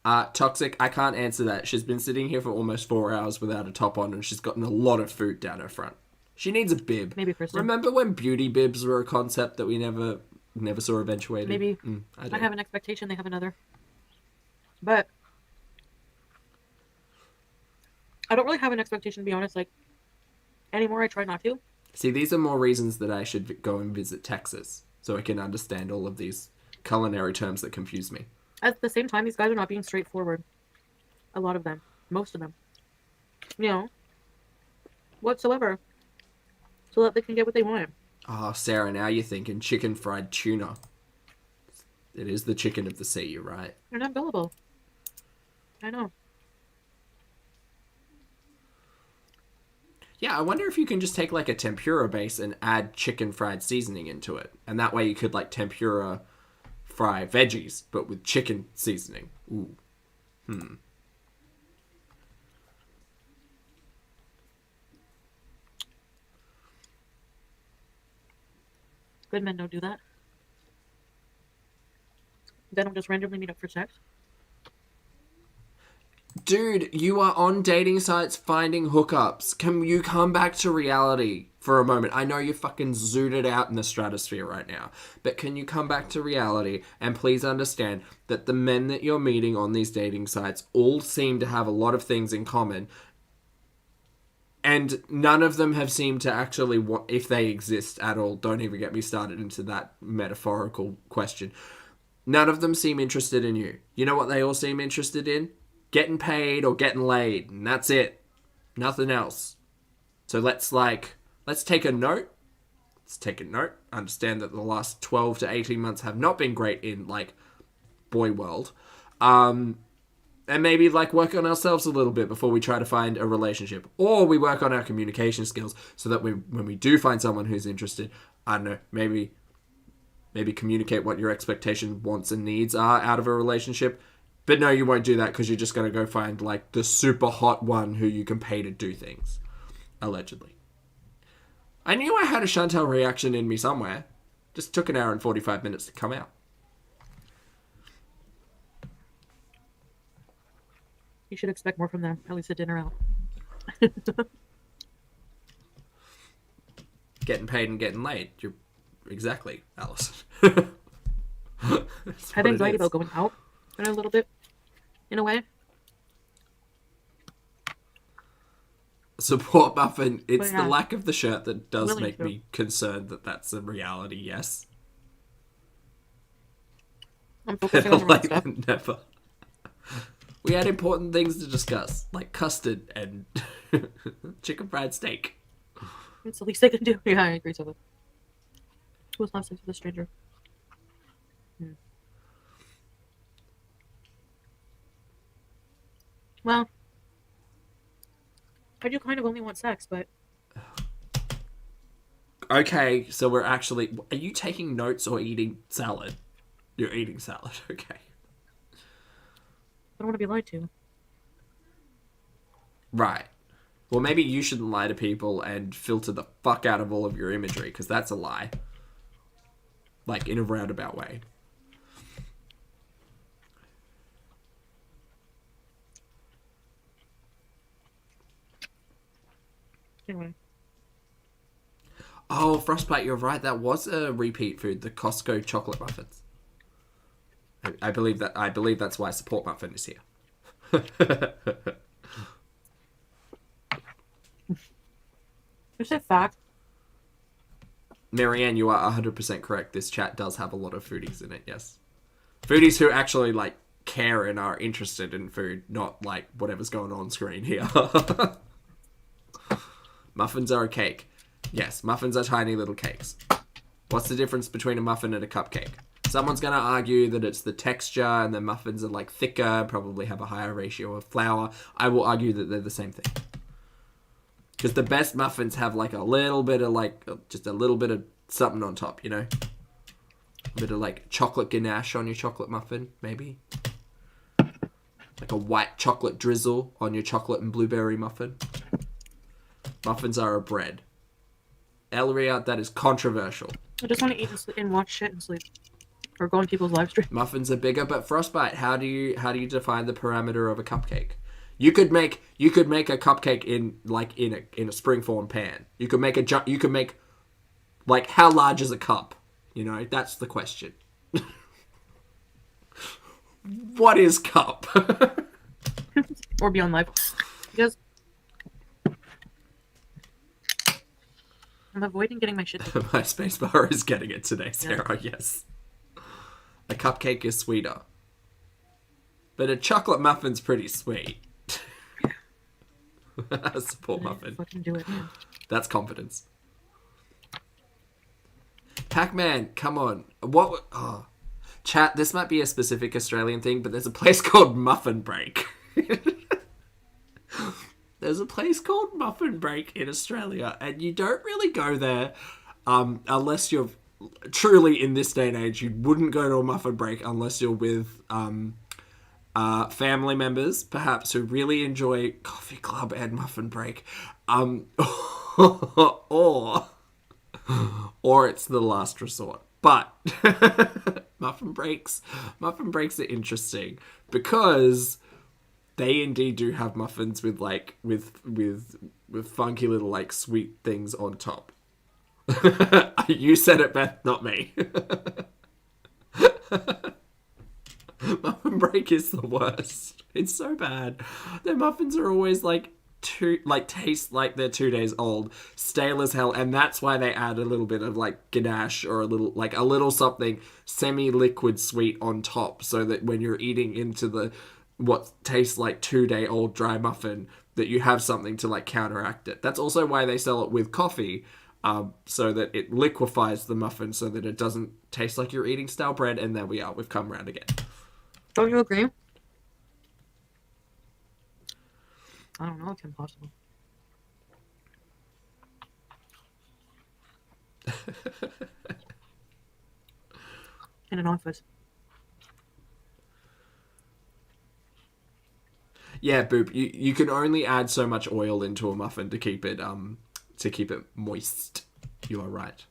S1: Toxic, I can't answer that. She's been sitting here for almost 4 hours without a top on and she's gotten a lot of food down her front. She needs a bib.
S2: Maybe Kristen.
S1: Remember when beauty bibs were a concept that we never saw eventuated?
S2: Maybe. I have an expectation they have another. But I don't really have an expectation, to be honest. Like, anymore, I try not to.
S1: See, these are more reasons that I should go and visit Texas so I can understand all of these culinary terms that confuse me.
S2: At the same time, these guys are not being straightforward. A lot of them. Most of them. You know? Whatsoever. So that they can get what they want.
S1: Oh, Sarah, now you're thinking chicken fried tuna. It is the chicken of the sea, you're right.
S2: They're not gullible. I know.
S1: Yeah, I wonder if you can just take like a tempura base and add chicken fried seasoning into it. And that way you could like tempura fry veggies, but with chicken seasoning. Ooh.
S2: Good men don't do that. They don't just randomly meet up for sex.
S1: Dude, you are on dating sites finding hookups. Can you come back to reality for a moment? I know you're fucking zooted out in the stratosphere right now, but can you come back to reality and please understand that the men that you're meeting on these dating sites all seem to have a lot of things in common, and none of them have seemed to actually want, if they exist at all, don't even get me started into that metaphorical question. None of them seem interested in you. You know what they all seem interested in? Getting paid or getting laid, and that's it. Nothing else. So let's take a note. Let's take a note. Understand that the last 12 to 18 months have not been great in, like, boy world. And maybe, like, work on ourselves a little bit before we try to find a relationship. Or we work on our communication skills so that when we do find someone who's interested, I don't know, maybe communicate what your expectations, wants, and needs are out of a relationship. But no, you won't do that because you're just going to go find, like, the super hot one who you can pay to do things. Allegedly. I knew I had a Chantal reaction in me somewhere. Just took an hour and 45 minutes to come out.
S2: You should expect more from them, at least at dinner out.
S1: Getting paid and getting laid. You're exactly, Allison.
S2: I have anxiety about going out in a little bit, in a way.
S1: Support muffin. It's
S2: yeah.
S1: the lack of the shirt that does
S2: Willing
S1: make
S2: to.
S1: me concerned that that's a reality, yes.
S2: I'm focusing on the wrong stuff.
S1: Never. We had important things to discuss, like custard and chicken fried steak.
S2: It's the least I can do. Yeah, I agree with it. Who was last sex with a stranger? Well, I do kind of only want sex, but...
S1: Okay, so we're actually... Are you taking notes or eating salad? You're eating salad, okay.
S2: I don't want to be lied to.
S1: Right. Well, maybe you shouldn't lie to people and filter the fuck out of all of your imagery, because that's a lie. Like, in a roundabout way.
S2: Anyway.
S1: Oh, Frostbite, you're right. That was a repeat food, the Costco chocolate muffins. I believe that's why Support Muffin is here.
S2: Is it fact?
S1: Marianne, you are 100% correct. This chat does have a lot of foodies in it, yes. Foodies who actually, like, care and are interested in food, not, like, whatever's going on screen here. Muffins are a cake. Yes, muffins are tiny little cakes. What's the difference between a muffin and a cupcake? Someone's going to argue that it's the texture and the muffins are, like, thicker, probably have a higher ratio of flour. I will argue that they're the same thing. Because the best muffins have, like, a little bit of, like, just a little bit of something on top, you know? A bit of, like, chocolate ganache on your chocolate muffin, maybe. Like a white chocolate drizzle on your chocolate and blueberry muffin. Muffins are a bread. Elria, that is controversial.
S2: I just want to eat and watch shit and sleep. Or go on people's live stream.
S1: Muffins are bigger, but Frostbite, how do you define the parameter of a cupcake? You could make a cupcake in a springform pan. You could make like, how large is a cup? You know, that's the question. What is cup?
S2: Or be on live. Because I'm avoiding getting my shit.
S1: My spacebar is getting it today, Sarah. Yeah. Yes. A cupcake is sweeter, but a chocolate muffin's pretty sweet. A support muffin.
S2: Fucking do it, man.
S1: That's confidence. Pac-Man, come on. What? Oh. Chat, this might be a specific Australian thing, but there's a place called Muffin Break. There's a place called Muffin Break in Australia, and you don't really go there unless you're truly in this day and age. You wouldn't go to a muffin break unless you're with family members, perhaps, who really enjoy coffee club and muffin break, or it's the last resort. But muffin breaks are interesting because they indeed do have muffins with like with funky little like sweet things on top. You said it, Beth, not me. Muffin break is the worst. It's so bad. Their muffins are always taste like they're 2 days old, stale as hell, and that's why they add a little bit of like ganache or a little something semi-liquid sweet on top, so that when you're eating into what tastes like 2-day-old dry muffin, that you have something to like counteract it. That's also why they sell it with coffee, so that it liquefies the muffin so that it doesn't taste like you're eating stale bread. And there we are, we've come round again.
S2: Don't you agree? I don't know, it's impossible. In an office.
S1: Yeah, Boop, you can only add so much oil into a muffin to keep it moist. You are right.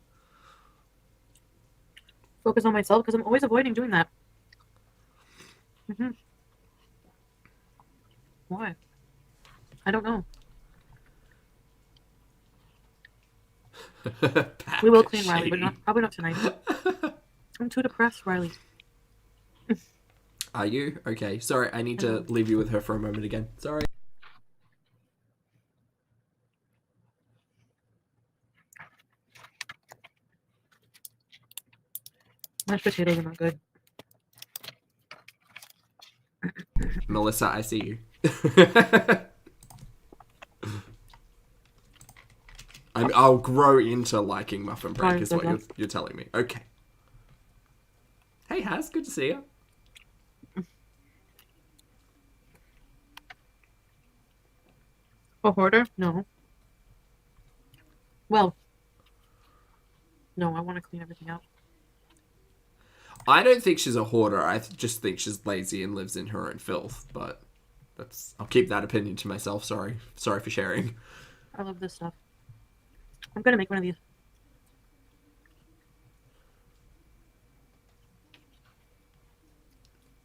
S2: Focus on myself because I'm always avoiding doing that. Why? I don't know. We will clean Riley, but probably not tonight. I'm too depressed, Riley.
S1: Are you? Okay. Sorry, I need to leave you with her for a moment again. Sorry.
S2: Mashed potatoes are not good.
S1: Melissa, I see you. I'll grow into liking muffin break, is what you're telling me. Okay. Hey, Haz, good to see you.
S2: A hoarder? No. Well, no, I want to clean everything out.
S1: I don't think she's a hoarder. I just think she's lazy and lives in her own filth. But I'll keep that opinion to myself. Sorry for sharing.
S2: I love this stuff. I'm gonna make one of these.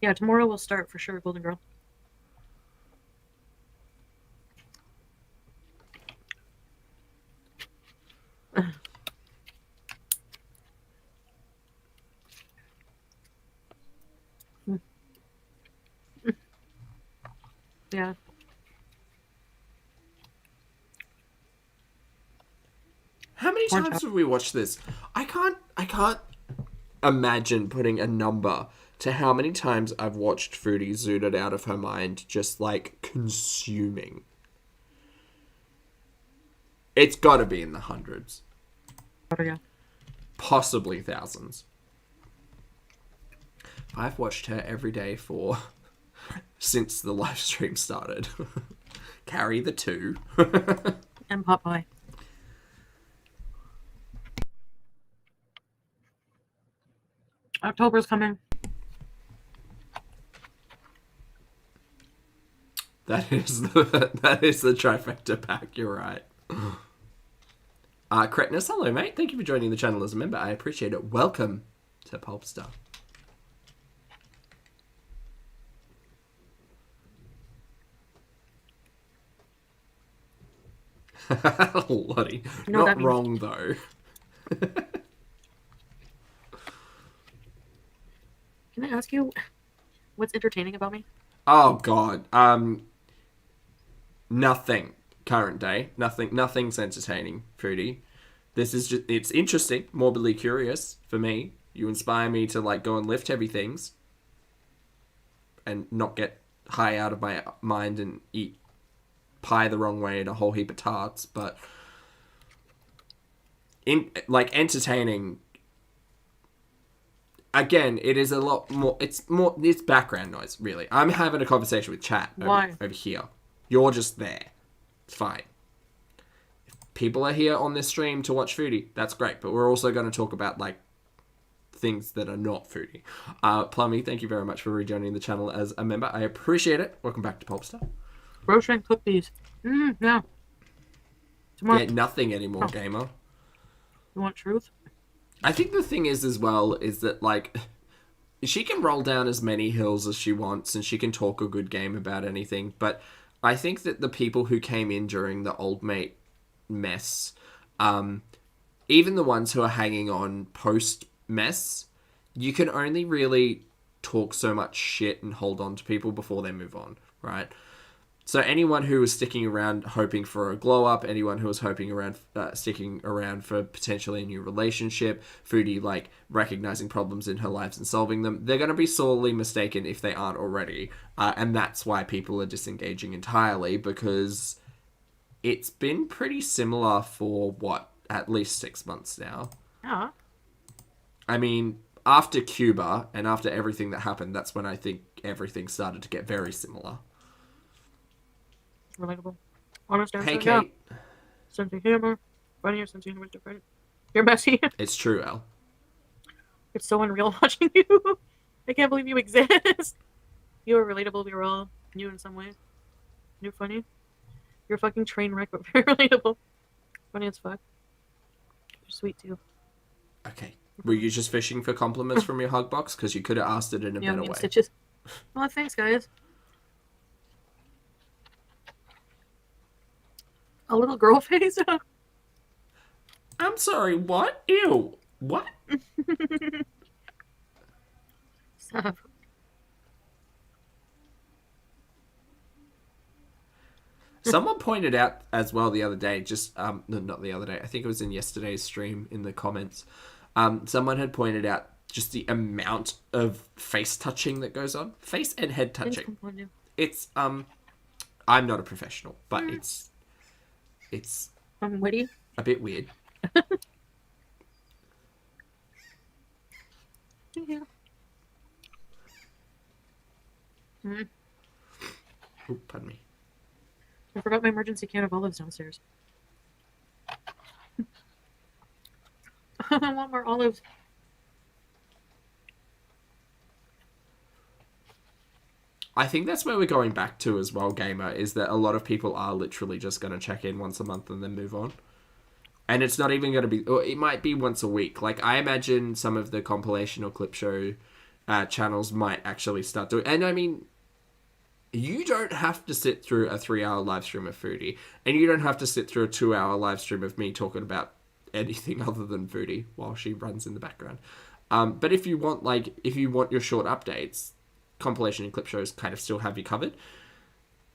S2: Yeah, tomorrow we'll start for sure, Golden Girl. Yeah.
S1: How many times have we watched this? I can't imagine putting a number to how many times I've watched Foodie zooted out of her mind, just like consuming. It's got to be in the hundreds.
S2: Yeah.
S1: Possibly thousands. I've watched her every day since the live stream started. Carry the 2.
S2: And pot pie. October's coming.
S1: That is the trifecta pack, you're right. Cretnus, hello mate. Thank you for joining the channel as a member. I appreciate it. Welcome to Pulpstar. Lottie. Not wrong though.
S2: Can I ask you what's entertaining about me?
S1: Oh god. Nothing current day. Nothing's entertaining, Foodie. This is just, it's interesting, morbidly curious for me. You inspire me to like go and lift heavy things and not get high out of my mind and eat pie the wrong way and a whole heap of tarts, but entertaining. Again, it is a lot more. It's background noise, really. I'm having a conversation with chat over here. You're just there. It's fine. People are here on this stream to watch Foodie. That's great. But we're also going to talk about, like, things that are not Foodie. Plummy, thank you very much for rejoining the channel as a member. I appreciate it. Welcome back to Pulpster.
S2: Grocery and cook these. Yeah. Tomorrow.
S1: Get nothing anymore, gamer.
S2: You want truth?
S1: I think the thing is, as well, is that, like, she can roll down as many hills as she wants and she can talk a good game about anything, but I think that the people who came in during the old mate mess, even the ones who are hanging on post-mess, you can only really talk so much shit and hold on to people before they move on, right? So anyone who was sticking around hoping for a glow up, anyone who was sticking around for potentially a new relationship, Foodie, like, recognizing problems in her lives and solving them, they're going to be sorely mistaken if they aren't already. And that's why people are disengaging entirely, because it's been pretty similar for, at least 6 months now.
S2: Yeah.
S1: I mean, after Cuba and after everything that happened, that's when I think everything started to get very similar.
S2: Relatable. Honest answer.
S1: Hey, Kate.
S2: Yeah. Sense of humor. Funnier sense of humor is different. You're messy.
S1: It's true, Elle.
S2: It's so unreal watching you. I can't believe you exist. You are relatable. We are all new in some ways. You're funny. You're a fucking train wreck, but very relatable. Funny as fuck. You're sweet too.
S1: Okay. Were you just fishing for compliments from your hug box? Because you could have asked it in a better way.
S2: Stitches. Oh, thanks, guys. A little girl face.
S1: I'm sorry, what? Ew. What?
S2: Stop.
S1: Someone pointed out as well the other day, no, not the other day, I think it was in yesterday's stream in the comments. Someone had pointed out just the amount of face touching that goes on. Face and head touching. It's, I'm not a professional, but it's
S2: I'm witty.
S1: a bit weird.
S2: Yeah.
S1: Oh, pardon me.
S2: I forgot my emergency can of olives downstairs. I want more olives.
S1: I think that's where we're going back to as well, Gamer, is that a lot of people are literally just going to check in once a month and then move on. And it's not even going to be, or it might be once a week. Like, I imagine some of the compilation or clip show channels might actually start doing, and I mean, you don't have to sit through a 3-hour live stream of Foodie, and you don't have to sit through a 2-hour live stream of me talking about anything other than Foodie while she runs in the background. But if you want your short updates, compilation and clip shows kind of still have you covered.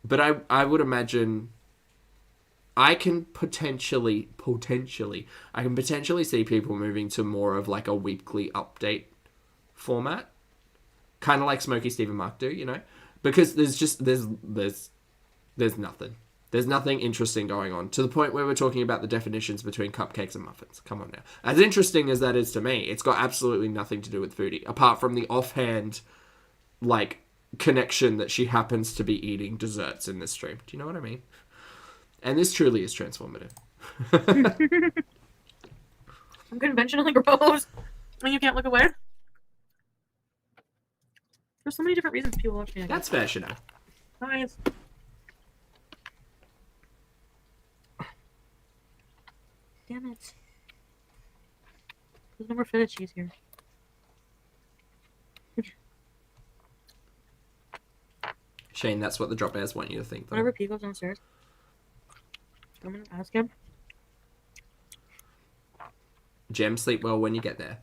S1: But I would imagine I can potentially see people moving to more of like a weekly update format, kind of like Smokey Steve and Mark do, you know, because there's nothing. There's nothing interesting going on, to the point where we're talking about the definitions between cupcakes and muffins. Come on now. As interesting as that is to me, it's got absolutely nothing to do with Foodie, apart from the offhand, like, connection that she happens to be eating desserts in this stream. Do you know what I mean? And this truly is transformative.
S2: I'm conventionally gross. And you can't look away. There's so many different reasons people watch me.
S1: That's fair, Chanel.
S2: Nice. Damn it. There's no more feta cheese here.
S1: Shane, that's what the drop bears want you to think, though.
S2: Whenever P goes downstairs, I'm gonna ask him.
S1: Gem, sleep well when you get there.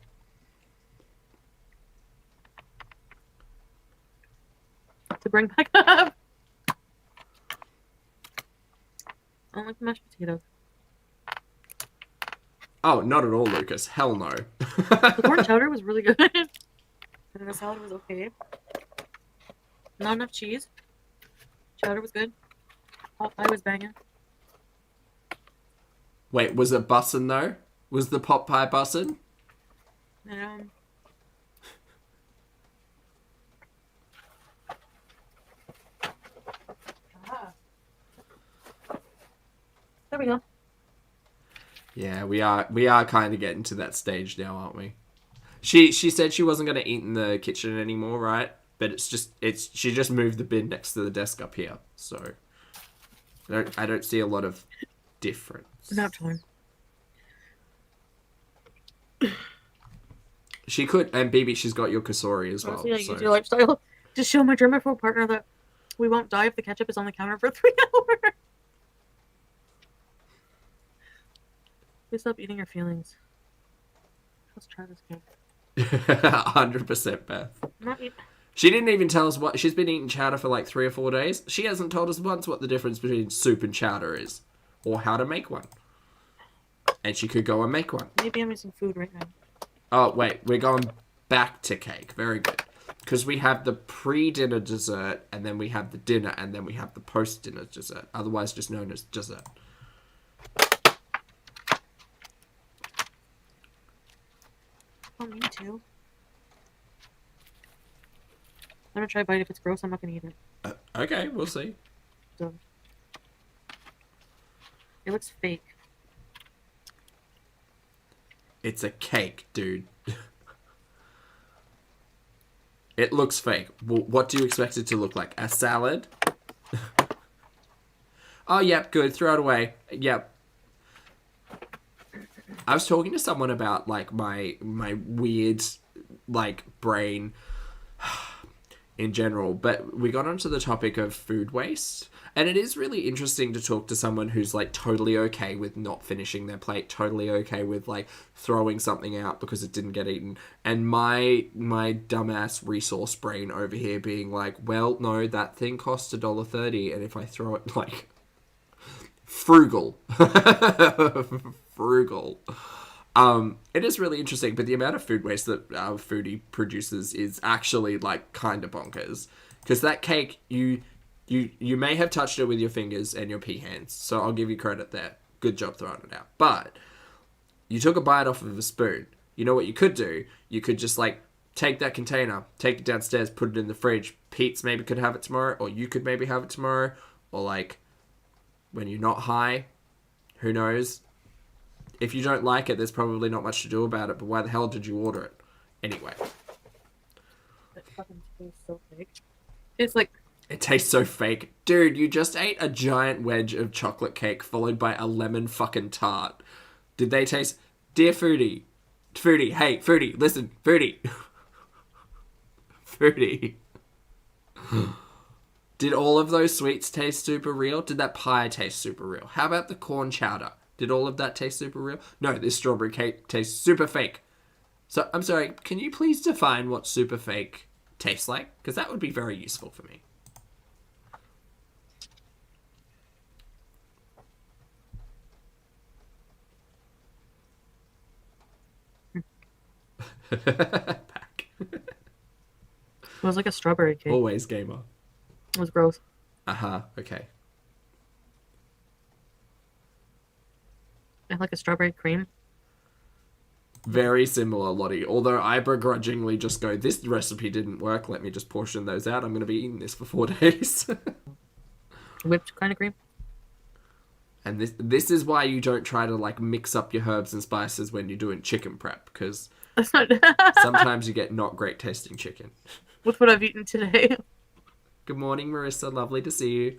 S2: To bring back up. I don't like the mashed potatoes.
S1: Oh, not at all, Lucas. Hell no.
S2: The corn chowder was really good. And the salad was okay. Not enough cheese. Chowder was good. Pot pie was banging.
S1: Wait, was it bussin' though? Was the pot pie bussin'?
S2: And we go.
S1: Yeah, we are kind of getting to that stage now, aren't we? She said she wasn't going to eat in the kitchen anymore, right? But she just moved the bin next to the desk up here, so I don't see a lot of difference.
S2: Nap time.
S1: She could, and BB, she's got your kasori as well.
S2: Honestly, I
S1: So.
S2: use your lifestyle to show my germaphobe partner that we won't die if the ketchup is on the counter for 3 hours. Please stop eating your feelings. Let's try this cake.
S1: 100% Beth. She didn't even tell us what... She's been eating chowder for like 3 or 4 days. She hasn't told us once what the difference between soup and chowder is. Or how to make one. And she could go and make one.
S2: Maybe I'm missing food right now.
S1: Oh, wait. We're going back to cake. Very good. Because we have the pre-dinner dessert, and then we have the dinner, and then we have the post-dinner dessert. Otherwise just known as dessert.
S2: Oh, me too. I'm gonna try a bite. If it's gross, I'm not gonna eat it.
S1: Okay, we'll see.
S2: Done. It looks fake.
S1: It's a cake, dude. It looks fake. Well, what do you expect it to look like? A salad? Oh, yep, good. Throw it away. Yep. I was talking to someone about, like, my weird, like, brain in general, but we got onto the topic of food waste, and it is really interesting to talk to someone who's, like, totally okay with not finishing their plate, totally okay with, like, throwing something out because it didn't get eaten, and my dumbass resource brain over here being like, well, no, that thing costs $1.30, and if I throw it, like, frugal. Frugal. It is really interesting, but the amount of food waste that Foodie produces is actually, like, kind of bonkers. Because that cake, you may have touched it with your fingers and your pea hands, so I'll give you credit there. Good job throwing it out. But you took a bite off of a spoon. You know what you could do? You could just, like, take that container, take it downstairs, put it in the fridge. Pete's maybe could have it tomorrow, or you could maybe have it tomorrow, or, like, when you're not high, who knows? If you don't like it, there's probably not much to do about it, but why the hell did you order it? Anyway.
S2: It fucking tastes so fake. It's like...
S1: It tastes so fake. Dude, you just ate a giant wedge of chocolate cake followed by a lemon fucking tart. Did they taste... Dear Foodie. Foodie, hey, Foodie, listen, Foodie. Foodie. Did all of those sweets taste super real? Did that pie taste super real? How about the corn chowder? Did all of that taste super real? No, this strawberry cake tastes super fake. So, I'm sorry, can you please define what super fake tastes like? Because that would be very useful for me. Back.
S2: It was like a strawberry cake.
S1: Always gamer.
S2: It was gross.
S1: Okay.
S2: It had like a strawberry cream.
S1: Very similar, Lottie. Although I begrudgingly just go, this recipe didn't work, let me just portion those out. I'm going to be eating this for 4 days.
S2: Whipped kind of cream.
S1: And this is why you don't try to, like, mix up your herbs and spices when you're doing chicken prep, because
S2: That's not...
S1: sometimes you get not great tasting chicken.
S2: With what I've eaten today.
S1: Good morning, Marissa. Lovely to see you.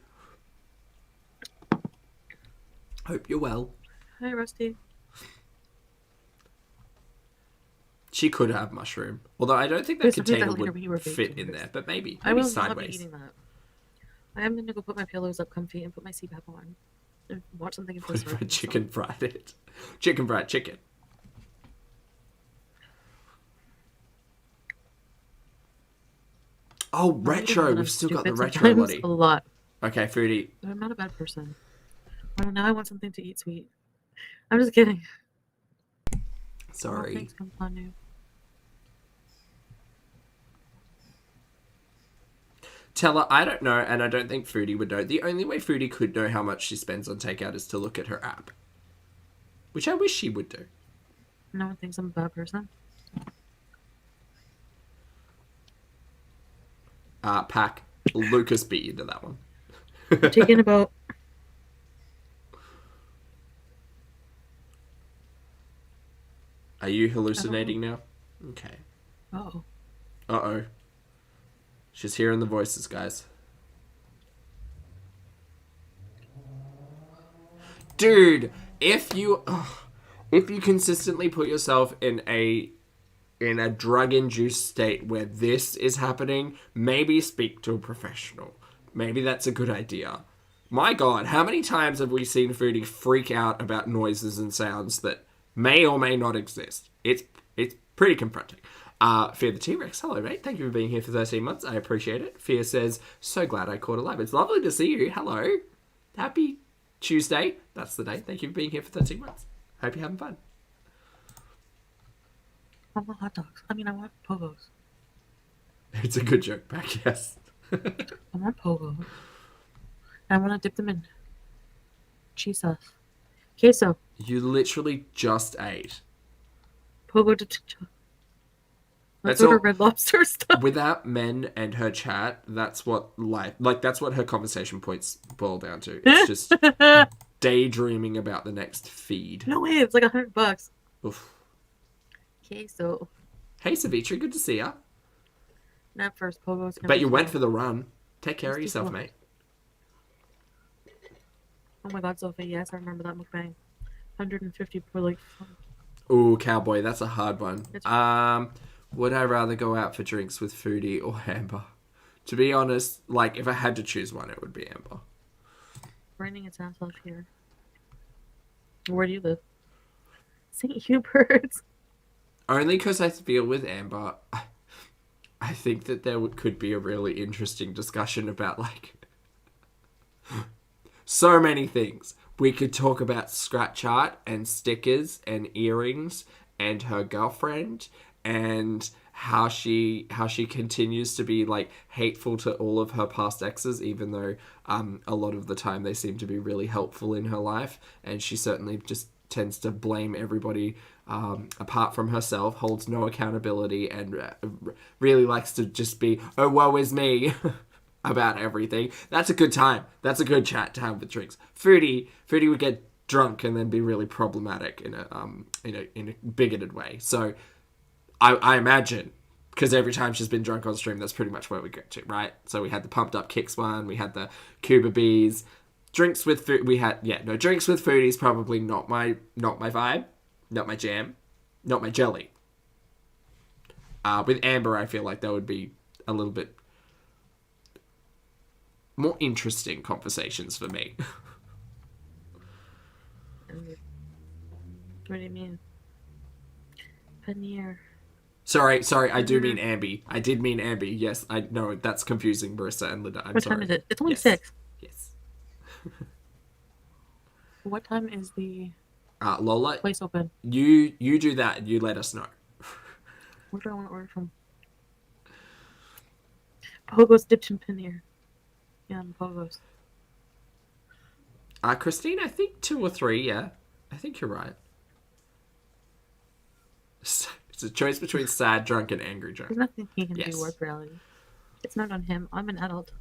S1: Hope you're well.
S2: Hi, Rusty.
S1: She could have mushroom. Although I don't think that
S2: There's something
S1: container
S2: that later we were
S1: would fit
S2: baking
S1: in
S2: this.
S1: there. But maybe
S2: I will not be
S1: sideways.
S2: eating that. I am going to go put my pillows up comfy and put my CPAP on. And watch something in this room.
S1: Chicken fried it. Chicken fried chicken. Oh, retro. We've still got the retro, Lottie.
S2: A lot.
S1: Okay, Foodie.
S2: But I'm not a bad person. Oh, now I want something to eat sweet. I'm just kidding.
S1: Sorry.
S2: Oh, thanks, Companu.
S1: Tell her, I don't know, and I don't think Foodie would know. The only way Foodie could know how much she spends on takeout is to look at her app. Which I wish she would do.
S2: No one thinks I'm a bad person.
S1: Pack. Lucas beat you to that one.
S2: I'm taking about
S1: Are you hallucinating now? Okay.
S2: Oh.
S1: Uh-oh. She's hearing the voices, guys. Dude, if you consistently put yourself in a drug-induced state where this is happening, maybe speak to a professional. Maybe that's a good idea. My God, how many times have we seen Foodie freak out about noises and sounds that may or may not exist? It's pretty confronting. Fear the T-Rex, hello mate. Thank you for being here for 13 months. I appreciate it. Fear says, so glad I caught a lab. It's lovely to see you. Hello. Happy Tuesday. That's the day. Thank you for being here for 13 months. Hope you're having fun.
S2: I want hot dogs. I want pogos.
S1: It's a good joke back, yes.
S2: I want pogos. I want to dip them in cheese sauce. Queso.
S1: You literally just ate.
S2: Pogo de chicha. Let's
S1: That's
S2: order
S1: all-
S2: Red Lobster stuff.
S1: Without Men and her chat, that's what that's what her conversation points boil down to. It's just daydreaming about the next feed.
S2: No way, it's like $100.
S1: Oof.
S2: Queso.
S1: Hey Savitri, good to see ya.
S2: Not first pogos.
S1: Bet you went for the run. Take care of yourself, mate.
S2: Oh my God, Sophie, yes, I remember that mukbang. 150 for like...
S1: Ooh, cowboy, that's a hard one.
S2: It's-
S1: Would I rather go out for drinks with Foodie or Amber? To be honest, like, if I had to choose one, it would be Amber.
S2: Raining its ass off here. Where do you live? St. Hubert's.
S1: Only because I feel with Amber, I think that there could be a really interesting discussion about, like, so many things. We could talk about scratch art and stickers and earrings and her girlfriend and how she continues to be, like, hateful to all of her past exes, even though a lot of the time they seem to be really helpful in her life, and she certainly just tends to blame everybody apart from herself, holds no accountability, and really likes to just be, oh, woe is me about everything. That's a good time. That's a good chat to have with drinks. Foodie would get drunk and then be really problematic in a bigoted way. So I imagine, because every time she's been drunk on stream, that's pretty much where we get to, right? So we had the Pumped Up Kicks one, we had the Cuba Bees, drinks with food. We had drinks with Foodie's probably not my vibe, not my jam, not my jelly. With Amber, I feel like that would be a little bit more interesting conversations for me.
S2: What do you mean? Paneer.
S1: Sorry, I do mean Ambi. I did mean Ambi. Yes, I know that's confusing, Marissa and Linda. I'm
S2: What
S1: sorry.
S2: time is it? It's only
S1: Yes.
S2: 6.
S1: Yes.
S2: What time is the
S1: Lola,
S2: place open?
S1: you do that and you let us know.
S2: Where do I want to order from? Pogos dipped in paneer. Yeah, Pogos.
S1: Christine, I think 2 or 3, yeah. I think you're right. It's a choice between sad drunk and angry drunk.
S2: There's nothing he can
S1: Yes.
S2: do with reality. It's not on him. I'm an adult.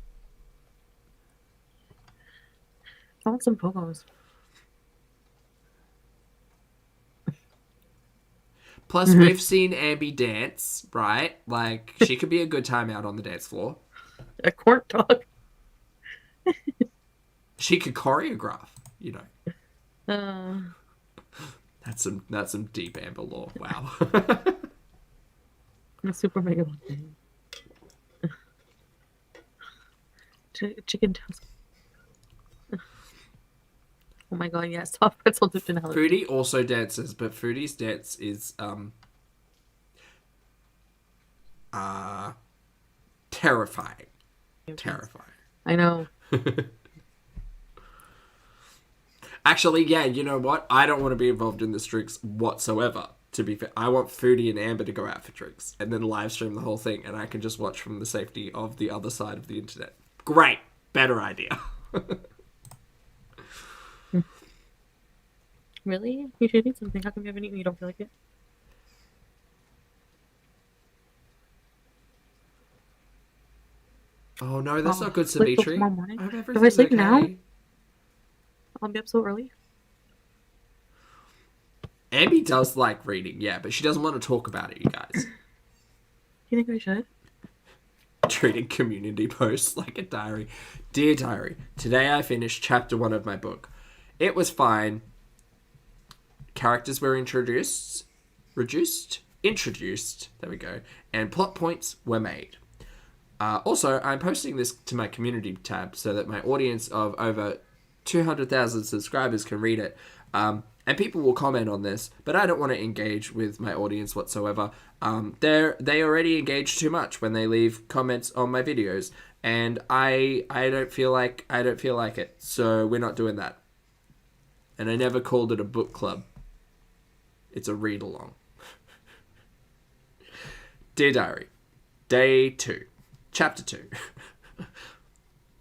S2: I want some Pogos.
S1: Plus, we've seen Ambi dance, right? Like, she could be a good time out on the dance floor.
S2: A corn dog.
S1: She could choreograph, you know.
S2: Uh,
S1: That's some deep Amber lore. Wow.
S2: a super mega thing. Chicken toast. Oh my god, yes, soft pretzel dipped in jalapeno.
S1: Foodie also dances, but Foodie's dance is terrifying. Terrifying.
S2: I know.
S1: Actually, yeah, you know what? I don't want to be involved in this drinks whatsoever. To be fair, I want Foodie and Amber to go out for drinks and then live stream the whole thing, and I can just watch from the safety of the other side of the internet. Great, better idea.
S2: Really? You should eat something. How come you haven't eaten? You don't feel like it?
S1: Oh no, that's
S2: Oh,
S1: not good,
S2: sleep till
S1: Savitri.
S2: tomorrow morning?
S1: I hope
S2: Do I
S1: everything's
S2: sleep
S1: okay.
S2: now? I'll be up so early.
S1: Abby does like reading, yeah, but she doesn't want to talk about it, you guys.
S2: You think I should?
S1: Treating community posts like a diary. Dear diary, today I finished chapter 1 of my book. It was fine. Characters were introduced, there we go, and plot points were made. Also, I'm posting this to my community tab so that my audience of over 200,000 subscribers can read it. And people will comment on this, but I don't want to engage with my audience whatsoever. They already engage too much when they leave comments on my videos, and I don't feel like it. So we're not doing that. And I never called it a book club. It's a read along. Dear Diary, Day 2, Chapter 2.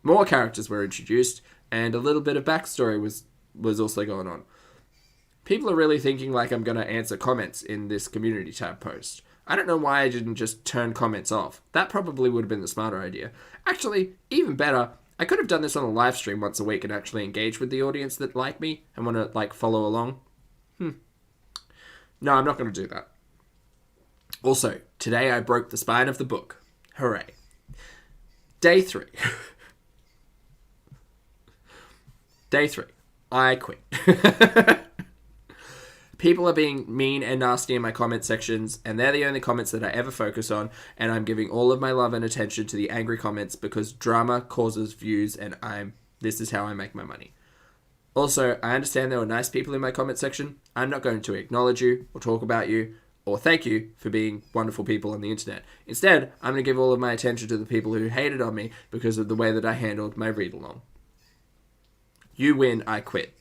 S1: More characters were introduced, and a little bit of backstory was also going on. People are really thinking like I'm going to answer comments in this community tab post. I don't know why I didn't just turn comments off. That probably would have been the smarter idea. Actually, even better, I could have done this on a live stream once a week and actually engage with the audience that like me and want to like follow along. No, I'm not going to do that. Also, today I broke the spine of the book. Hooray. Day 3. Day 3. I quit. People are being mean and nasty in my comment sections, and they're the only comments that I ever focus on, and I'm giving all of my love and attention to the angry comments because drama causes views, and this is how I make my money. Also, I understand there were nice people in my comment section. I'm not going to acknowledge you or talk about you or thank you for being wonderful people on the internet. Instead, I'm going to give all of my attention to the people who hated on me because of the way that I handled my read-along. You win, I quit.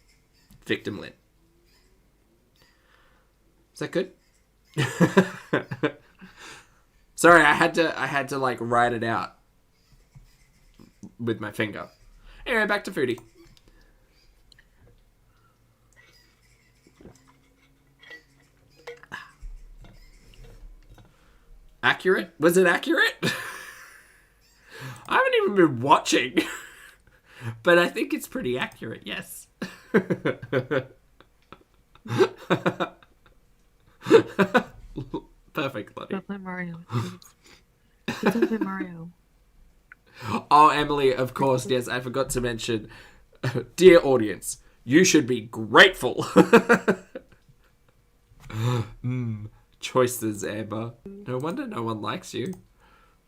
S1: Victim Lynn. Is that good? Sorry, I had to like write it out with my finger. Anyway, back to Foodie. Accurate? Was it accurate? I haven't even been watching. But I think it's pretty accurate, yes. Perfect, buddy.
S2: Don't play Mario. Don't play Mario.
S1: Oh, Emily, of course, yes, I forgot to mention. Dear audience, you should be grateful. Choices, Amber. No wonder no one likes you.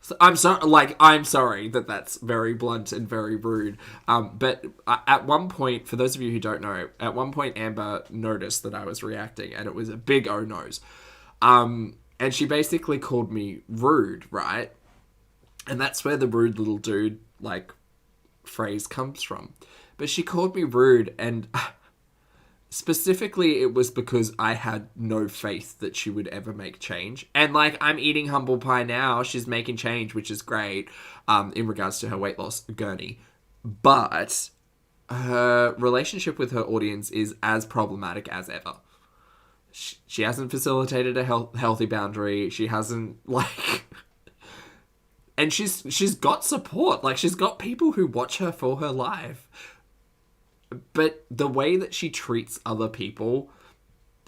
S1: So, I'm sorry that that's very blunt and very rude. But at one point, for those of you who don't know, at one point Amber noticed that I was reacting, and it was a big oh-no's. And she basically called me rude, right? And that's where the rude little dude, like, phrase comes from. But she called me rude, and specifically it was because I had no faith that she would ever make change. And, like, I'm eating humble pie now. She's making change, which is great, in regards to her weight loss journey. But her relationship with her audience is as problematic as ever. She hasn't facilitated a healthy boundary. She hasn't, like... And she's got support. Like, she's got people who watch her for her life. But the way that she treats other people,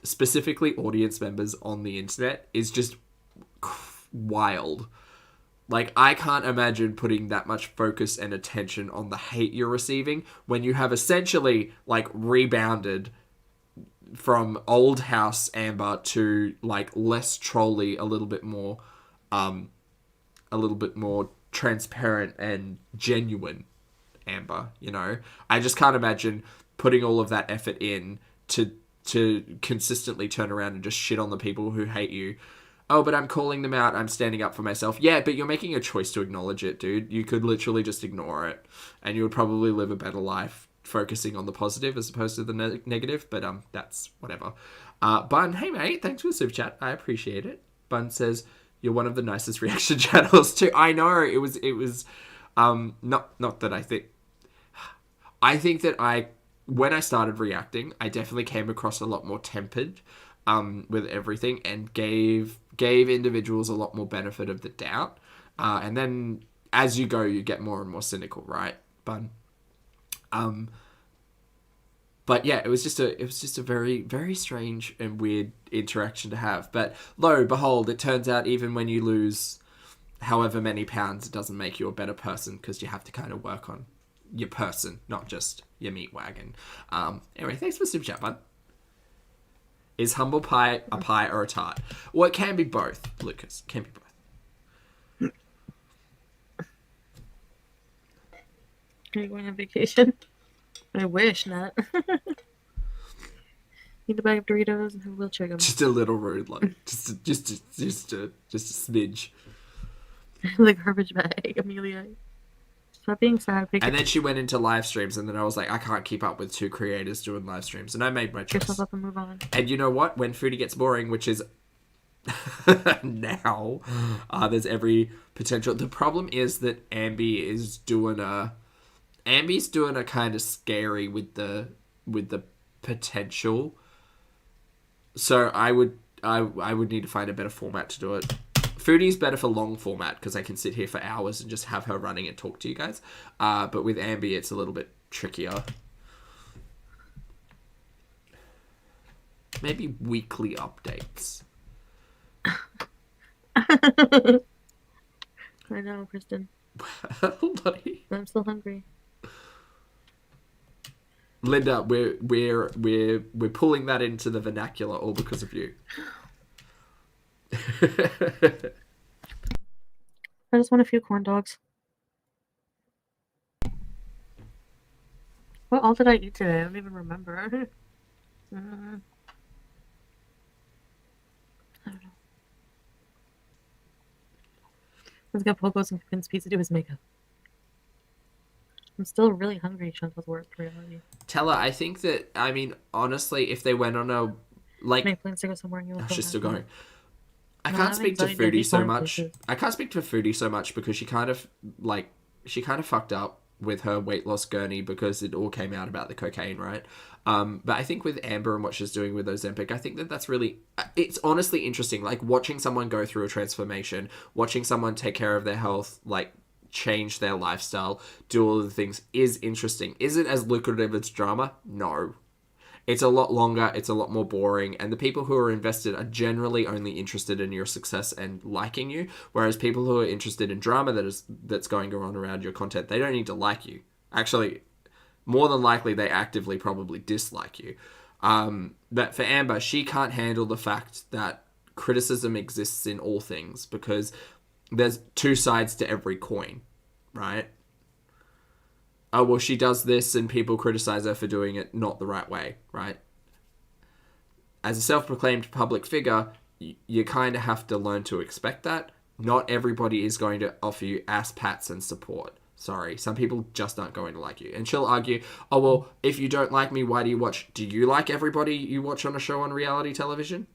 S1: specifically audience members on the internet, is just wild. Like, I can't imagine putting that much focus and attention on the hate you're receiving when you have essentially, like, rebounded from old house Amber to, like, less trolly, a little bit more transparent and genuine Amber, you know? I just can't imagine putting all of that effort in to consistently turn around and just shit on the people who hate you. Oh, but I'm calling them out. I'm standing up for myself. Yeah, but you're making a choice to acknowledge it, dude. You could literally just ignore it, and you would probably live a better life focusing on the positive as opposed to the negative, but that's whatever. Bun, hey mate, thanks for the super chat. I appreciate it. Bun says, you're one of the nicest reaction channels too. I know, it was not that I think that when I started reacting, I definitely came across a lot more tempered with everything and gave individuals a lot more benefit of the doubt. And then as you go, you get more and more cynical, right, Bun? But yeah, it was just a very, very strange and weird interaction to have. But lo and behold, it turns out even when you lose however many pounds, it doesn't make you a better person because you have to kind of work on your person, not just your meat wagon. Anyway, thanks for super chat, bud. Is humble pie a pie or a tart? Well, it can be both, Lucas. Can be both.
S2: Are you going on vacation? I wish not. Need a bag of Doritos and a wheelchair gum.
S1: Just a little rude, like just a smidge.
S2: The garbage bag, Amelia. Stop being sad. Pick
S1: And then she went into live streams, and then I was like, I can't keep up with two creators doing live streams, and I made my choice.
S2: yourself up and move on.
S1: And you know what? When Foodie gets boring, which is now, there's every potential. The problem is that Ambi's doing a kind of scary with the potential. So I would need to find a better format to do it. Foodie's better for long format because I can sit here for hours and just have her running and talk to you guys. But with Ambi, it's a little bit trickier. Maybe weekly updates.
S2: I know, Kristen.
S1: Lottie.
S2: I'm still hungry.
S1: Linda, we're pulling that into the vernacular all because of you.
S2: I just want a few corn dogs. What all did I eat today? I don't even remember. I don't know. Let's get Poco's and Finn's pizza to do his makeup. I'm still really hungry, Chantal's work, reality.
S1: Tell her, I think that, I mean, honestly, if they went on a, like...
S2: Make plans to go somewhere and you'll
S1: Oh, she's still going. I
S2: No,
S1: can't
S2: I'm
S1: speak to
S2: excited to
S1: Foodie so
S2: find
S1: much.
S2: places.
S1: I can't speak to Foodie so much because she kind of fucked up with her weight loss gurney because it all came out about the cocaine, right? But I think with Amber and what she's doing with Ozempic, I think that that's really... It's honestly interesting. Like, watching someone go through a transformation, watching someone take care of their health, like, change their lifestyle, do all of the things is interesting. Is it as lucrative as drama? No. It's a lot longer, it's a lot more boring, and the people who are invested are generally only interested in your success and liking you, whereas people who are interested in drama that's going on around your content, they don't need to like you. Actually, more than likely, they actively probably dislike you. But for Amber, she can't handle the fact that criticism exists in all things because there's two sides to every coin, right? Oh, well, she does this and people criticize her for doing it not the right way, right? As a self-proclaimed public figure, you kind of have to learn to expect that. Not everybody is going to offer you ass pats and support. Sorry, some people just aren't going to like you. And she'll argue, oh, well, if you don't like me, why do you watch? Do you like everybody you watch on a show on reality television?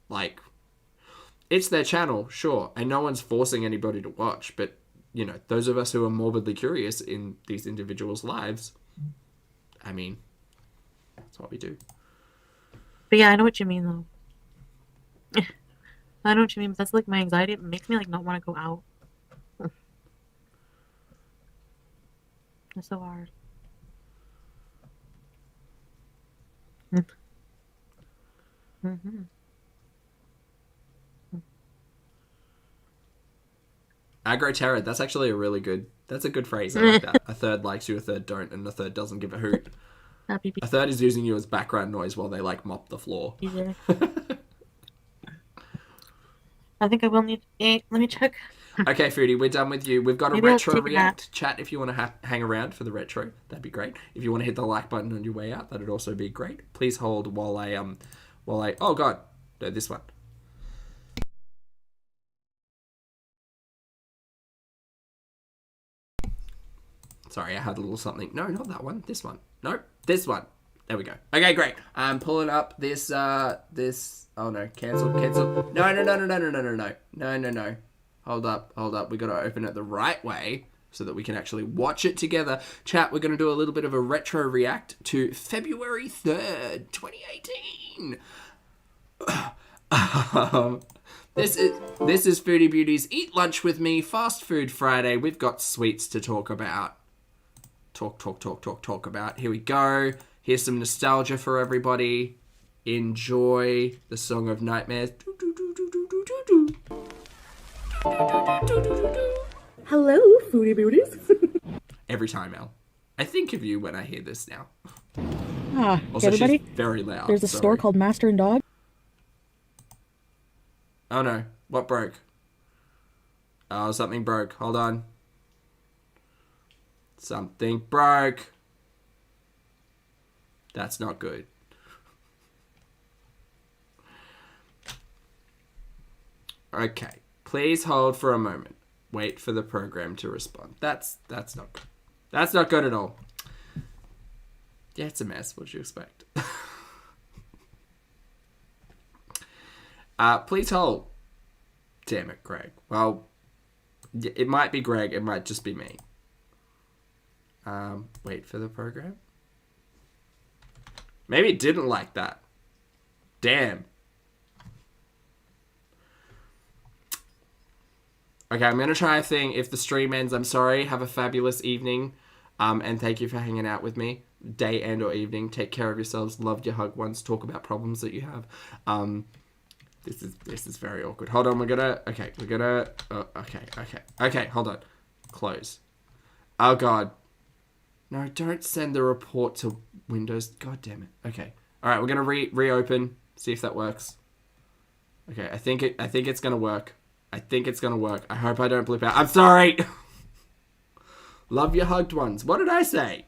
S1: Like, it's their channel, sure, and no one's forcing anybody to watch, but, you know, those of us who are morbidly curious in these individuals' lives, I mean, that's what we do.
S2: But yeah, I know what you mean, though. I know what you mean, but that's like my anxiety. It makes me like not want to go out. It's so hard. Mm-hmm.
S1: Aggro terror, that's actually that's a good phrase. I like that. A third likes you, a third don't, and a third doesn't give a hoot.
S2: Happy
S1: A third is using you as background noise while they, like, mop the floor.
S2: Yeah. I think I will need 8. Let me check.
S1: Okay, Foodie, we're done with you. We've got a
S2: Maybe I'll
S1: retro
S2: take a
S1: react chat if you want to hang around for the retro. That'd be great. If you want to hit the like button on your way out, that'd also be great. Please hold while I oh god, no, this one. Sorry, I had a little something. No, not that one. This one. Nope, this one. There we go. Okay, great. I'm pulling up this. Oh no, cancel. No. Hold up. We got to open it the right way so that we can actually watch it together. Chat, we're going to do a little bit of a retro react to February 3rd, 2018. This is Foodie Beauty's Eat Lunch With Me Fast Food Friday. We've got sweets to talk about. talk about. Here we go. Here's some nostalgia for everybody. Enjoy the Song of Nightmares.
S4: Hello, Foodie Beauties.
S1: Every time, Elle. I think of you when I hear this now. Also,
S5: everybody,
S1: she's very loud.
S5: there's a store called Master and Dog.
S1: Oh no, what broke? Oh, something broke. Hold on. Something broke. That's not good. Okay, please hold for a moment. Wait for the program to respond. That's not good. That's not good at all. Yeah, it's a mess. What did you expect? Please hold. Damn it, Greg. Well, it might be Greg. It might just be me. Wait for the program. Maybe it didn't like that. Damn. Okay, I'm going to try a thing. If the stream ends, I'm sorry. Have a fabulous evening. And thank you for hanging out with me. Day and or evening. Take care of yourselves. Love your hug ones. Talk about problems that you have. This is very awkward. Hold on, we're gonna... Okay, hold on. Close. Oh, God. No, don't send the report to Windows. God damn it. Okay. Alright, we're gonna reopen. See if that works. Okay, I think it's gonna work. I think it's gonna work. I hope I don't blip out. I'm sorry! Love your hugged ones. What did I say?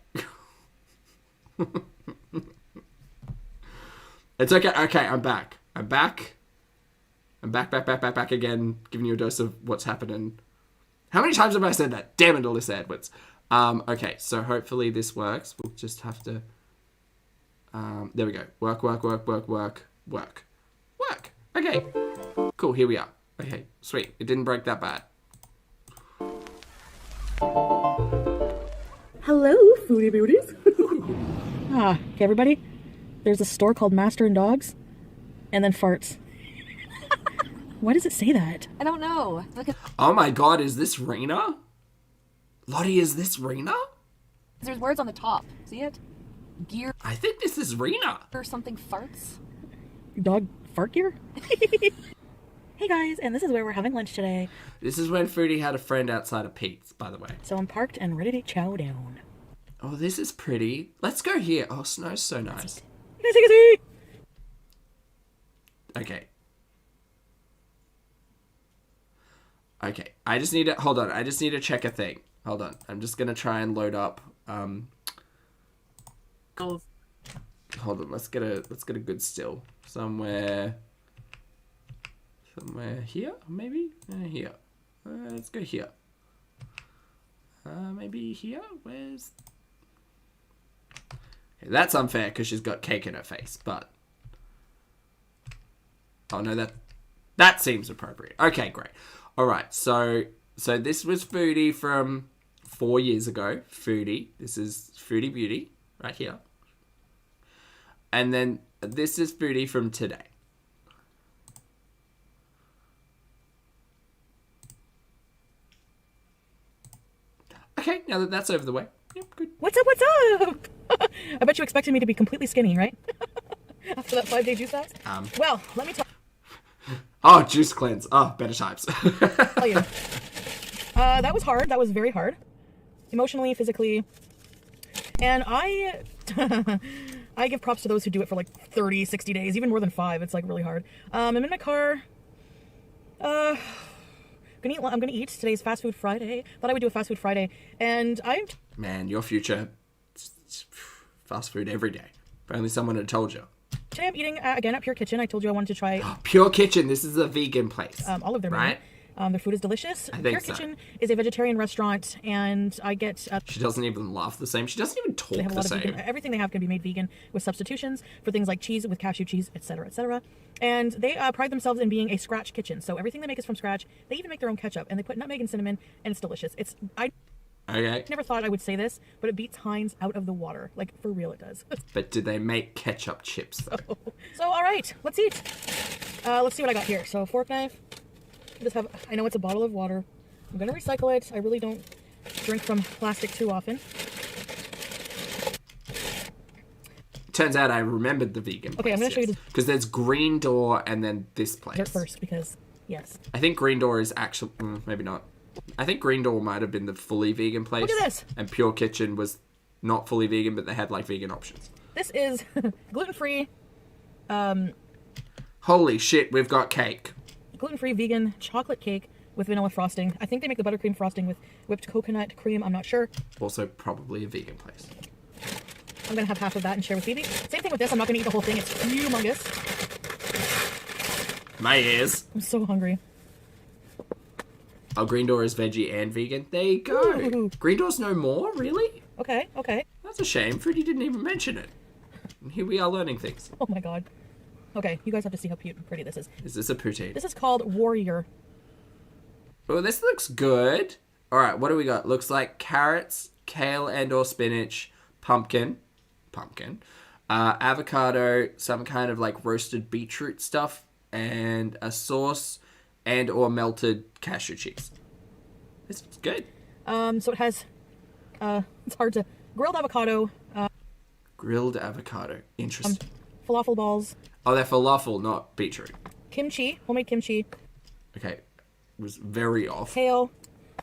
S1: It's okay. Okay, I'm back. I'm back again, giving you a dose of what's happening. How many times have I said that? Damn it, Alyssa Edwards. Okay, so hopefully this works. We'll just have to... there we go. Work. Okay, cool, here we are. Okay, sweet. It didn't break that bad.
S4: Hello, Foodie Beauties.
S5: Okay, everybody, there's a store called Master and Dogs, and then farts. Why does it say that?
S6: I don't know. Look at
S1: Oh my God, is this Rena? Lottie, is this Rena?
S6: there's words on the top. See it? Gear
S1: I think this is Rena.
S6: or something farts.
S5: Dog fart gear? Hey guys, and this is where we're having lunch today.
S1: This is when Foodie had a friend outside of Pete's, by the way.
S5: So I'm parked and ready to chow down.
S1: Oh, this is pretty. Let's go here. Oh, snow's so nice. Okay. Okay, I just need to... Hold on, I just need to check a thing. Hold on, I'm just gonna try and load up, Hold on, let's get a good still. Somewhere here, maybe? Here. Let's go here. Maybe here? Where's... Okay, that's unfair, because she's got cake in her face, but... Oh, no, that seems appropriate. Okay, great. Alright, so this was Foodie from 4 years ago. Foodie. This is Foodie Beauty, right here. And then this is Foodie from today. Okay, now that that's over the way. Yep, good.
S5: What's up? I bet you expected me to be completely skinny, right? After that 5-day juice fast? Well, let me tell
S1: Oh, juice cleanse. Oh, better types.
S5: you. That was hard. That was very hard. Emotionally, physically. And I give props to those who do it for like 30, 60 days, even more than 5. It's like really hard. I'm in my car. I'm gonna eat. Today's Fast Food Friday. Thought I would do a Fast Food Friday. And
S1: Man, your future. Fast food every day. If only someone had told you.
S5: Today I'm eating, again, at Pure Kitchen. I told you I wanted to try...
S1: Pure Kitchen. This is a vegan place.
S5: all of their menu.
S1: Right?
S5: Their food is delicious.
S1: I think
S5: Pure
S1: so.
S5: Kitchen is a vegetarian restaurant, and I get...
S1: She doesn't even laugh the same. She doesn't even talk
S5: they have a
S1: the
S5: lot of
S1: same.
S5: vegan... Everything they have can be made vegan with substitutions for things like cheese with cashew cheese, etc., etc. And they pride themselves in being a scratch kitchen. So everything they make is from scratch. They even make their own ketchup, and they put nutmeg and cinnamon, and it's delicious. I
S1: Okay.
S5: never thought I would say this, but it beats Heinz out of the water. Like, for real it does.
S1: But did they make ketchup chips, though?
S5: So, all right, let's eat. Let's see what I got here. So, fork knife. I know it's a bottle of water. I'm going to recycle it. I really don't drink from plastic too often.
S1: Turns out I remembered the vegan place.
S5: Okay, I'm gonna show you
S1: because there's Green Door and then this place.
S5: dessert first because yes.
S1: I think Green Door is actually maybe not. I think Green Door might have been the fully vegan place.
S5: Look at this.
S1: And Pure Kitchen was not fully vegan, but they had like vegan options.
S5: This is gluten-free,
S1: Holy shit, we've got cake.
S5: gluten-free vegan chocolate cake with vanilla frosting. I think they make the buttercream frosting with whipped coconut cream. I'm not sure.
S1: Also, probably a vegan place.
S5: I'm gonna have half of that and share with Phoebe. Same thing with this. I'm not gonna eat the whole thing. It's humongous.
S1: My ears.
S5: I'm so hungry.
S1: Oh, Green Door is veggie and vegan. There you go.
S5: Ooh.
S1: Green Door's no more, really?
S5: Okay, okay.
S1: That's a shame. Foodie didn't even mention it. And here we are learning things.
S5: Oh my god. Okay, you guys have to see how pretty this is.
S1: Is this a poutine?
S5: This is called Warrior.
S1: Oh, this looks good. All right, what do we got? Looks like carrots, kale and or spinach, pumpkin, avocado, some kind of like roasted beetroot stuff, and a sauce and or melted cashew cheese. This looks good.
S5: So it has, it's hard to, grilled avocado,
S1: Grilled avocado. Interesting.
S5: falafel balls,
S1: Oh, they're falafel, not beetroot.
S5: kimchi, homemade kimchi,
S1: Okay. Was very off.
S5: kale,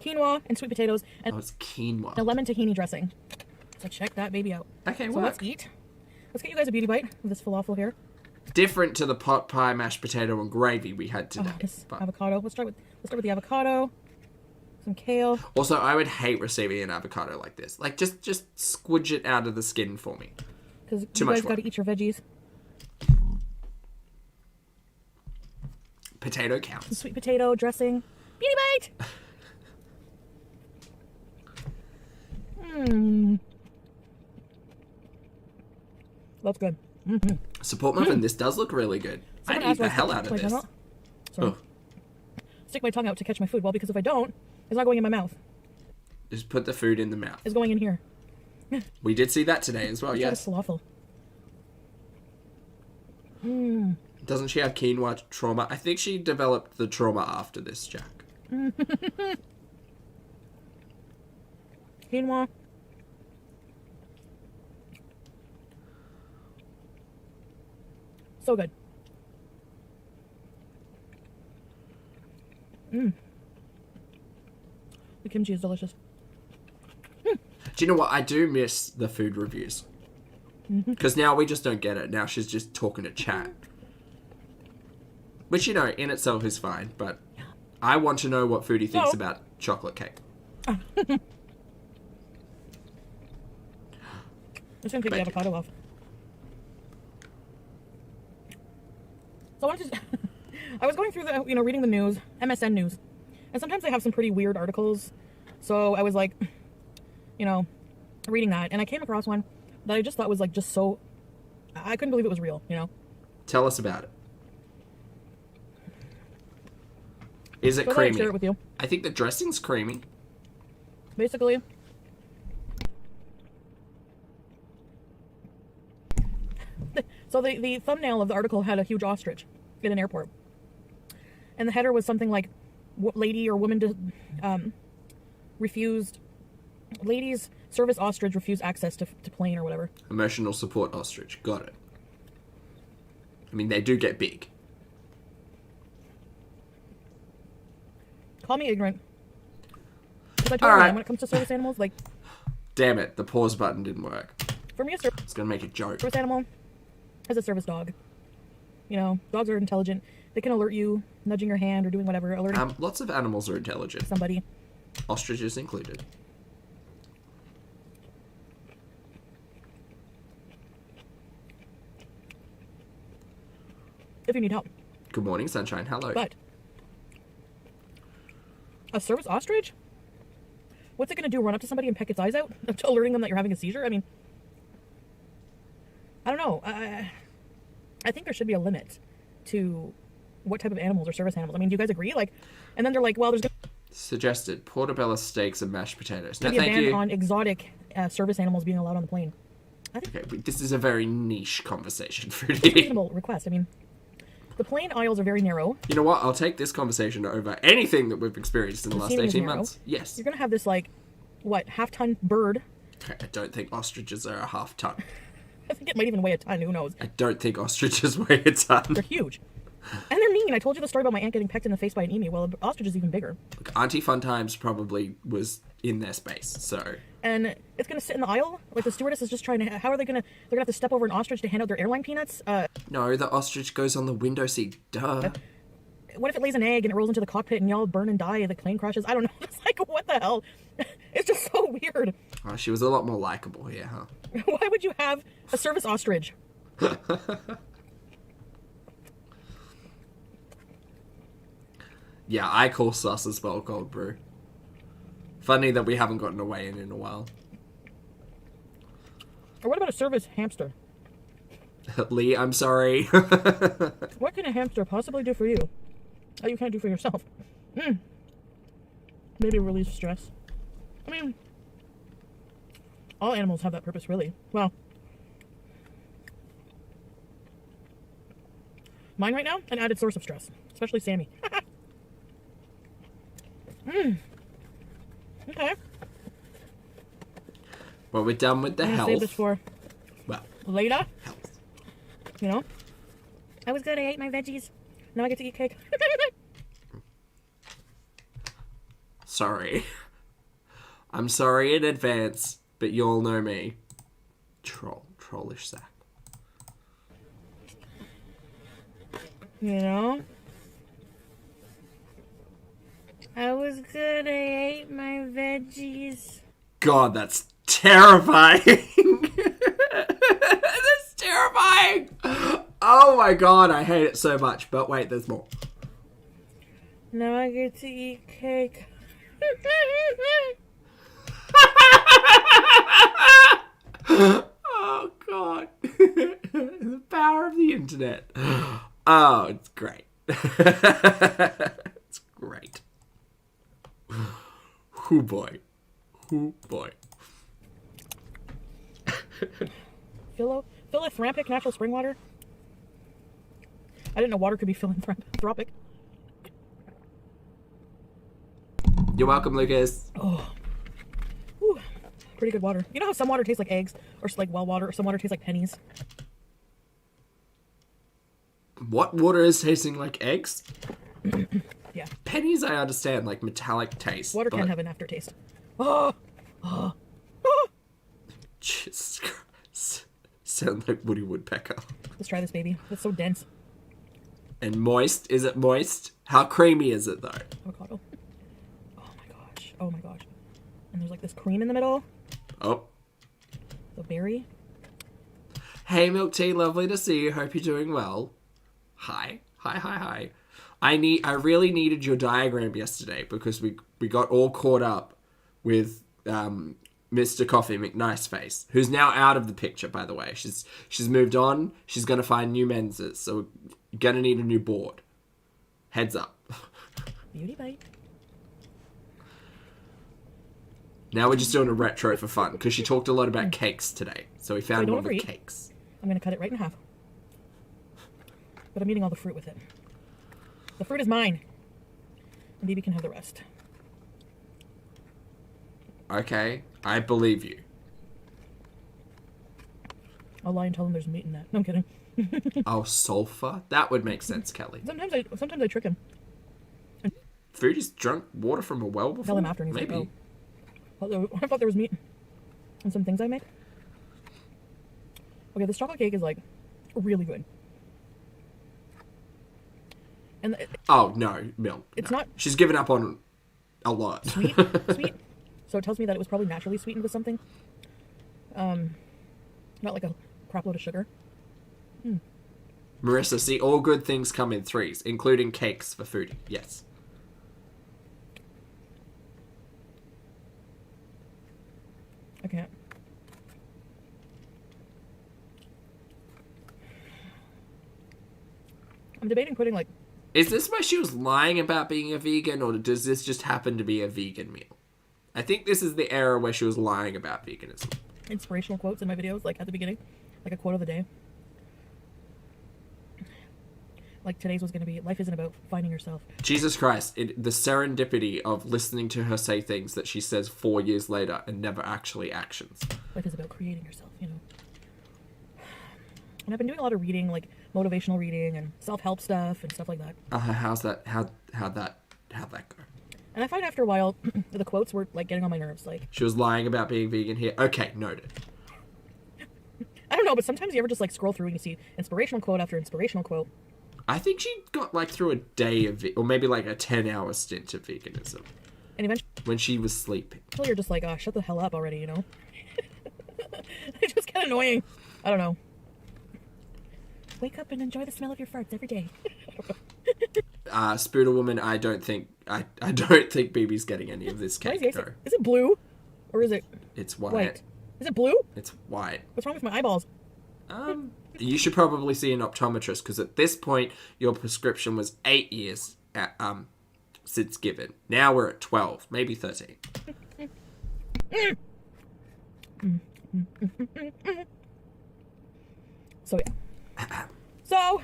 S5: quinoa, and sweet potatoes, and
S1: Oh, it's quinoa.
S5: a lemon tahini dressing. So check that baby out.
S1: Okay,
S5: So
S1: well,
S5: let's eat. Let's get you guys a beauty bite of this falafel here.
S1: different to the pot pie, mashed potato, and gravy we had today.
S5: This
S1: But
S5: avocado. Let's start with the avocado. Some kale.
S1: also, I would hate receiving an avocado like this. Like, just squidge it out of the skin for me.
S5: Because
S1: Too
S5: you
S1: much
S5: guys
S1: work.
S5: got to eat your veggies.
S1: Potato counts.
S5: Sweet potato dressing. Beauty bite! Mmm. That's good. Mm-hmm.
S1: Support muffin. This does look really good. I'd eat the hell out of this.
S5: Sorry.
S1: Oh,
S5: Stick my tongue out to catch my food. Well, because if I don't, it's not going in my mouth.
S1: just put the food in the mouth.
S5: It's going in here.
S1: We did see that today as well.
S5: Let's try
S1: Yes.
S5: this falafel. Mmm.
S1: Doesn't she have quinoa trauma? I think she developed the trauma after this, Jack.
S5: Quinoa. So good. Mmm. The kimchi is delicious.
S1: Do you know what? I do miss the food reviews. Because now we just don't get it. Now she's just talking to chat. Which, you know, in itself is fine. But I want to know what Foodie thinks
S5: So-
S1: about chocolate cake.
S5: I'm just gonna take the
S1: Thank you.
S5: avocado off. So I wanted to. I was going through the, reading the news, MSN news, and sometimes they have some pretty weird articles. So I was like, reading that, and I came across one that I just thought was like just so. I couldn't believe it was real.
S1: Tell us about it. Is it
S5: So I thought I'd
S1: creamy?
S5: share it with you.
S1: I think the dressing's creamy.
S5: Basically. So the thumbnail of the article had a huge ostrich in an airport. And the header was something like, lady or woman refused, ladies service ostrich refused access to plane or whatever.
S1: Emotional support ostrich. Got it. I mean, they do get big.
S5: Call me ignorant. Because I told
S1: Alright.
S5: you, when it comes to service animals, like,
S1: Damn it, the pause button didn't work.
S5: for me a service
S1: It's gonna make a joke.
S5: animal is a service dog. Dogs are intelligent. They can alert you, nudging your hand or doing whatever, alerting
S1: Lots of animals are intelligent.
S5: somebody.
S1: Ostriches included.
S5: If you need help.
S1: Good morning, sunshine. Hello.
S5: But a service ostrich? What's it going to do? Run up to somebody and peck its eyes out, alerting them that you're having a seizure? I mean, I don't know. I think there should be a limit to what type of animals are service animals. I mean, do you guys agree? And then they're like, well, there's going
S1: Suggested portobello steaks and mashed potatoes. No,
S5: to be a
S1: thank
S5: ban
S1: you.
S5: on exotic service animals being allowed on the plane.
S1: Okay, but this is a very niche conversation, Foodie.
S5: Reasonable request. I mean, the plane aisles are very narrow.
S1: You know what? I'll take this conversation over anything that we've experienced in the last
S5: seating is
S1: 18
S5: narrow.
S1: months. Yes.
S5: You're going to have this, half-ton bird.
S1: Okay, I don't think ostriches are a half ton.
S5: I think it might even weigh a ton. Who knows?
S1: I don't think ostriches weigh a ton.
S5: They're huge. And they're mean. I told you the story about my aunt getting pecked in the face by an emu. Well, an ostrich is even bigger.
S1: Look, Auntie Fun Times probably was in their space, so...
S5: And it's going to sit in the aisle. Like, the stewardess is just trying to... How are they going to... They're going to have to step over an ostrich to hand out their airline peanuts?
S1: No, the ostrich goes on the window seat. Duh.
S5: What if it lays an egg and it rolls into the cockpit and y'all burn and die, the plane crashes? I don't know. It's like, what the hell? It's just so weird.
S1: Oh, she was a lot more likable here, huh?
S5: Why would you have a service ostrich?
S1: Yeah, I call sus as well, cold brew. Funny that we haven't gotten away in a while.
S5: Or what about a service hamster?
S1: Lee, I'm sorry.
S5: What can a hamster possibly do for you that you can't do for yourself? Maybe release stress. I mean, all animals have that purpose, really. Well, mine right now, an added source of stress, especially Sammy. Okay.
S1: Well, we're done with the
S5: I'm gonna
S1: health.
S5: save this for
S1: Well,
S5: later.
S1: health.
S5: You know, I was good. I ate my veggies. Now I get to eat cake.
S1: Sorry. I'm sorry in advance, but you all know me. Trollish sack.
S5: You know, I was good. I ate my veggies.
S1: God, that's terrifying. That's terrifying. Oh my god, I hate it so much. But wait, there's more.
S5: Now I get to eat cake.
S1: Oh god. The power of the internet. Oh, it's great. It's great. Hoo boy. Hoo boy.
S5: Philanthropic natural spring water. I didn't know water could be philanthropic.
S1: You're welcome, Lucas.
S5: Oh, whew, pretty good water. You know how some water tastes like eggs, or like well water, or some water tastes like pennies.
S1: What water is tasting like eggs?
S5: Yeah,
S1: Pennies, I understand, like metallic taste.
S5: water can
S1: but-
S5: have an aftertaste. Oh,
S1: Jesus Christ. Sound like Woody Woodpecker.
S5: let's try this, baby. It's so dense.
S1: And moist? Is it moist? How creamy is it, though?
S5: Avocado. Oh my gosh. Oh my gosh. And there's like this cream in the middle.
S1: Oh.
S5: The berry.
S1: Hey, Milk Tea, lovely to see you. Hope you're doing well. Hi. Hi. I really needed your diagram yesterday because we got all caught up with Mr. Coffee McNiceface, who's now out of the picture, by the way. She's moved on. She's going to find new menses, so we're going to need a new board. Heads up.
S5: Beauty bite.
S1: Now we're just doing a retro for fun, because she talked a lot about cakes today. So we found
S5: don't
S1: one with
S5: agree.
S1: cakes.
S5: I'm gonna cut it right in half. But I'm eating all the fruit with it. The fruit is mine. And Bibi can have the rest.
S1: Okay, I believe you.
S5: I'll lie and tell him there's meat in that. No, I'm kidding.
S1: Oh, sulfur? That would make sense, Kelly.
S5: Sometimes I trick him.
S1: Foodie's drunk water from a well before?
S5: Tell him after and he's
S1: Maybe.
S5: like, oh. I thought there was meat in some things I make. Okay, this chocolate cake is like really good. And
S1: Oh, no, milk.
S5: It's
S1: no.
S5: not-
S1: She's given up on a lot.
S5: sweet. So it tells me that it was probably naturally sweetened with something. Not like a crap load of sugar.
S1: Marissa, see, all good things come in threes, including cakes for Foodie. Yes.
S5: I can't. I'm debating putting like
S1: Is this where she was lying about being a vegan, or does this just happen to be a vegan meal? I think this is the era where she was lying about veganism.
S5: inspirational quotes in my videos, like at the beginning, like a quote of the day. Like today's was going to be, life isn't about finding yourself.
S1: Jesus Christ, the serendipity of listening to her say things that she says 4 years later and never actually actions.
S5: Life is about creating yourself, you know. And I've been doing a lot of reading, like motivational reading and self-help stuff and stuff like that.
S1: How'd that go?
S5: And I find after a while, the quotes were like getting on my nerves. Like,
S1: She was lying about being vegan here. Okay, noted.
S5: I don't know, but sometimes you ever just like scroll through and you see inspirational quote after inspirational quote.
S1: I think she got like through a day of or maybe like a 10-hour stint of veganism.
S5: And eventually
S1: When she was sleeping.
S5: you're just like, shut the hell up already, you know? It just get annoying. I don't know. Wake up and enjoy the smell of your farts every day.
S1: Spooder Woman, I don't think BB's getting any of this
S5: Why is
S1: cake.
S5: the
S1: No.
S5: Is it blue? Or is it
S1: It's white.
S5: white? Is it blue?
S1: It's white.
S5: What's wrong with my eyeballs?
S1: You should probably see an optometrist because at this point your prescription was 8 years since given. Now we're at 12, maybe 13.
S5: So yeah. So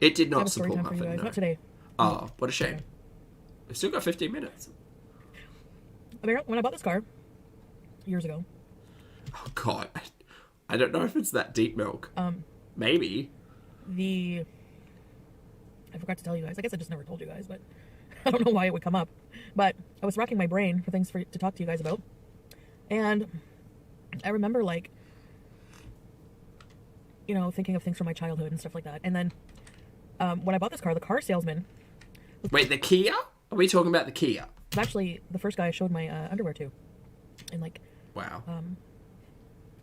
S1: It did
S5: I
S1: not
S5: have a story
S1: support
S5: time for you
S1: muffin.
S5: guys.
S1: No.
S5: Not today.
S1: Oh, what a shame. We've still got 15 minutes.
S5: When I bought this car years ago,
S1: Oh God, I don't know if it's that deep milk. Maybe.
S5: I forgot to tell you guys. I guess I just never told you guys, but I don't know why it would come up. But I was racking my brain for things to talk to you guys about, and I remember like, you know, thinking of things from my childhood and stuff like that. And then when I bought this car, the car salesman
S1: Wait, the Kia? Are we talking about the Kia?
S5: was actually the first guy I showed my underwear to, and like,
S1: Wow.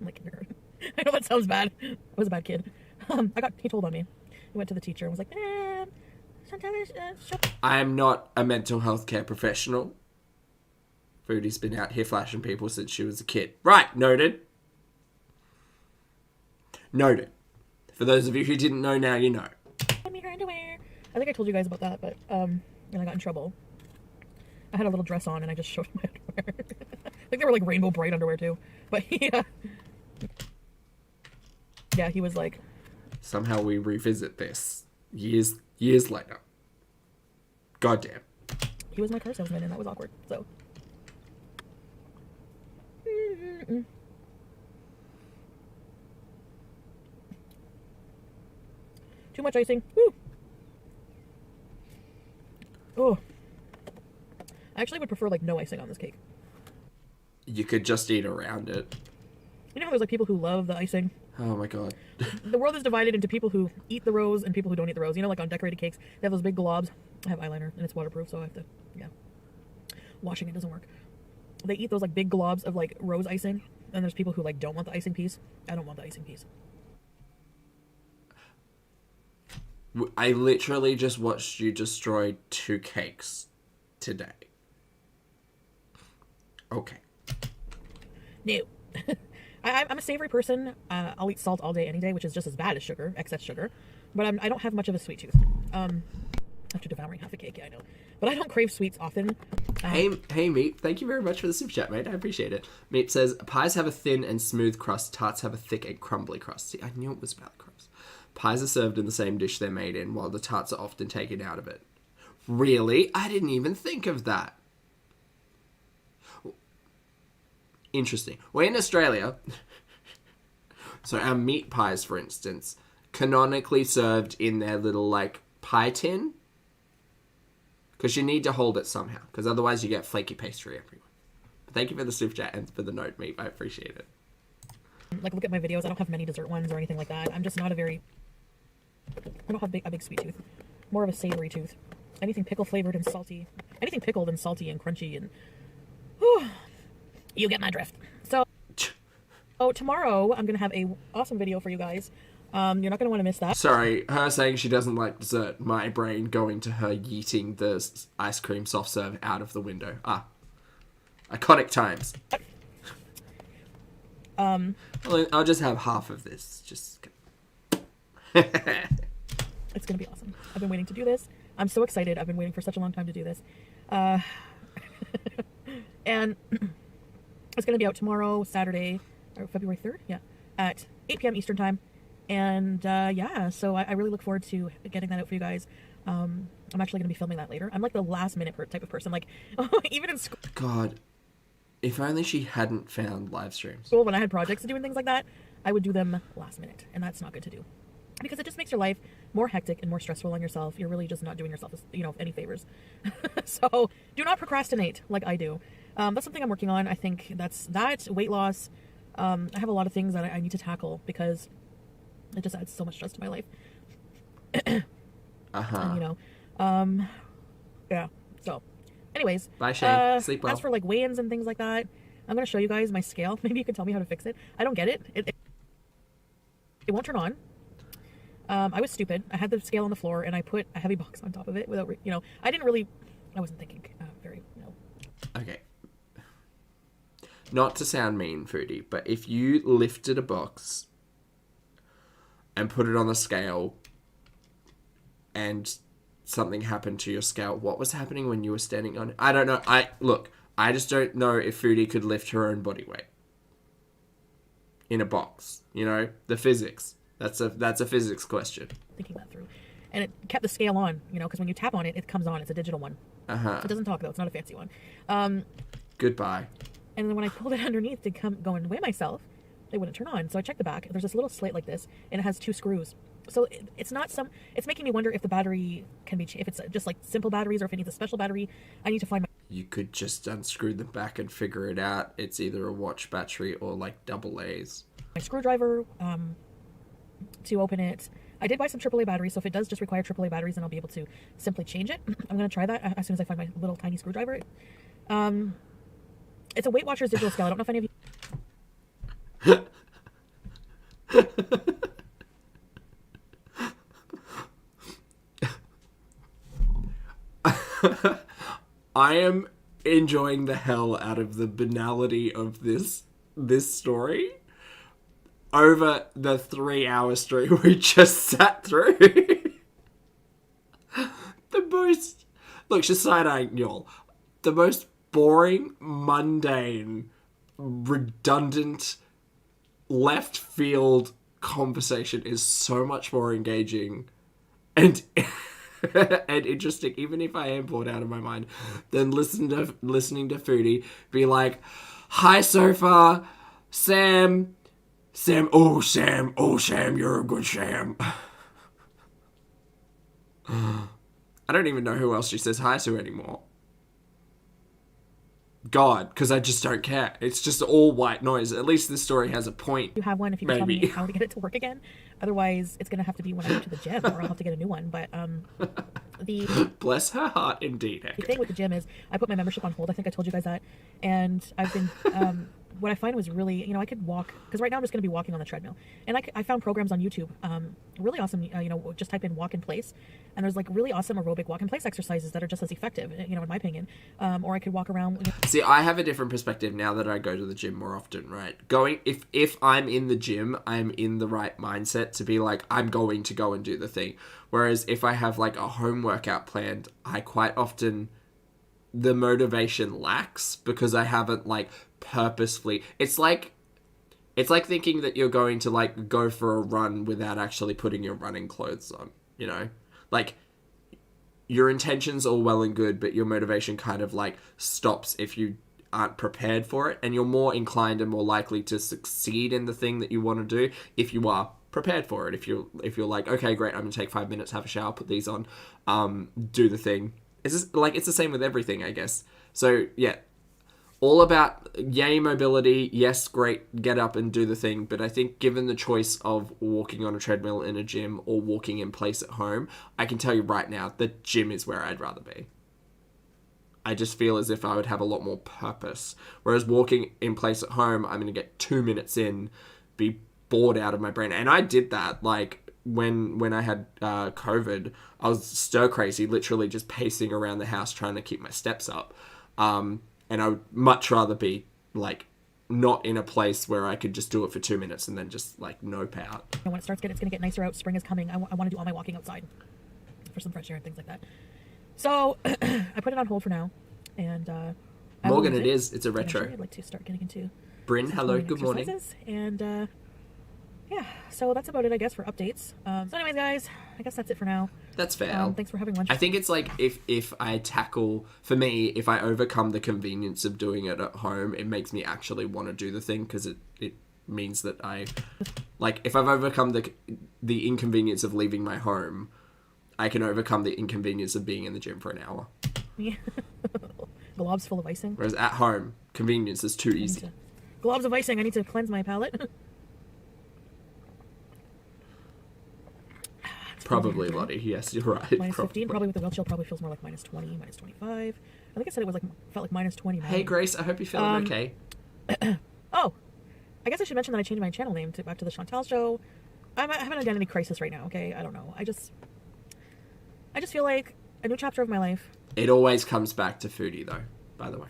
S5: like kindergarten. I know that sounds bad. I was a bad kid. He told on me. He went to the teacher and was like, sometimes
S1: I am not a mental health care professional. Foodie's been out here flashing people since she was a kid. Right, noted. Noted. For those of you who didn't know, now you know.
S5: Send me her underwear. I think I told you guys about that, but and I got in trouble. I had a little dress on and I just showed my underwear. I think they were like rainbow bright underwear too. But yeah, he was like,
S1: Somehow we revisit this years later. Goddamn.
S5: he was my car salesman and that was awkward. So. Too much icing. Woo. Oh. I actually would prefer like no icing on this cake.
S1: You could just eat around it.
S5: You know how there's like people who love the icing?
S1: Oh my God.
S5: The world is divided into people who eat the rose and people who don't eat the rose. You know, like on decorated cakes, they have those big globs. I have eyeliner and it's waterproof, so I have to, yeah. Washing it doesn't work. They eat those like big globs of like rose icing, and there's people who like don't want the icing piece. I don't want the icing piece.
S1: I literally just watched you destroy 2 cakes today. Okay.
S5: No. I'm a savory person. I'll eat salt all day, any day, which is just as bad as sugar, excess sugar. But I don't have much of a sweet tooth. After devouring half a cake, yeah, I know. But I don't crave sweets often.
S1: Hey, Meep. Thank you very much for the super chat, mate. I appreciate it. Meep says, pies have a thin and smooth crust. Tarts have a thick and crumbly crust. See, I knew it was about crust. Pies are served in the same dish they're made in, while the tarts are often taken out of it. Really? I didn't even think of that. Interesting. We're in Australia. So our meat pies, for instance, canonically served in their little, like, pie tin. Because you need to hold it somehow. Because otherwise you get flaky pastry everywhere. But thank you for the super chat and for the note, Meat. I appreciate it.
S5: Like, look at my videos. I don't have many dessert ones or anything like that. I'm just not a very... I don't have a big sweet tooth. More of a savory tooth. Anything pickle flavored and salty. Anything pickled and salty and crunchy and... Whew, you get my drift. So tomorrow I'm going to have a awesome video for you guys. You're not going to want to miss that.
S1: Sorry, her saying she doesn't like dessert. My brain going to her yeeting the ice cream soft serve out of the window. Iconic times. I'll just have half of this. Just...
S5: It's going to be awesome. I've been waiting to do this. I'm so excited. I've been waiting for such a long time to do this. And it's going to be out tomorrow, Saturday, or February 3rd? Yeah. At 8 p.m. Eastern Time. And yeah, so I really look forward to getting that out for you guys. I'm actually going to be filming that later. I'm like the last minute type of person. Like, even in school.
S1: God, If only she hadn't found live streams.
S5: Well, when I had projects to do and things like that, I would do them last minute, and that's not good to do because it just makes your life more hectic and more stressful on yourself. You're really just not doing yourself, any favors. So do not procrastinate like I do. That's something I'm working on. I think that's that weight loss. I have a lot of things that I need to tackle because it just adds so much stress to my life. And, yeah. So, anyways,
S1: bye, Shane. Sleep well.
S5: As for like weigh-ins and things like that, I'm gonna show you guys my scale. Maybe you can tell me how to fix it. I don't get it. It won't turn on. I was stupid. I had the scale on the floor and I put a heavy box on top of it without, I wasn't thinking very.
S1: Okay. Not to sound mean, Foodie, but if you lifted a box and put it on the scale and something happened to your scale, what was happening when you were standing on it? I don't know. I just don't know if Foodie could lift her own body weight in a box. The physics. That's a physics question.
S5: Thinking that through. And it kept the scale on, because when you tap on it, it comes on. It's a digital one.
S1: Uh-huh.
S5: It doesn't talk, though. It's not a fancy one.
S1: Goodbye.
S5: And then when I pulled it underneath to go and weigh myself, it wouldn't turn on. So I checked the back. There's this little slate like this, and it has 2 screws. So it's making me wonder if the battery can be, if it's just like simple batteries or if it needs a special battery. I need to find my...
S1: You could just unscrew them back and figure it out. It's either a watch battery or like AA.
S5: My screwdriver to open it. I did buy some AAA batteries, so if it does just require AAA batteries, then I'll be able to simply change it. I'm going to try that as soon as I find my little tiny screwdriver. It's a Weight Watchers digital scale. I don't know if any of you...
S1: I am enjoying the hell out of the banality of this story over the 3-hour stream we just sat through. Look, she's side-eyeing y'all. The most boring, mundane, redundant, left field conversation is so much more engaging and and interesting, even if I am bored out of my mind, than listening to Foodie be like, "Hi, Sofa, Sam, oh Sam, you're a good Sam." I don't even know who else she says hi to anymore. God, because I just don't care. It's just all white noise. At least this story has a point.
S5: You have one if you can tell me how to get it to work again. Otherwise, it's going to have to be when I go to the gym, or I'll have to get a new one. But
S1: bless her heart, indeed.
S5: The thing with the gym is I put my membership on hold. I think I told you guys that. And I've been... what I find was really, I could walk, because right now I'm just going to be walking on the treadmill. And I found programs on YouTube, really awesome, just type in walk in place. And there's like really awesome aerobic walk in place exercises that are just as effective, in my opinion. Or I could walk around.
S1: See, I have a different perspective now that I go to the gym more often, right? If I'm in the gym, I'm in the right mindset to be like, I'm going to go and do the thing. Whereas if I have like a home workout planned, I quite often... the motivation lacks because I haven't like purposefully. It's like thinking that you're going to like go for a run without actually putting your running clothes on, like your intentions all well and good, but your motivation kind of like stops if you aren't prepared for it, and you're more inclined and more likely to succeed in the thing that you want to do if you are prepared for it. If you're like, okay, great, I'm gonna take 5 minutes, have a shower, put these on, do the thing. It's the same with everything, I guess. So, yeah, all about yay mobility. Yes, great, get up and do the thing. But I think given the choice of walking on a treadmill in a gym or walking in place at home, I can tell you right now, the gym is where I'd rather be. I just feel as if I would have a lot more purpose. Whereas walking in place at home, I'm going to get 2 minutes in, be bored out of my brain. And I did that, like... When I had COVID, I was stir crazy, literally just pacing around the house trying to keep my steps up. And I would much rather be like not in a place where I could just do it for 2 minutes and then just like nope out.
S5: When it starts it's going to get nicer out. Spring is coming. I want to do all my walking outside for some fresh air and things like that. So I put it on hold for now. And
S1: Morgan, it is. It's a retro.
S5: I'd like to start getting into
S1: Bryn, hello, good morning.
S5: And yeah, so that's about it, I guess, for updates. So anyways, guys, I guess that's it for now.
S1: That's fair.
S5: Thanks for having lunch.
S1: I think it's like if I tackle, for me, if I overcome the convenience of doing it at home, it makes me actually want to do the thing, because it means that I, like, if I've overcome the inconvenience of leaving my home, I can overcome the inconvenience of being in the gym for an hour.
S5: Yeah. Globs full of icing.
S1: Whereas at home, convenience is too easy.
S5: Globs of icing. I need to cleanse my palate.
S1: Probably, Lottie. Yes, you're right.
S5: Minus 15. Probably with the wheel chill, probably feels more like minus 20, minus 25. I think I said it was like, felt like minus 20.
S1: Hey, Grace, I hope you're feeling okay.
S5: Oh, I guess I should mention that I changed my channel name back to the Chantal Show. I have an identity crisis right now, okay? I don't know. I just feel like a new chapter of my life.
S1: It always comes back to Foodie, though, by the way.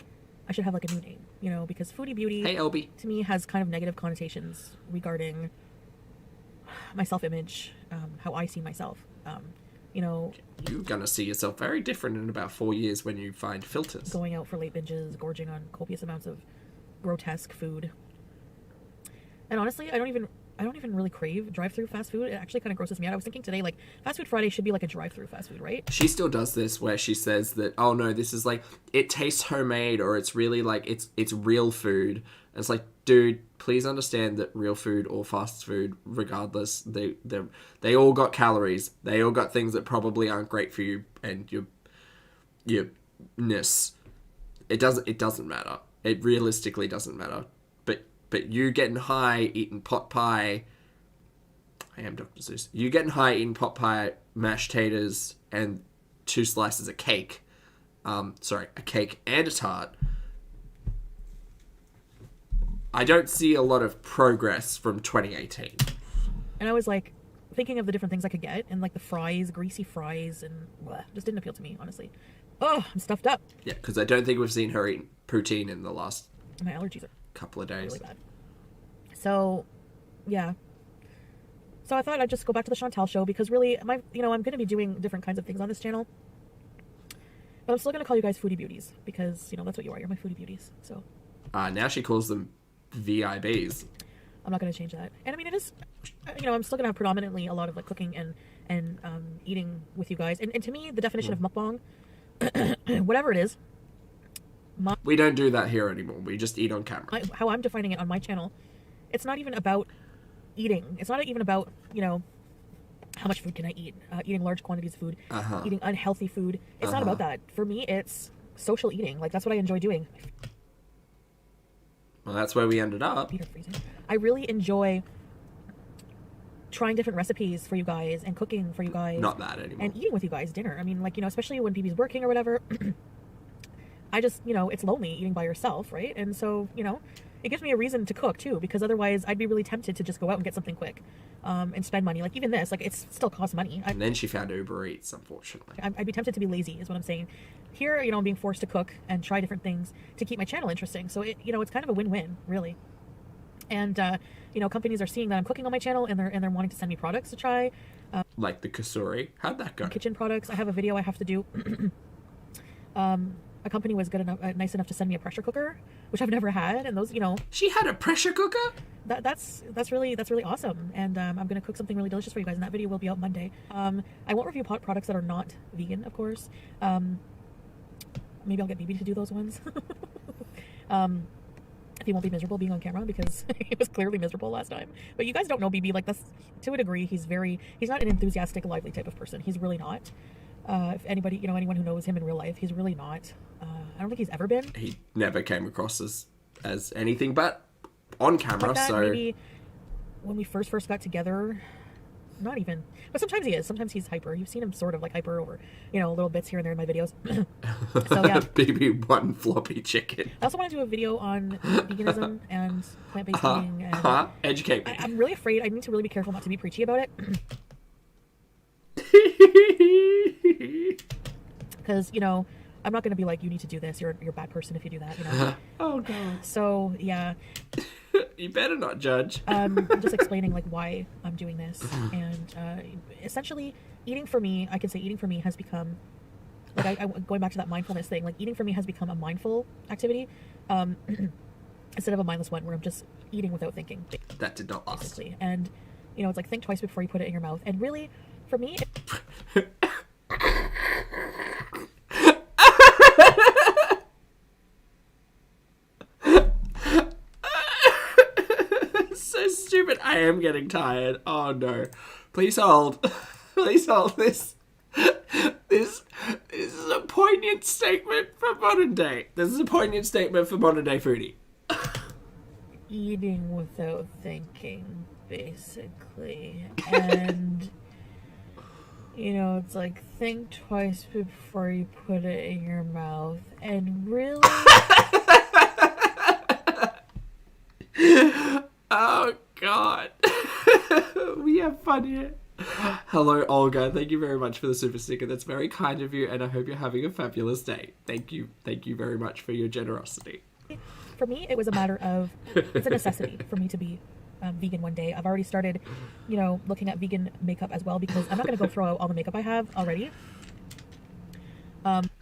S5: I should have like a new name, you know, because Foodie Beauty,
S1: Hey, LB.
S5: to me, has kind of negative connotations regarding my self-image, how I see myself. You know,
S1: You're going to see yourself very different in about 4 years when you find filters.
S5: going out for late binges, gorging on copious amounts of grotesque food. And honestly, I don't even really crave drive-through fast food. It actually kind of grosses me out. I was thinking today, like, Fast Food Friday should be like a drive-through fast food, right?
S1: She still does this where she says that, oh no, this is like, it tastes homemade, or it's really like, it's real food. And it's like, dude, please understand that real food or fast food, regardless, they all got calories. They all got things that probably aren't great for you and your ness. It doesn't matter. It realistically doesn't matter. But you getting high eating pot pie, I am Dr. Seuss. You getting high eating pot pie, mashed taters, and 2 slices of cake. A cake and a tart. I don't see a lot of progress from 2018.
S5: And I was like thinking of the different things I could get, and like the fries, greasy fries, and just didn't appeal to me, honestly. Oh, I'm stuffed up.
S1: Yeah, because I don't think we've seen her eat poutine in the last
S5: My allergies are
S1: couple of days.
S5: really bad. So, yeah. So I thought I'd just go back to the Chantal Show, because really, I'm going to be doing different kinds of things on this channel. But I'm still going to call you guys Foodie Beauties, because, that's what you are. You're my Foodie Beauties. So
S1: Now she calls them VIBs.
S5: I'm not going to change that. And I mean, it is, I'm still going to have predominantly a lot of like cooking and eating with you guys. And to me, the definition of mukbang, whatever it is,
S1: We don't do that here anymore. We just eat on camera.
S5: how I'm defining it on my channel, it's not even about eating. It's not even about, how much food can I eat? Eating large quantities of food, eating unhealthy food. It's not about that. For me, it's social eating. Like, that's what I enjoy doing.
S1: Well, that's where we ended up.
S5: Peter freezing. I really enjoy trying different recipes for you guys and cooking for you guys.
S1: Not that anymore.
S5: And eating with you guys dinner. I mean, like, especially when BB's working or whatever. I just, it's lonely eating by yourself, right? And so, it gives me a reason to cook too, because otherwise I'd be really tempted to just go out and get something quick and spend money. Like, even this, like, it still costs money.
S1: And then she found Uber Eats, unfortunately.
S5: I'd be tempted to be lazy, is what I'm saying. Here, I'm being forced to cook and try different things to keep my channel interesting. So it's kind of a win-win, really. And companies are seeing that I'm cooking on my channel, and they're wanting to send me products to try.
S1: Like the kasuri. How'd that go?
S5: Kitchen products. I have a video I have to do. A company was nice enough to send me a pressure cooker, which I've never had, and those,
S1: She had a pressure cooker?
S5: that's really awesome. And I'm gonna cook something really delicious for you guys, and that video will be out Monday. I won't review products that are not vegan, of course. Maybe I'll get BB to do those ones. If he won't be miserable being on camera, because he was clearly miserable last time. But you guys don't know BB, like, that's, to a degree, he's not an enthusiastic, lively type of person. He's really not. If anybody, anyone who knows him in real life, he's really not. I don't think he's ever been.
S1: He never came across as anything but on camera,
S5: like that,
S1: so...
S5: Maybe when we first got together, not even. But sometimes he is. Sometimes he's hyper. You've seen him sort of like hyper over, little bits here and there in my videos. So, yeah.
S1: BB1 floppy chicken.
S5: I also want to do a video on veganism and plant-based eating. And
S1: Educate me.
S5: I'm really afraid. I need to really be careful not to be preachy about it. Because, I'm not going to be like, you need to do this. You're a bad person if you do that,
S1: Oh, God.
S5: So, yeah.
S1: You better not judge.
S5: I'm just explaining, like, why I'm doing this. And essentially, eating for me has become, like, going back to that mindfulness thing, like, eating for me has become a mindful activity instead of a mindless one where I'm just eating without thinking.
S1: That did not last.
S5: Basically. And, it's like, think twice before you put it in your mouth. And really, For me,
S1: So stupid. I am getting tired. Oh no. Please hold. Please hold this. This is a poignant statement for modern day. This is a poignant statement for modern day foodie.
S5: eating without thinking, basically. And, you know, it's like, think twice before you put it in your mouth. And really...
S1: Oh god. We have fun here. Hello, Olga. Thank you very much for the super sticker. That's very kind of you, and I hope you're having a fabulous day. Thank you. Thank you very much for your generosity.
S5: For me, it was a matter of, it's a necessity for me to be vegan one day. I've already started, you know, looking at vegan makeup as well, because I'm not going to go throw out all the makeup I have already.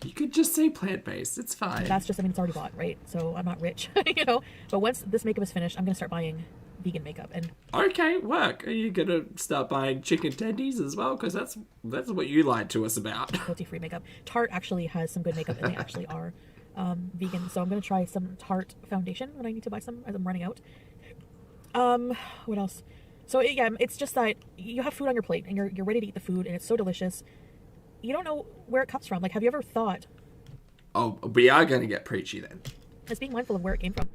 S1: You could just say plant-based. It's fine.
S5: That's just, I mean, it's already bought, right? So I'm not rich, you know? But once this makeup is finished, I'm going to start buying vegan makeup. And
S1: Okay, work. Are you going to start buying chicken tendies as well? Because that's what you lied to us about.
S5: cruelty-free makeup. Tarte actually has some good makeup, and they actually are vegan. So I'm going to try some Tarte foundation when I need to buy some, as I'm running out. What else? So yeah, it's just that you have food on your plate, and you're ready to eat the food, and it's so delicious. You don't know where it comes from. Like, have you ever thought...
S1: Oh, we are going to get preachy then.
S5: It's being mindful of where it came from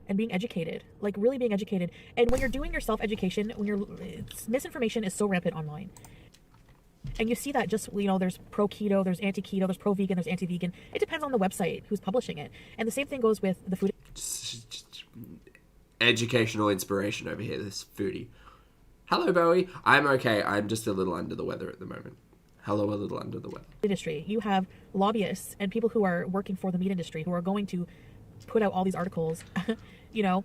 S5: and being educated, like really being educated. And when you're doing your self-education, misinformation is so rampant online. And you see that just, you know, there's pro-keto, there's anti-keto, there's pro-vegan, there's anti-vegan. It depends on the website who's publishing it. And the same thing goes with the food.
S1: Educational inspiration over here, this foodie. Hello, Bowie. I'm okay. I'm just a little under the weather at the moment. Hello, a little under the weather.
S5: Industry. You have lobbyists and people who are working for the meat industry who are going to put out all these articles, you know,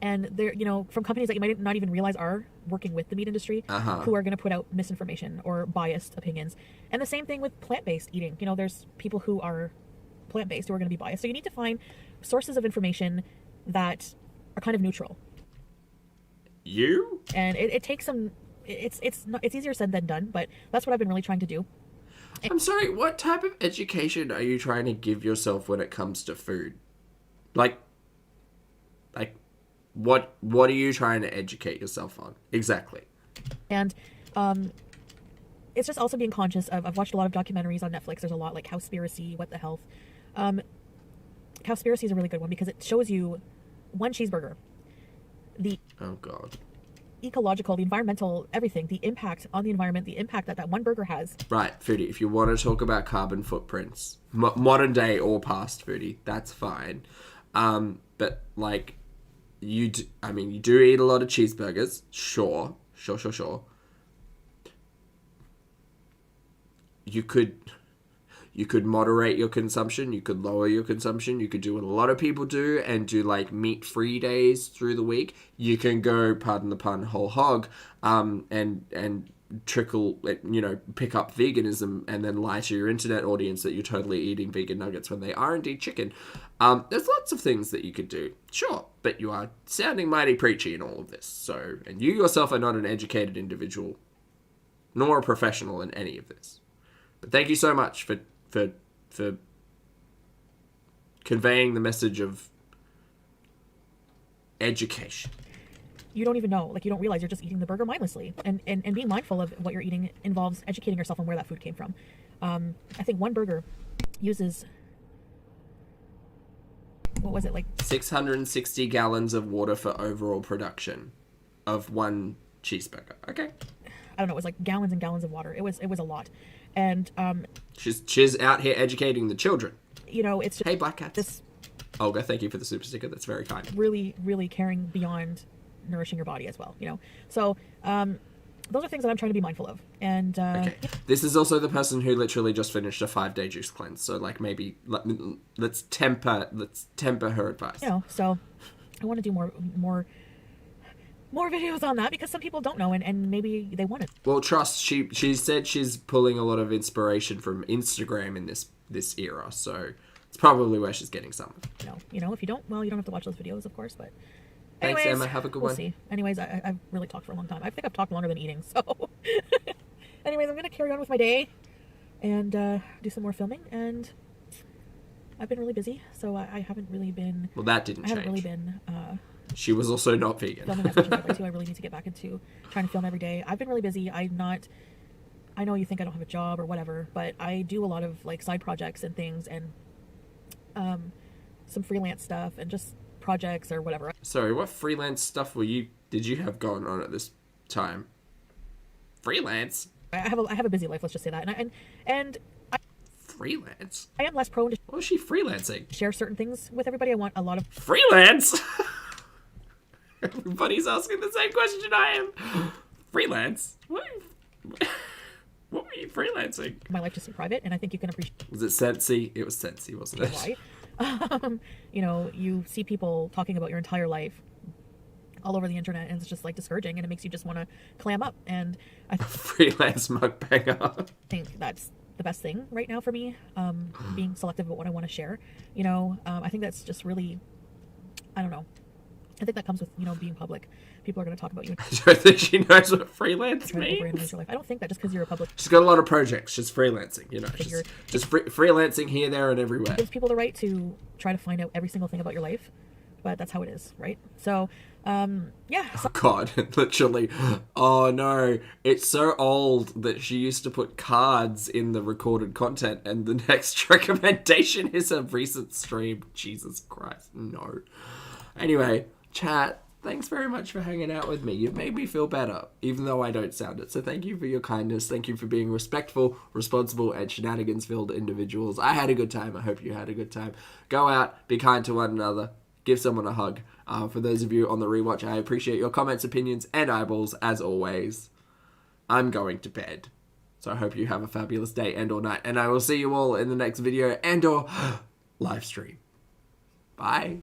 S5: and they're, you know, from companies that you might not even realize are working with the meat industry, who are going to put out misinformation or biased opinions. And the same thing with plant-based eating. You know, there's people who are plant-based who are going to be biased. So you need to find sources of information that are kind of neutral. And it takes some... It's easier said than done, but that's what I've been really trying to do.
S1: I'm sorry, what type of education are you trying to give yourself when it comes to food? Like what are you trying to educate yourself on? Exactly.
S5: And it's just also being conscious of, I've watched a lot of documentaries on Netflix. There's a lot like Cowspiracy, What the Health. Cowspiracy is a really good one because it shows you one cheeseburger.
S1: Oh god.
S5: Ecological, the environmental, everything, the impact on the environment, the impact that one burger has.
S1: Right, foodie, if you want to talk about carbon footprints, modern day or past, foodie, that's fine. But like, you do eat a lot of cheeseburgers, sure. You could moderate your consumption. You could lower your consumption. You could do what a lot of people do and do like meat-free days through the week. You can go, pardon the pun, whole hog, and trickle, you know, pick up veganism and then lie to your internet audience that you're totally eating vegan nuggets when they are indeed chicken. There's lots of things that you could do, sure, but you are sounding mighty preachy in all of this. So, and you yourself are not an educated individual, nor a professional in any of this. But thank you so much for conveying the message of education.
S5: You don't even know, like you don't realize you're just eating the burger mindlessly. And being mindful of what you're eating involves educating yourself on where that food came from. I think one burger uses, what was it, like
S1: 660 gallons of water for overall production of one cheeseburger. Okay.
S5: I don't know, it was like gallons and gallons of water. It was a lot. And
S1: she's out here educating the children.
S5: You know, it's just,
S1: hey, Black Cats.
S5: this
S1: Olga, thank you for the super sticker. That's very kind.
S5: really, really caring beyond nourishing your body as well, you know. So those are things that I'm trying to be mindful of. And
S1: okay. This is also the person who literally just finished a 5-day juice cleanse. So like maybe let's temper her advice.
S5: You know, so I want to do more videos on that because some people don't know and maybe they want it.
S1: Well, trust, she said she's pulling a lot of inspiration from Instagram in this era, so it's probably where she's getting some.
S5: You know, if you don't, well, you don't have to watch those videos, of course, but
S1: thanks,
S5: anyways,
S1: Emma. Have a good
S5: we'll
S1: one.
S5: See. Anyways, I've really talked for a long time. I think I've talked longer than eating, so anyways, I'm gonna carry on with my day and do some more filming. And I've been really busy, so I haven't really been.
S1: Well, that didn't
S5: I haven't
S1: change.
S5: really been.
S1: She was also not vegan.
S5: Filming as much as I'd like to. I really need to get back into trying to film every day. I've been really busy. I know you think I don't have a job or whatever, but I do a lot of like side projects and things, and some freelance stuff and just projects or whatever.
S1: Sorry, what freelance stuff did you have going on at this time? Freelance?
S5: I have a busy life. Let's just say that, and
S1: Freelance?
S5: I am less prone to
S1: What was she freelancing?
S5: share certain things with everybody. I want a lot of
S1: Freelance? Everybody's asking the same question I am. Freelance? What were you freelancing?
S5: my life just in private, and I think you can appreciate
S1: Was it Sensi? It was Sensi, wasn't it?
S5: why. You know, you see people talking about your entire life all over the internet, and it's just like discouraging, and it makes you just want to clam up. And I
S1: Freelance mukbanger.
S5: think that's the best thing right now for me. Being selective about what I want to share. You know, I think that's just really, I don't know. I think that comes with, you know, being public. People are going to talk about you and
S1: I don't think she knows what freelance
S5: try to overanalyze
S1: means.
S5: your life. I don't think that just because you're a public
S1: She's got a lot of projects. She's freelancing, you know.
S5: Figure.
S1: Just freelancing here, there, and everywhere.
S5: gives people the right to try to find out every single thing about your life, but that's how it is, right? So, yeah. So,
S1: Oh God, literally. Oh no, it's so old that she used to put cards in the recorded content, and the next recommendation is a recent stream. Jesus Christ, no. Anyway, chat, thanks very much for hanging out with me. You've made me feel better, even though I don't sound it. So thank you for your kindness. Thank you for being respectful, responsible, and shenanigans-filled individuals. I had a good time. I hope you had a good time. Go out, be kind to one another, give someone a hug. For those of you on the rewatch, I appreciate your comments, opinions, and eyeballs, as always. I'm going to bed. So I hope you have a fabulous day and or night. And I will see you all in the next video and or live stream. Bye.